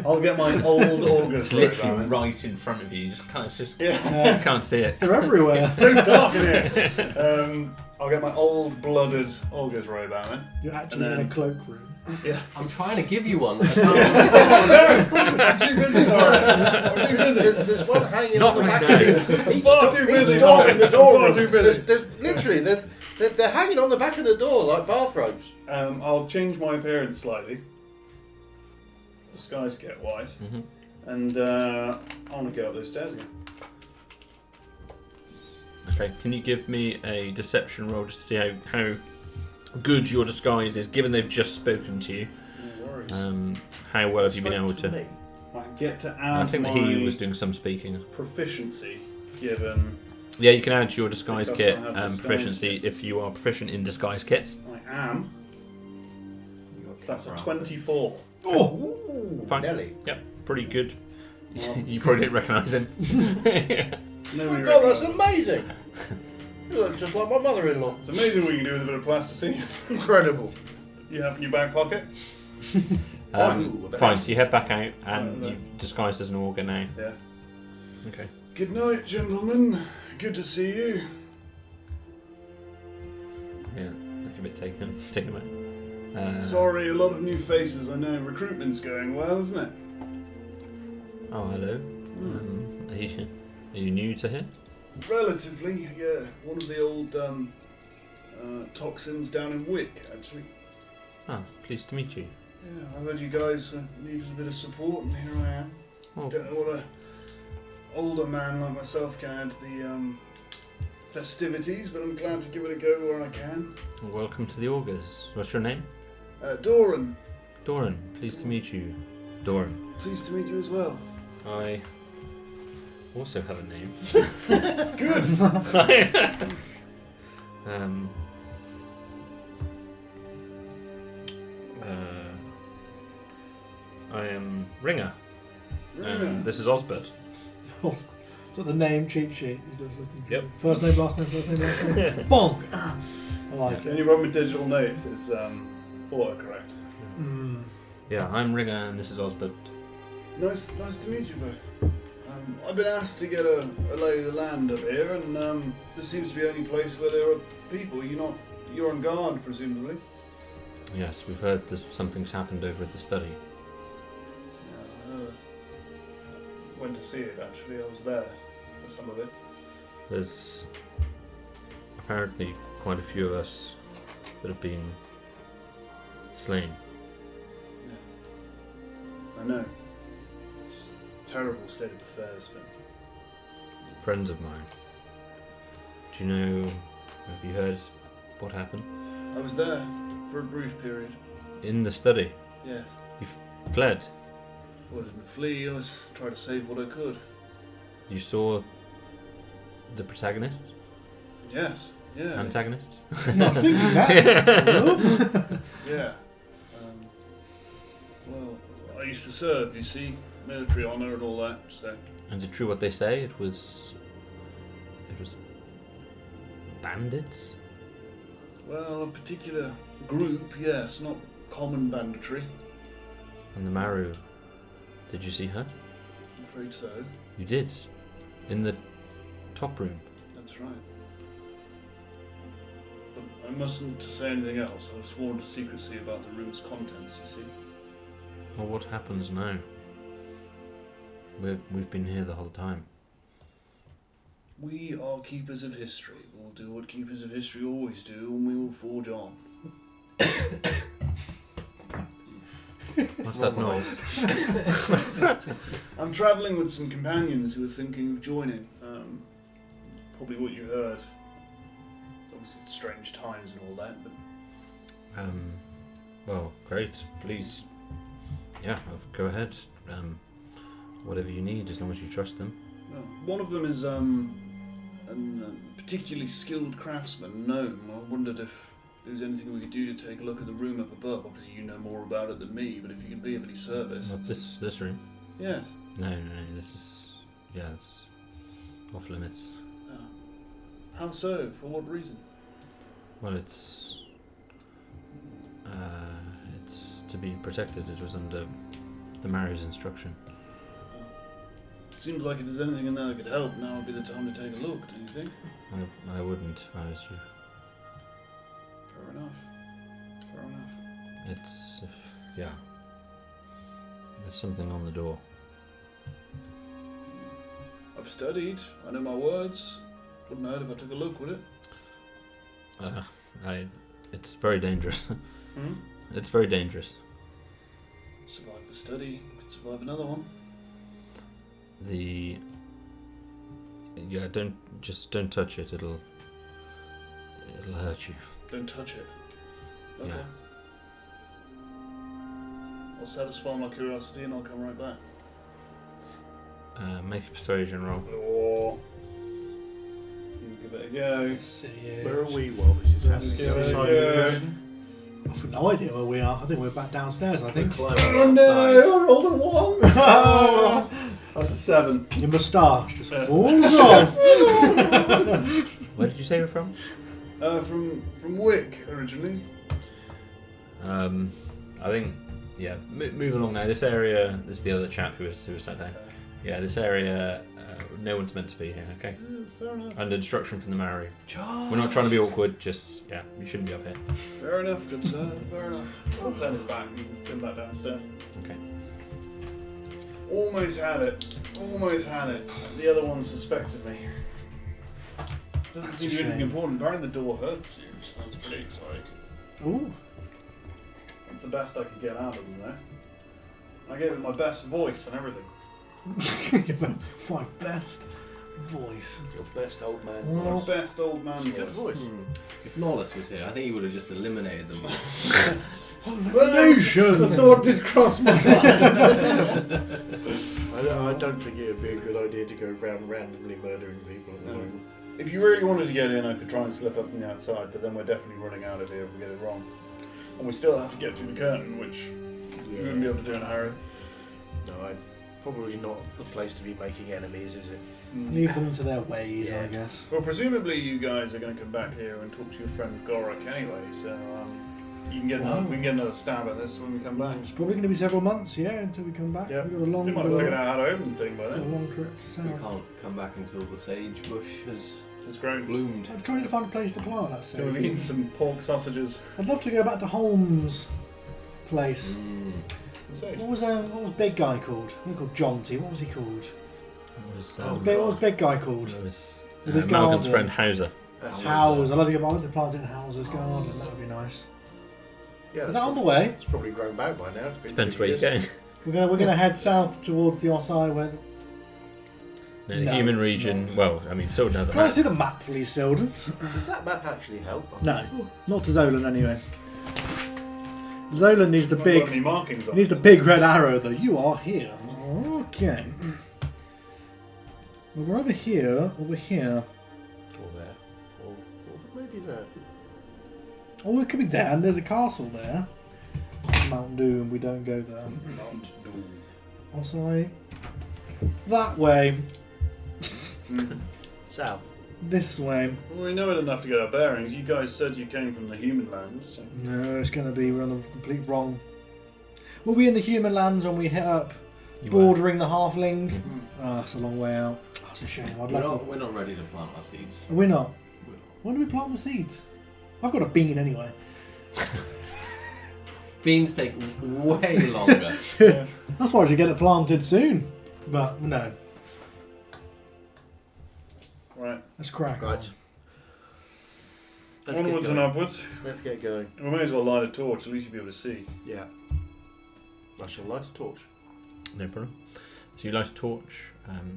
I'll get my old August It's robe literally out. right in front of you. You just can't. It's just Yeah. you can't see it. They're everywhere. So dark in here. I'll get my old blooded August robe out then. You're actually And in a then- cloakroom. Yeah. I'm trying to give you one. I'm too busy. Alright. I'm too busy. There's one hanging Not on the right back now. of each Far door, too busy, each door Mark. in the door. Far too busy. There's literally they're hanging on the back of the door like bathrobes. I'll change my appearance slightly. Disguise get wise. Mhm. And I want to go up those stairs again. Okay, can you give me a deception roll just to see how good your disguise is, given they've just spoken to you? No worries. How well have you been able Spoke to? me. I get to add I think that my he was doing some speaking. proficiency given Yeah, you can add your disguise Because kit I have disguise proficiency kit. if you are proficient in disguise kits. I am. That's a 24. Oh! Fine. Nelly. Yep, pretty good. Well. You probably didn't recognise him. Oh Nobody my god, that's recognises it. amazing! You look just like my mother-in-law. It's amazing what you can do with a bit of plasticine. Incredible. You have in your back pocket. Fine, so you head back out and Right. you've disguised as an augur now. Yeah. Okay. Good night, gentlemen. Good to see you. Yeah, look a bit taken away. Sorry, a lot of new faces. I know recruitment's going well, isn't it? Oh, hello. Are you new to here? Relatively, yeah. One of the old toxins down in Wick, actually. Ah, pleased to meet you. Yeah, I heard you guys needed a bit of support, and here I am. Oh, Don't know what a older man like myself can add to the festivities, but I'm glad to give it a go where I can. welcome to the augurs. What's your name? Doran, Doran. Pleased to meet you. Doran. pleased to meet you as well. I also have a name. Good. I am Ringer. Ringer. This is Osbert. Is that the name cheat sheet? He does looking through. Yep. First name, last name, first name, last name. Bonk! I like When it. you run with digital notes, it's autocorrect. Mm. Yeah, I'm Ringer and this is Osbert. Nice to meet you both. I've been asked to get a lay of the land up here, and this seems to be the only place where there are people. You're on guard, presumably. Yes, we've heard something's happened over at the study. Yeah, I heard. Went to see it actually. I was there for some of it. There's apparently quite a few of us that have been slain. I know. It's a terrible state of affairs, but Friends of mine. Do you know? Have you heard what happened I was there for a brief period. in the study? Yes. Fled. I didn't flee, I was trying to save what I could. You saw the protagonist, Yes. Yeah. antagonist. I was thinking that. Yeah. Well, I used to serve, you see, military honour and all that, so. Is it true what they say? It was bandits. Well, a particular group, yes, not common banditry. And the Maru. Did you see her? I'm afraid so. You did. In the top room. That's right. But I mustn't say anything else. I've sworn to secrecy about the room's contents, you see. Well, what happens now? We've been here the whole time. We are keepers of history. We'll do what keepers of history always do, and we will forge on. What's that noise? I'm travelling with some companions who are thinking of joining. Probably what you heard. Obviously, it's strange times and all that, but Well, great. Please. Yeah, go ahead. Whatever you need, as long as you trust them. well, one of them is a particularly skilled craftsman, gnome. I wondered if there was anything we could do to take a look at the room up above. Obviously, you know more about it than me, but if you could be of any service. What's this room? Yes. No. This is it's off limits. How so? For what reason? Well, it's to be protected. It was under the Maru's instruction. It seems like if there's anything in there that could help, now would be the time to take a look, do you think? I wouldn't if I was you. Fair enough. It's there's something on the door. I've studied. I know my words. Wouldn't hurt if I took a look, would it? It's very dangerous. Hmm? It's very dangerous. Survive the study, could survive another one. Don't touch it. It'll hurt you. Don't touch it. Okay. Yeah. I'll satisfy my curiosity and I'll come right back. Make a persuasion roll. Or give it a go. Where are we while this is happening? Yeah, The other side yeah. of the curtain? I've no idea where we are. I think we're back downstairs, I think. Oh no! I rolled a 1! That's a 7. Your moustache just falls off. Where did you say you're from? From Wick, originally. I think move along now. This area. This is the other chap who was sat down. Yeah, this area. No one's meant to be here. Okay. Fair enough. Under instruction from the Maori. We're not trying to be awkward. Just you shouldn't be up here. Fair enough, good sir. Fair enough. I'll turn his back and come back downstairs. Okay. Almost had it. The other one suspected me. Doesn't seem to be anything important. Apparently the door hurts you. That's pretty exciting. Ooh. That's the best I could get out of them there. I gave it my best voice and everything. My best voice. Your best old man Well, voice. Best old man It's a good voice. If Nollis was here, I think he would have just eliminated them. Nation. The thought did cross my mind. I don't think it would be a good idea to go around randomly murdering people at the No. moment. If you really wanted to get in, I could try and slip up from the outside, but then we're definitely running out of here if we get it wrong. And we still have to get through the curtain, which we wouldn't be able to do in a hurry. No, probably not the place to be making enemies, is it? Leave them to their ways, Yeah. I guess. Well, presumably you guys are going to come back here and talk to your friend Gorak anyway, so you can get Wow. we can get another stab at this when we come back. It's probably going to be several months, until we come back. Yeah. We've got a long, They might have figured out how to open the thing by got a then. long trip We south. can't come back until the sage bush has It's great. bloomed. I'm trying to find a place to plant that So we've sage. eaten some pork sausages. I'd love to go back to Holmes' place. And sage. What was big guy called? He called Jonty. What was he called? What was, What was big guy called? it was With his Malcolm's garden. friend Hauser. That's Howes. I'd like to plant it in House's garden. That would be nice. Yeah, Is that's that on the way? It's probably grown back by now. It's been Depends 2 where you're years. going. We're gonna head south towards the Osai where. No, the No, human it's region. not. Well, I mean, Sildan has a Can I map. see the map, please, Silden? Does that map actually help? No, not to Zolan anyway. Zolan needs the Not got any big. markings on He needs it. the big red arrow though. You are here. Okay. Well, we're over here. Over here. Or there. Or maybe there. Oh, it could be there, and there's a castle there. Mount Doom. We don't go there. Mount Doom. Osai. That way. South. This way. Well, we know it enough to get our bearings. You guys said you came from the human lands. So. No, it's going to be we're on the complete wrong. Were we in the human lands when we hit up You were. bordering the halfling? Ah, it's a long way out. That's a shame. I'd love to. We're not ready to plant our seeds. Are we not? When do we plant the seeds? I've got a bean anyway. Beans take way longer. That's why I should get it planted soon. But no, Right. let's crack on. Right. Let's get Onwards and going. upwards. Let's get going. We may as well light a torch. At least you'll be able to see. Yeah. I shall light a torch. No problem. So you light a torch.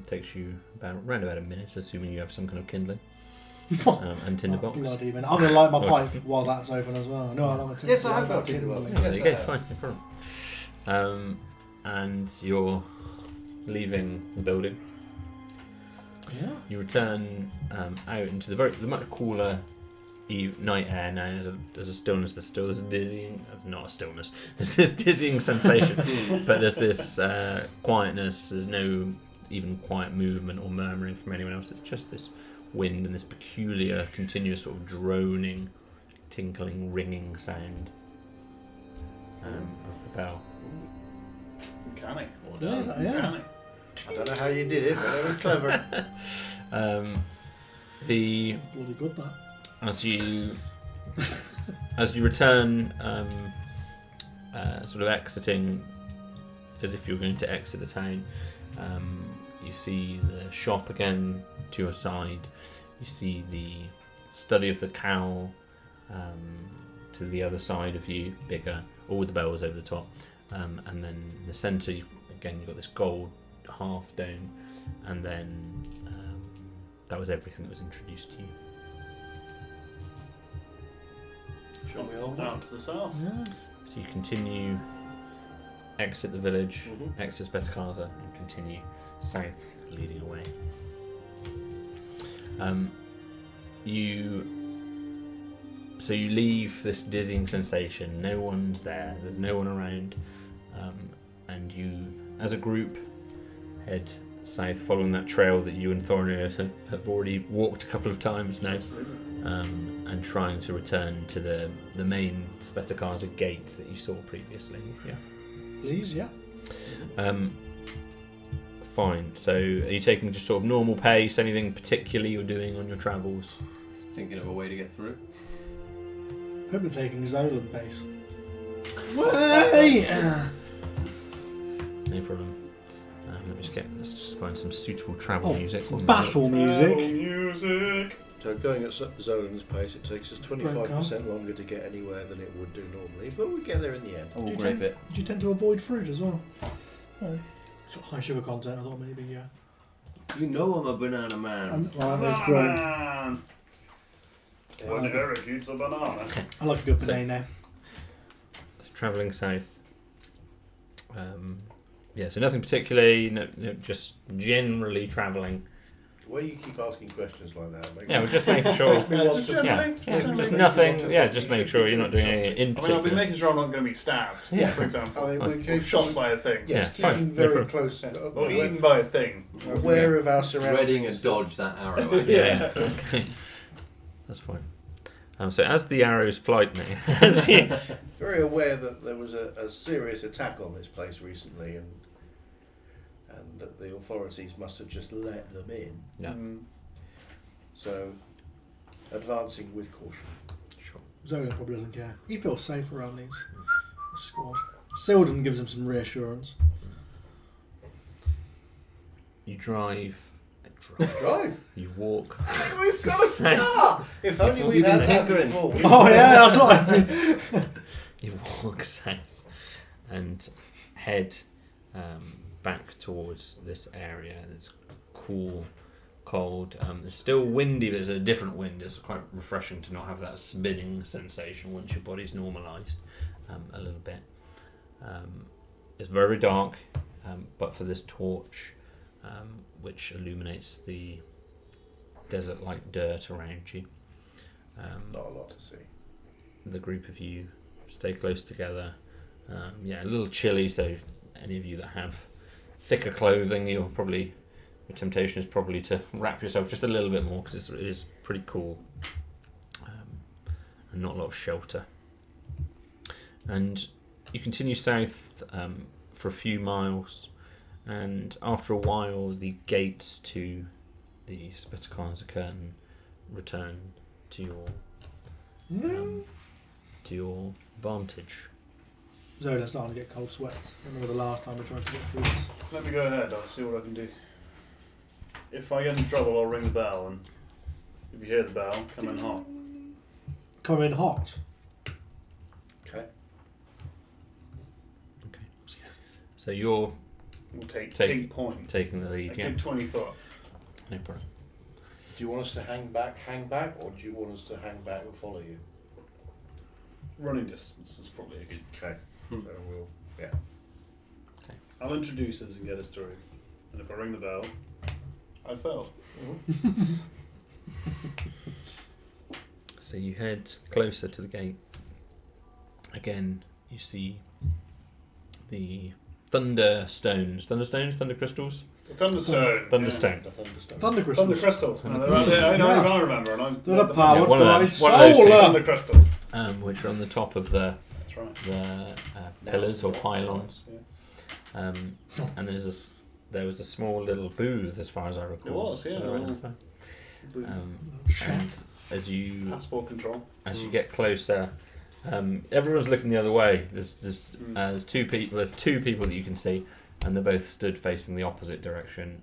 Takes you around about a minute, assuming you have some kind of kindling and tinderbox. Bloody minute. I'm going to light my pipe while that's open as well. No, I like my tinder. Yes, I have like got my tinderbox. kindling. There Yes, you I go. have. Fine, no problem. And you're leaving the building. Yeah. You return out into the much cooler night air now. There's a stillness. There's a dizzying. There's not a stillness. There's this dizzying sensation, but there's this quietness. There's no even quiet movement or murmuring from anyone else. It's just this wind and this peculiar, continuous sort of droning, tinkling, ringing sound of the bell. Uncanny. Or done. Yeah. Uncanny. I don't know how you did it, but it was clever. The Bloody good that. as you return, sort of exiting as if you're going to exit the town, you see the shop again to your side. You see the study of the cowl to the other side of you, bigger, all with the bells over the top, and then in the centre, again you've got this gold half dome, and then that was everything that was introduced to you. Shall we all? Out to the south. Yeah. So you continue, exit the village, Mhm. exit Spetakaza, and continue south, leading away. So you leave this dizzying sensation. No one's there. There's no one around, and you, as a group, head south, following that trail that you and Thornir have already walked a couple of times now. And trying to return to the main Spetakaza gate that you saw previously. Yeah. Please, yeah. Fine. So, are you taking just sort of normal pace? Anything particular you're doing on your travels? Thinking of a way to get through. Hope we're taking Zolan pace. Way! No problem. Let's just find some suitable travel Oh, music. some battle music. Travel music. So going at Zolan's pace, it takes us 25% longer to get anywhere than it would do normally, but we get there in the end. Oh, Do you great tend- bit. Do you tend to avoid fruit as well? No. It's got high sugar content, I thought maybe, yeah. You know I'm a banana man. That's great. Banana. When Eric eats a banana. I like a good So- banana. Traveling south. Yeah. So nothing particularly. No, just generally traveling. Why you keep asking questions like that? Yeah, we're just making sure. Just Yeah, generally. just nothing. Yeah, just make sure you're not doing anything in I mean, I'll be particular. making sure I'm not going to be stabbed, Yeah. for example. I mean, Or we keep shot by a thing. Yes, Yeah, fine, keeping no very problem. close. Or eaten by a thing. Aware of our surroundings. Readying to dodge that arrow. Yeah. Okay. That's fine. So as the arrows flight me, as you, Very aware that there was a serious attack on this place recently, and that the authorities must have just let them in. Yeah. Mm. So, advancing with caution. sure. Zolan probably doesn't care. He feels safe around this squad. Silden gives him some reassurance. You drive Drive. You walk. We've got a car. If only we'd had that before. Oh yeah, that's what I've been. You walk south and head back towards this area. It's cool, cold. It's still windy, but it's a different wind. It's quite refreshing to not have that spinning sensation once your body's normalised a little bit. It's very dark, but for this torch, which illuminates the desert-like dirt around you, Not a lot to see. the group of you stay close together. A little chilly, so any of you that have thicker clothing, your temptation is probably to wrap yourself just a little bit more because it is pretty cool, and not a lot of shelter. And you continue south for a few miles, and after a while, the gates to the Spitakaza curtain return to your vantage. Zola's starting to get cold sweats. I remember the last time we tried to get through this. Let me go ahead. I'll see what I can do. If I get into trouble, I'll ring the bell, and if you hear the bell, come in hot. Come in hot. Okay. So you're We'll take Take- point. taking the A lead, yeah? good 20 foot. No problem. Do you want us to hang back, or do you want us to hang back and follow you? Running distance is probably a good. Okay. So we'll. Yeah. I'll introduce us and get us through. And if I ring the bell, I failed. So you head closer to the gate. Again, you see the thunder crystals. The Thunderstone. Thunderstone. The thunderstorm. Thunder Yeah. Thunder crystals. crystals. No, I remember. And I'm They're powered one of by them- one of those two. solar. Thunder crystals. Which are on the top of the That's right. pillars or pylons. Yeah. And there was a small little booth, as far as I recall. There was, yeah, to the a right little side. Booth. And as you Passport control. get closer, everyone's looking the other way. There's two people. There's two people that you can see, and they're both stood facing the opposite direction.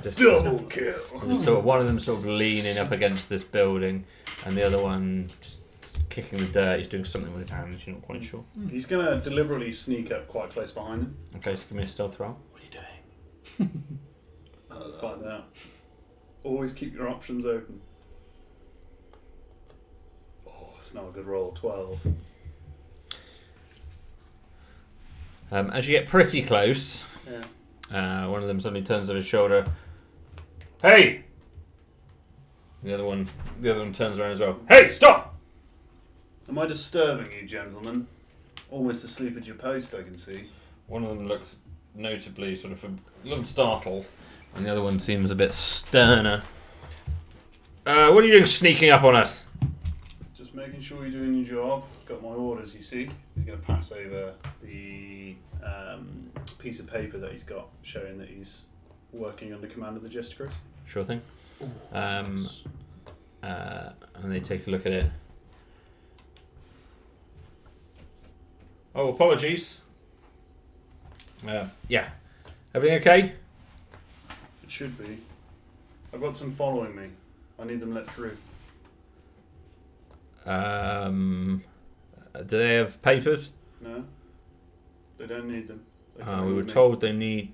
Just Double kill. sort of one of them sort of leaning up against this building, and the other one just kicking the dirt. He's doing something with his hands. You're not quite sure. He's going to deliberately sneak up quite close behind them. Okay, so give me a stealth roll. What are you doing? Find out. Always keep your options open. Oh, it's not a good roll. 12. As you get pretty close, Yeah. one of them suddenly turns over his shoulder. Hey! The other one turns around as well. Hey, stop! Am I disturbing you, gentlemen? Almost asleep at your post, I can see. One of them looks notably sort of a little startled, and the other one seems a bit sterner. What are you doing sneaking up on us? Just making sure you're doing your job. Got my orders, you see. He's going to pass over the piece of paper that he's got, showing that he's working under command of the Gesticus. Sure thing. And they take a look at it. Oh, apologies. Yeah. Everything okay? It should be. I've got some following me. I need them let through. Do they have papers? No? They don't need them. They can We ring were me. told they need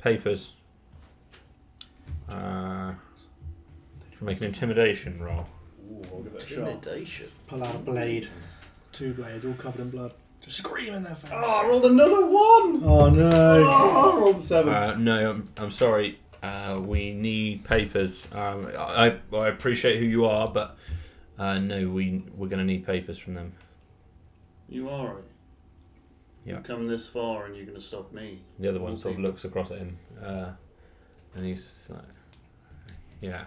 papers. Make an intimidation roll. Ooh, I'll give it a shot. Intimidation. Pull out a blade. 2 blades, all covered in blood. Just scream in their face. Oh, I rolled another one! Oh no. Oh, I rolled a 7. No, I'm sorry. We need papers. I appreciate who you are, but no, we're going to need papers from them. You are right. Yeah. You've come this far and you're going to stop me. The other one All sort of people. looks across at him, and he's like, "Yeah,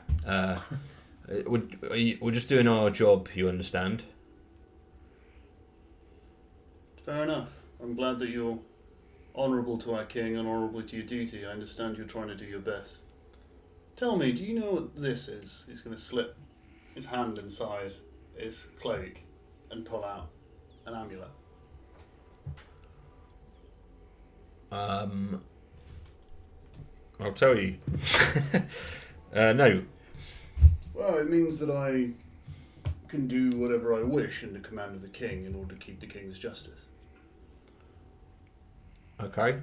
we're just doing our job. You understand?" Fair enough. I'm glad that you're honourable to our king and honourable to your duty. I understand you're trying to do your best. Tell me, do you know what this is? He's going to slip his hand inside his cloak and pull out an amulet. I'll tell you. No. Well, it means that I can do whatever I wish in the command of the king in order to keep the king's justice. Okay.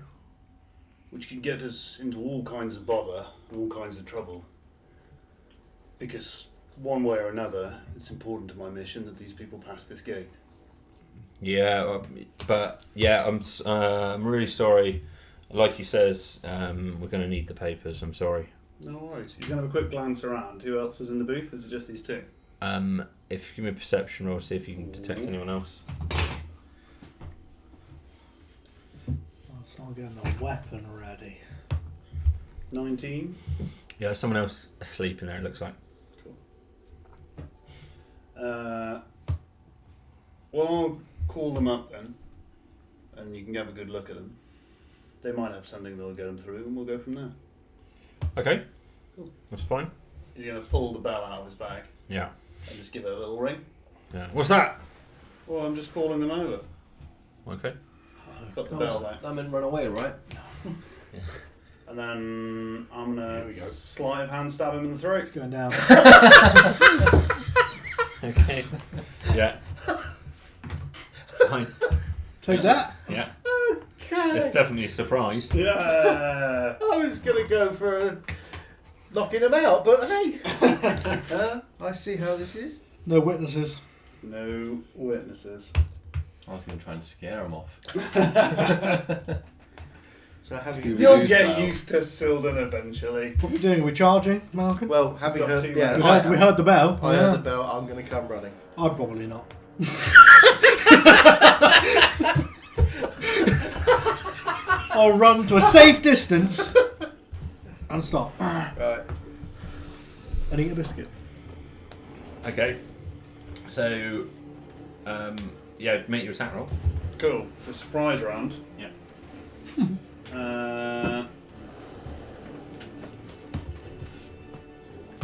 Which can get us into all kinds of bother, all kinds of trouble. Because one way or another, it's important to my mission that these people pass this gate. Yeah, but yeah, I'm really sorry. Like he says, we're going to need the papers. I'm sorry. No worries. He's going to have a quick glance around. Who else is in the booth? Is it just these two? If you give me a perception roll, see if you can detect anyone else. I'll start getting a weapon ready. 19. Yeah, there's someone else asleep in there. It looks like. Well, I'll call them up then, and you can have a good look at them. They might have something that'll get them through, and we'll go from there. Okay. Cool. That's fine. He's going to pull the bell out of his bag Yeah. and just give it a little ring. Yeah. What's that? Well, I'm just calling them over. Okay. Got the bell back. Diamond run away, right? And then I'm going to sleight of hand stab him in the throat. It's going down. Okay. Yeah. Fine. Take that. Yeah. Okay. It's definitely a surprise. Yeah. I was going to go for knocking him out, but hey. I see how this is. No witnesses. No witnesses. I was going to try and scare him off. So having Scooby-Doo You'll get style. used to Sildon eventually. What are we doing? Are we charging, Malcolm? well, having got heard, two yeah, men. we heard the bell. I heard the bell. I'm going to come running. I'd probably not. I'll run to a safe distance and stop. Right. And eat a biscuit. Okay. So, yeah, make your attack roll. Cool. It's a surprise round. Yeah.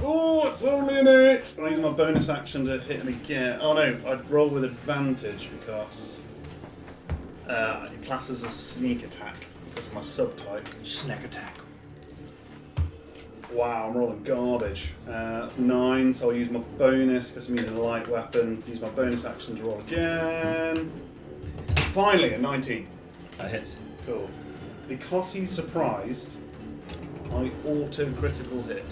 Oh, it's only an 8! I use my bonus action to hit him again. Oh no, I'd roll with advantage because it classes as sneak attack because of my subtype. Snack attack. Wow, I'm rolling garbage. That's 9, so I'll use my bonus because I'm using a light weapon. Use my bonus action to roll again. Finally, a 19. That hits. Cool. Because he's surprised, I auto-critical hit.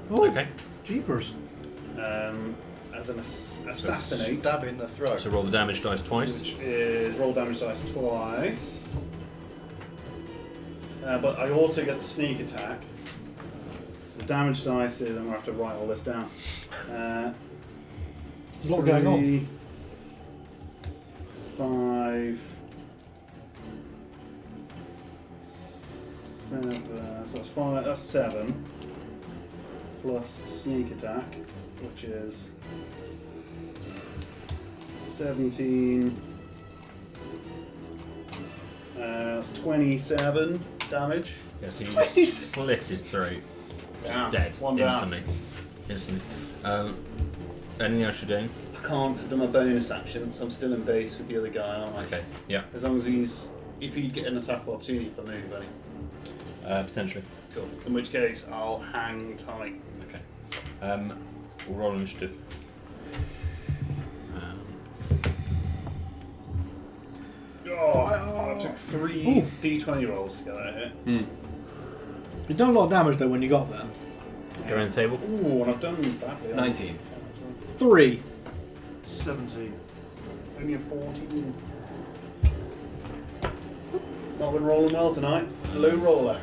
Oh, Okay. jeepers. As an assassinate, Stab in the throat. So roll the damage dice twice. which is roll damage dice twice. But I also get the sneak attack. So the damage dice is, I'm going to have to write all this down. There's a lot going on. 5, 7, so that's 5, that's 7. Plus sneak attack, which is 17. That's 27 damage. Yeah, so you slit his throat. Down. Dead. One down. Instantly. Anything else you're doing? I can't do my bonus action, so I'm still in base with the other guy, aren't I? Okay. Yeah. As long as if he'd get an attack of opportunity if I move any. Potentially. Cool. In which case, I'll hang tight. Okay. We'll roll initiative. Oh, I took 3 Ooh. d20 rolls to get that hit. You've done a lot of damage though when you got there. Go around the table. Ooh, and I've done badly. 19. 3. 17. Only a 14. Not been rolling well tonight. Low roller.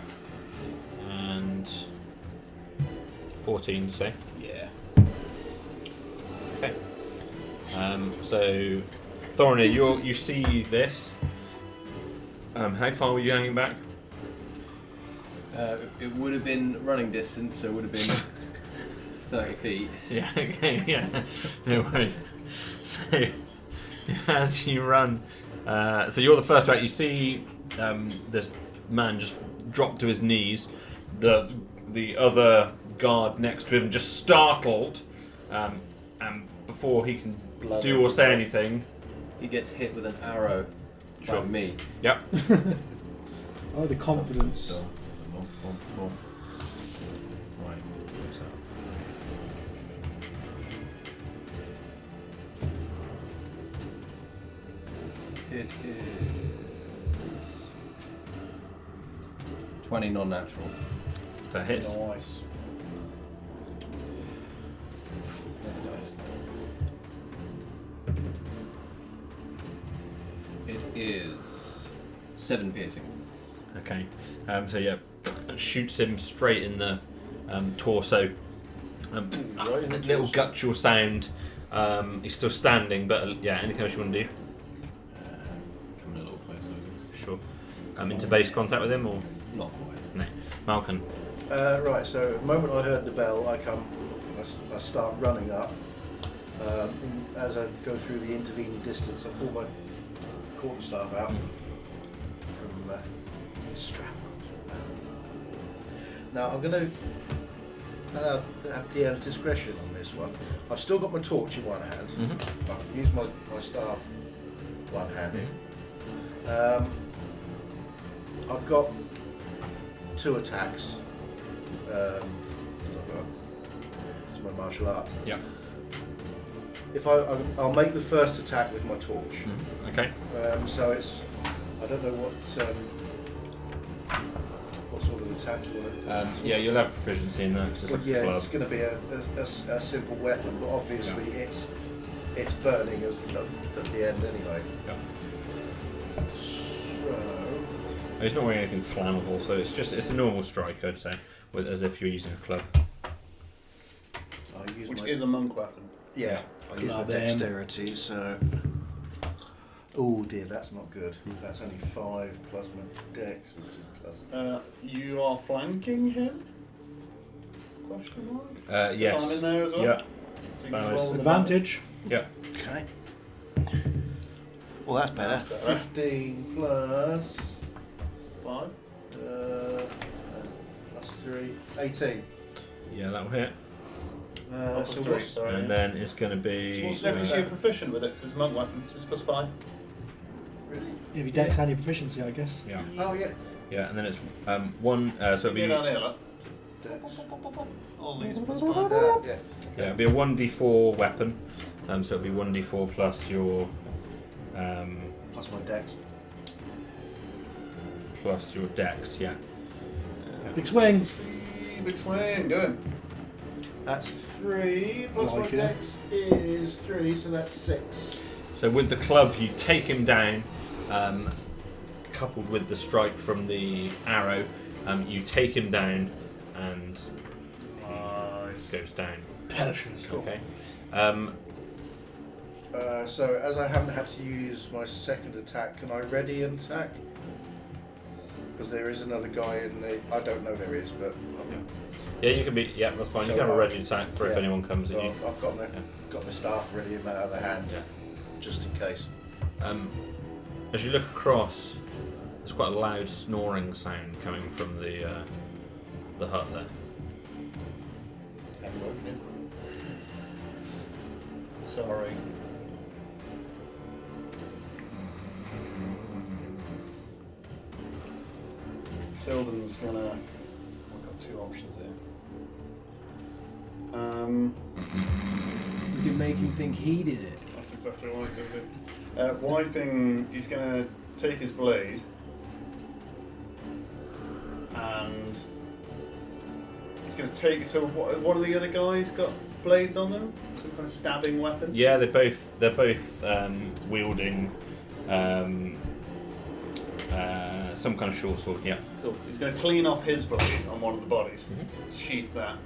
And 14, you say? Yeah. Okay. So, Thorinir, you see this. How far were you hanging back? It would have been running distance, so it would have been 30 feet. Yeah, okay, yeah. No worries. So, as you run, so you're the first out. You see this man just drop to his knees. The other guard next to him just startled, and before he can do or say anything, He gets hit with an arrow Sure. by me. yep. Oh, the confidence. It is 20 non-natural. That hits. Nice. Never dies. It is 7 piercing. Okay. So yeah, shoots him straight in the torso. Right in the Little torso. guttural sound. He's still standing, but yeah. Anything else you want to do? Coming a little closer, I guess. Sure. Into base contact with him, or Not quite. no? Malcolm. Right, so the moment I heard the bell, I start running up. As I go through the intervening distance, I pull my quarterstaff out from the strap. Now I'm going to have DM's discretion on this one. I've still got my torch in one hand. Mm-hmm. I can use my staff one-handed. I've got 2 attacks. It's my martial arts. Yeah. If I'll make the first attack with my torch. Okay. So it's, I don't know what sort of attack you want to. Yeah, you'll have proficiency in that. 'Cause it's Well, like a yeah, club. it's going to be a simple weapon, but obviously it's burning at the end anyway. Yeah. So, He's not wearing anything flammable, so it's a normal strike, I'd say, as if you're using a club. I use Which my, is a monk weapon. yeah, I use my Club him. dexterity. So, oh dear, that's not good. That's only 5 plus my dex, which is plus. You are flanking him? Question mark? Yes. I'm in there as well? Yeah. So you Nice. can roll the Advantage. Yeah. Okay. Well, that's better. That's better. 15 plus. 5. Plus 3. 18. Yeah, that will hit. Plus So 3, what's, sorry. And then it's going to be. So what's No, because you're uh, proficient with it, 'cause it's a monk weapon, so it's plus 5. really? If you dex and your proficiency, I guess. yeah. Oh, yeah. Yeah, and then it's one. So it'll be Go down here, look. Dex. All these plus 5. Yeah. yeah, it'll be a 1d4 weapon. So it'll be 1d4 plus your Plus my dex. dex. Yeah. Big swing. Big swing, go in. That's 3. Plus Like my it. dex is 3, so that's 6. So with the club, you take him down. Coupled with the strike from the arrow, you take him down, and he goes down. Penetrance. Okay. So as I haven't had to use my second attack, can I ready an attack? Because there is another guy in the. I don't know there is, but Yeah, you can be. Yeah, that's fine. So you can have a I- ready attack for if yeah. anyone comes at so you. I've got my staff ready in my other hand, Yeah. just in case. As you look across, there's quite a loud snoring sound coming from the hut there. Have you opened it? Sorry. Sylvan's gonna. We've got 2 options here. We can make him think he did it. That's exactly what he's going to do. Wiping, he's going to take his blade and he's going to take. So, what are the other guys got blades on them? Some kind of stabbing weapon? Yeah, they're both wielding some kind of short sword. Yeah. Cool. He's going to clean off his blade on one of the bodies, Mhm. sheath that,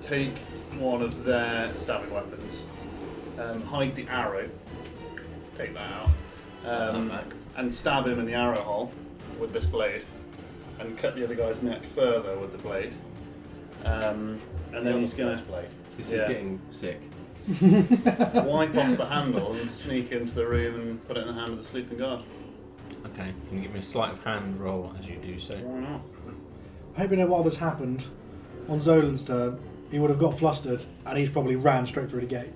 take one of their stabbing weapons, hide the arrow, take that out, back. and stab him in the arrow hole with this blade, and cut the other guy's neck further with the blade. And then he's going to blade. This Yeah. is getting sick. wipe off the handle and sneak into the room and put it in the hand of the sleeping guard. Okay. Can you give me a sleight of hand roll as you do so? Why not? I hope you know what has happened. On Zolan's turn, he would have got flustered and he's probably ran straight through the gate.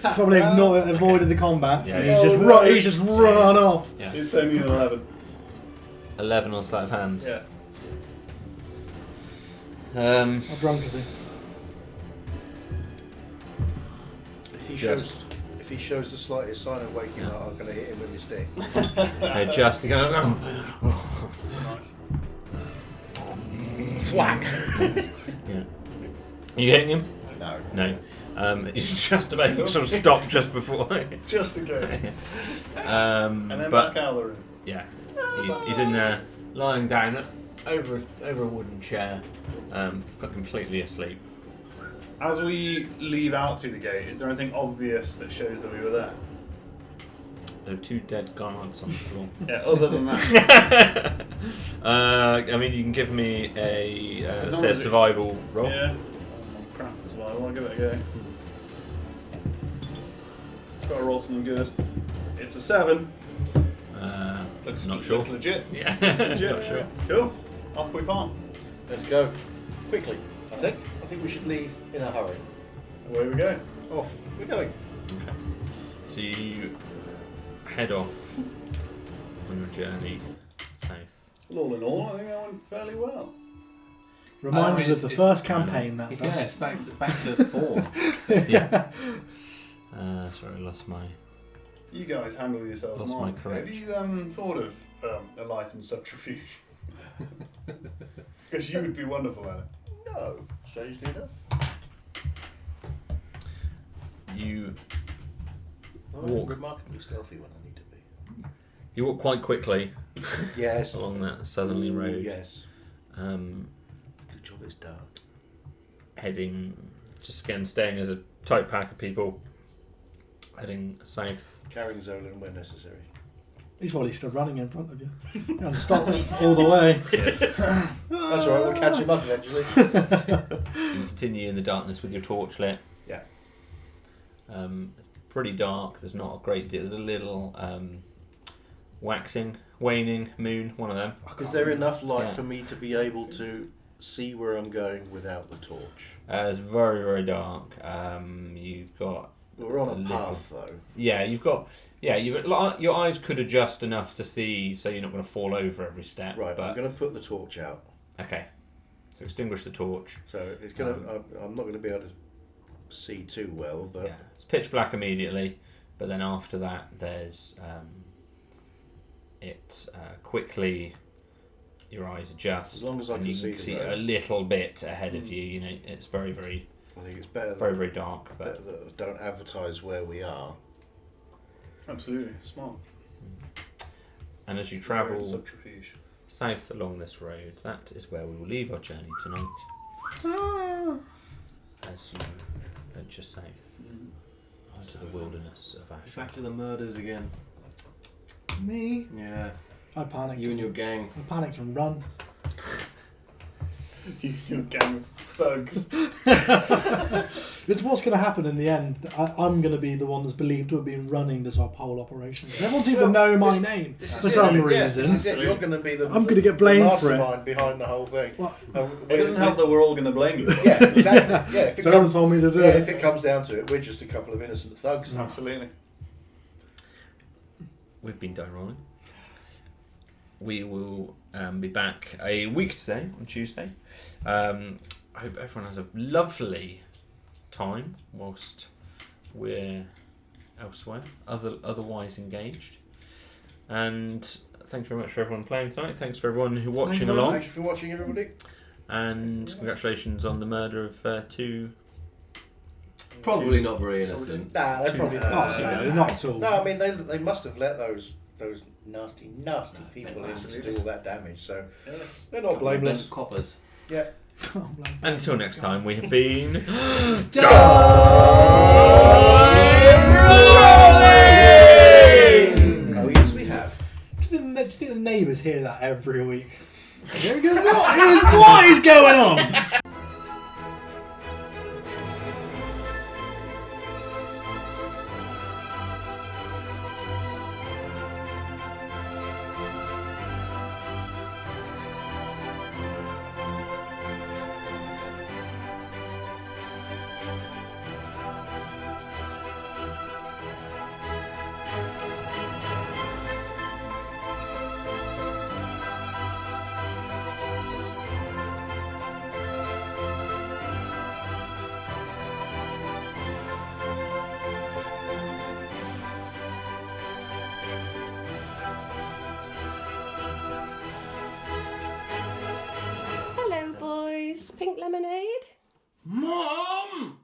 Probably not avoided the combat. Yeah, and yeah. he's just Oh, no. he's just run off. Yeah. It's only an 11. 11 on sleight of hand. Yeah. How drunk is he? If he Just. shows, if he shows the slightest sign of waking Yeah. up, I'm going to hit him with my stick. Adjust. You go. Flack! Yeah. You hitting him? No. No. He's just about to sort of stop just before. Just in case. And And then but back out of the room. yeah, he's in there lying down over a wooden chair, completely asleep. As we leave out through the gate, is there anything obvious that shows that we were there? There are 2 dead guards on the floor. Yeah, other than that. I mean, you can give me a As long say a as it- survival roll. Yeah. Oh, crap, it's survival. I'll give it a go. Gotta roll something good. It's a 7. Looks Not sure. Looks legit. Yeah. Looks legit. Not sure. Cool. Off we palm. Let's go. Quickly, I think. I think we should leave in a hurry. Away we go. Off. We're going. So you head off on your journey south. Well, all in all, I think that went fairly well. Reminds us of the it's- first campaign. That Yeah, does. it's back to form. Yeah. Sorry, I lost my. You guys handle yourselves Lost my marvelous. Have courage. you thought of a life in subterfuge? Because you would be wonderful at it. No, strangely enough. You I'm Walk. remarkably stealthy when I need to be. you walk quite quickly Yes. along that southerly Ooh, road, Yes. um, Good job it's dark. heading just again staying as a tight pack of people, heading south. Carrying Zolan where necessary. He's probably still running in front of you. And stops all the way. That's alright, we'll catch him up eventually. You continue in the darkness with your torch lit. Yeah. It's pretty dark. There's not a great deal. There's a little waning moon. One of them. Is there enough light Yeah. for me to be able to see where I'm going without the torch? It's very very dark. You've got We're on A a little. path though. your eyes could adjust enough to see, so you're not going to fall over every step. Right, But I'm going to put the torch out. okay, so extinguish the torch. So it's going to. I'm not going to be able to see too well, but Yeah, it's pitch black immediately, but then after that, there's it quickly. Your eyes adjust. As long as I and can you see can the see road. a little bit ahead of you. You know, it's very, very, I think it's better very, that, very dark. But better that I don't advertise where we are. Absolutely. Smart. and as you Very travel subterfuge. south along this road, that is where we will leave our journey tonight. As you venture south into the wilderness of Ash. Back to the murders again. Me? Yeah. I panicked. You and your gang. I panicked and run. You're a gang of thugs. It's what's going to happen in the end. I'm going to be the one that's believed to have been running this whole operation. Everyone seems to know my name This is for it. some Yeah, reason. this is it. You're going to be the. I'm gonna get blamed the for it. mastermind behind the whole thing. What? It doesn't help that we're all going to blame you. Yeah, exactly. Yeah, if it Someone comes, told me to do yeah, it. if it comes down to it, we're just a couple of innocent thugs. Absolutely. We've been done rolling. We will be back a week today, on Tuesday. I hope everyone has a lovely time whilst we're elsewhere, otherwise engaged. And thank you very much for everyone playing tonight. Thanks for everyone who watching along. Thanks for watching, everybody. And congratulations on the murder of 2. Probably not very innocent. Nah, they're probably Oh, not. no, not at all. No, I mean they must have let those nasty people in to bastards. do all that damage. So Yeah. they're not Couple of blameless. them Coppers. Yeah. Until next time, we have been Oh yes, we have. Do you think the neighbours hear that every week? What is going on? lemonade? Mom!